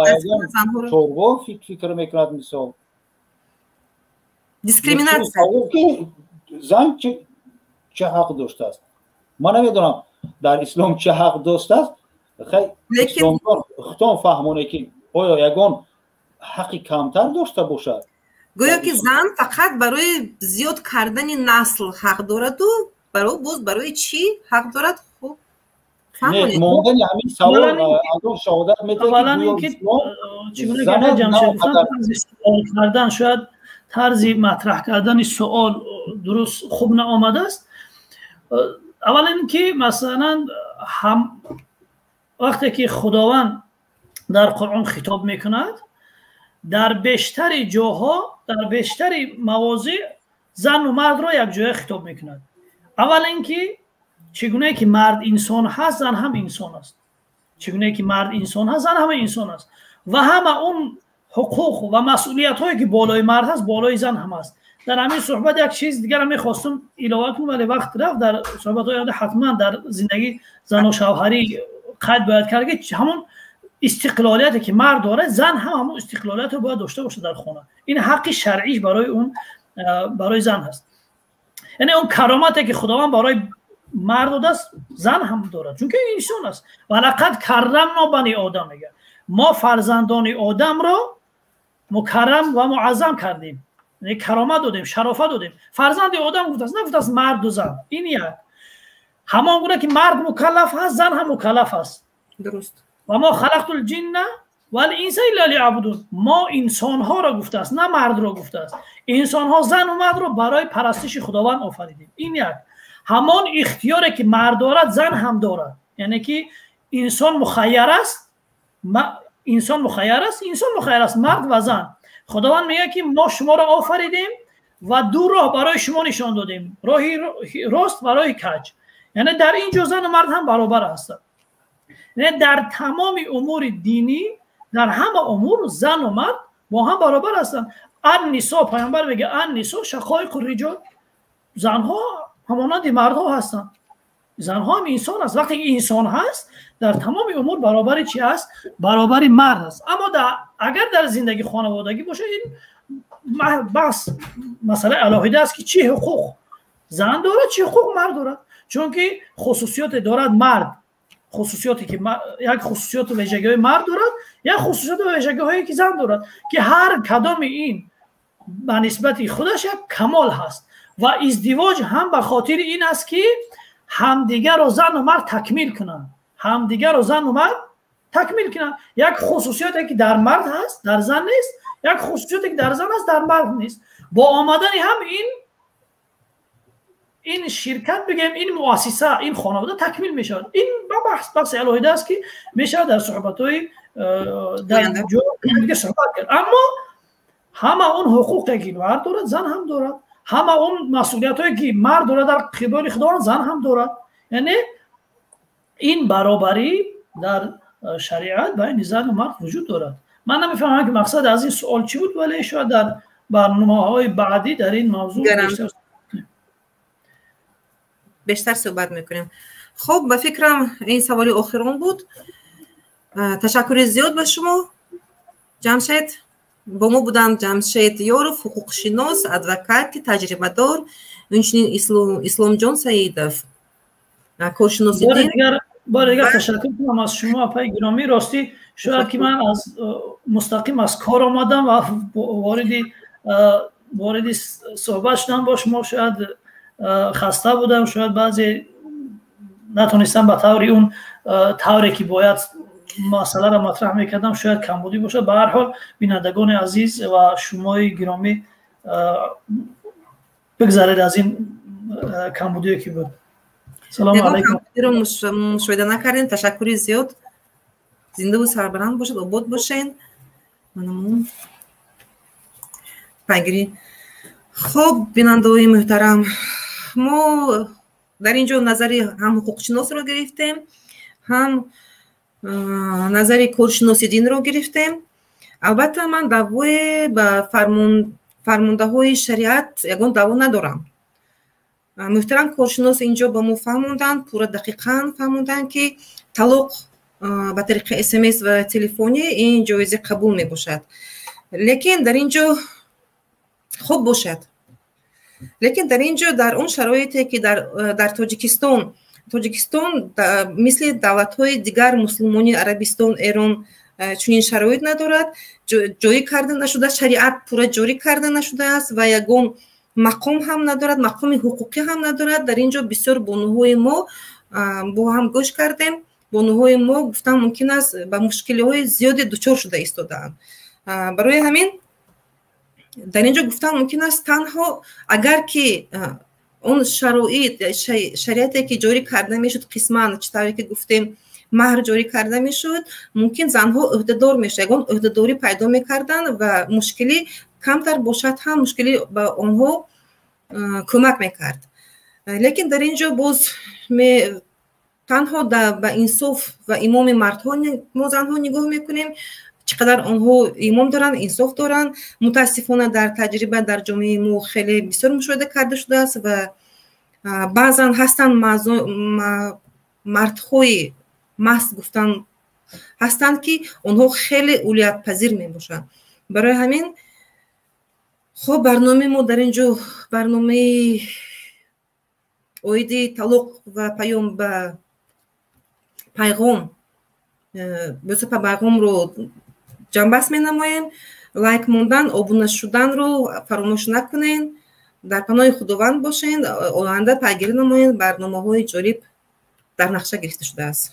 چوربا فکر میکند مثال دیسکریمیناسیون زن چه حق داشته است. من نمیدونم در اسلام چه حق داشته است. خیلی اسلام فهمونه که آیا یگان حقی کمتر داشته باشد گویا که زن فقط برای زیاد کردن نسل حق دارد و برای چی حق دارد؟ خب نه موندن همین سوال اون شهادت میده که چگونه که جمشید سوال کردن شاید طرز مطرح کردن سوال درست خوب نآمده است. اولا اینکه مثلا هم وقتی که خداوند در قرآن خطاب میکند در بیشتر جاها در بیشتر مواضع زن و مرد را یک جای خطاب میکند. اول اینکه چگونه که مرد انسان هست زن هم انسان است. چگونه که مرد انسان هست زن هم انسان است و همه اون حقوق و مسئولیت هایی که بالای مرد هست بالای زن هم است. در همین صحبت یک چیز دیگر هم میخواستم اضافه کنم ولی وقت رفت. در صحبت های حتما در زندگی زن و شوهری قید باید کرد که همون استقلالیتی که مرد داره زن هم همون استقلالیت رو باید داشته باشه در خانه. این حق شرعی برای زن هست. یعنی اون کرامتی که خداوند برای مرد داده است زن هم دارد چون که انسان است. ولقد کرمنا بنی آدم میگه ما فرزندان آدم را مکرم و معظم کردیم. یعنی کرامت دادیم شرافت دادیم. فرزند آدم گفته است نگفته است مرد و زن. این یک همان گونه که مرد مکلف هست زن هم مکلف است. درست. و ما خلقت الجن والانس الا لیعبدون. ما انسان ها را گفته است نه مرد را گفته است. انسان ها زن و مرد را برای پرستش خداوند آفریدیم. این یک همان اختیاری که مرد دارد زن هم دارد. یعنی که انسان مخیر است انسان مخیر است مرد و زن. خداوند میگه که ما شما را آفریدیم و دو راه برای شما نشان دادیم راهی راست و راه کج. یعنی در اینجا زن و مرد هم برابر هستند. یعنی در تمام امور دینی در همه امور زن و مرد با هم برابر هستند. النساء پیامبر میگه النساء شقایق الرجال. زنها همانند مردها هستند. زنها هم انسان است. وقتی انسان هست در تمام امور برابری چی است؟ برابری مرد است. اما اگر در زندگی خانوادگی باشه این بس مسئله الهیده است که چی حقوق زن دارد چی حقوق مرد دارد. چون که خصوصیات دارد مرد خصوصیاتی که یک خصوصیات و ویژگی‌های مرد دارد یک خصوصیات و ویژگی‌هایی که زن دارد که هر کدام این به نسبت خودش یک کمال هست و ازدواج هم به خاطر این است که همدیگر را زن و مرد تکمیل کنند. همدیگر را زن و مرد تکمیل کنند. یک خصوصیاتی که در مرد هست در زن نیست. یک خصوصیاتی که در زن هست در مرد نیست. با آمدن هم این شرکت بگیم این مؤسسه این خانواده تکمیل میشود. این بحث الهیده است که میشه در صحبت‌های در جو دیگه صحبت کرد. اما همه اون حقوقی که مرد دارد زن هم دارد. همه اون مسئولیتایی که مرد دارد در قبال خداوند زن هم دارد. یعنی این برابری در شریعت بین زن و مرد وجود دارد. من نمیفهمم که مقصد از این سوال چی بود ولی شاید در برنامه‌های بعدی در این موضوع بیشتر صحبت میکنیم. خب به فکرم این سوال آخرون بود. تشکر زیاد به شما جمشید. با ما بودن جمشید یاروف حقوق شناس ادوکات تجربه دار و همچنین اسلام جان سعیدов کارشناس دین. بار دیگر تشکر کنم از شما پای گرامی. راستی شاید که من از مستقیم از کار آمدم و وارد صحبت شدم با شما شاید خسته بودم شاید بعضی نتونستم به طوری که باید مسئله را مطرح میکردم شاید کمبودی باشه. به هر حال بینندگان عزیز و شمای گرامی بگذارید از این کمبودی که بود. سلام علیکم. مشاهده نکردین. تشکر زیاد. زنده و سربلند باشید. آباد باشین. ممنون. پنگری. خب بینندگان محترم ما дар ин ҷо назари ҳам ҳуқуқшиносро гирифтем, ҳам назари коршиноси динро гирифтем. албатта ман даъвое ба фармондаҳои шариат ягон даъво надорам. муҳтарам коршинос инҷо ба мо фаҳмонданд, пурра дақиқан фаҳмонданд ки талоқ ба тариқи смс ва телефонӣ ин ҷоизи қабул мебошад. лекин дар ин ҷо хуб бошад. лекин дар ин ҷо дар он шароите ки дар тоҷикистон мисли давлатҳои дигар муслимони Арабистон, Эрон чунин шароит надорад, ҷорӣ карда нашудааст, шариат пурра ҷорӣ карда нашудааст ва ягон мақом ҳам надорад, мақоми ҳуқуқӣ ҳам надорад. дар ин ҷо бисёр бонуҳои мо бо ҳам гӯш кардем. бонуҳои мо гуфтам мумкин аст ба мушкилиҳои зиёде дучор шуда истодаанд. барои ҳамин дар ин ҷо гуфтам мумкин аст танҳо агар ки он шароит шариате ки ҷорӣ карда мешуд қисман чӣ тавре ки гуфтем маҳр ҷорӣ карда мешуд, мумкин занҳо ӯҳдадор мешуд, ягон ӯҳдадорӣ пайдо мекарданд ва мушкилӣ камтар бошад ҳам мушкилӣ ба онҳо кӯмак мекард. лекин дар ин ҷо боз танҳо ба инсоф ва имоми мардҳо мо занҳо нигоҳ мекунем, чӣ қадар онҳо имом доранд, инсоф доранд. мутаассифона дар таҷриба дар ҷомеаи мо хеле бисёр мушоҳида карда шудааст ва баъзан ҳастанд мардҳои маҳз гуфтан ҳастанд ки онҳо хеле улиятпазир мебошанд. барои ҳамин хоб барномаи мо дар ин ҷо барномаи оиди талоқ ва паём ба пайғом бисёр пайғомро ҷамъбаст менамоем. лайк мондан, обуна шуданро фаромӯш накунед. дар паноҳи худованд бошед. оянда пайгирӣ намоед. барномаҳои ҷолиб дар нақша гирифта шудааст.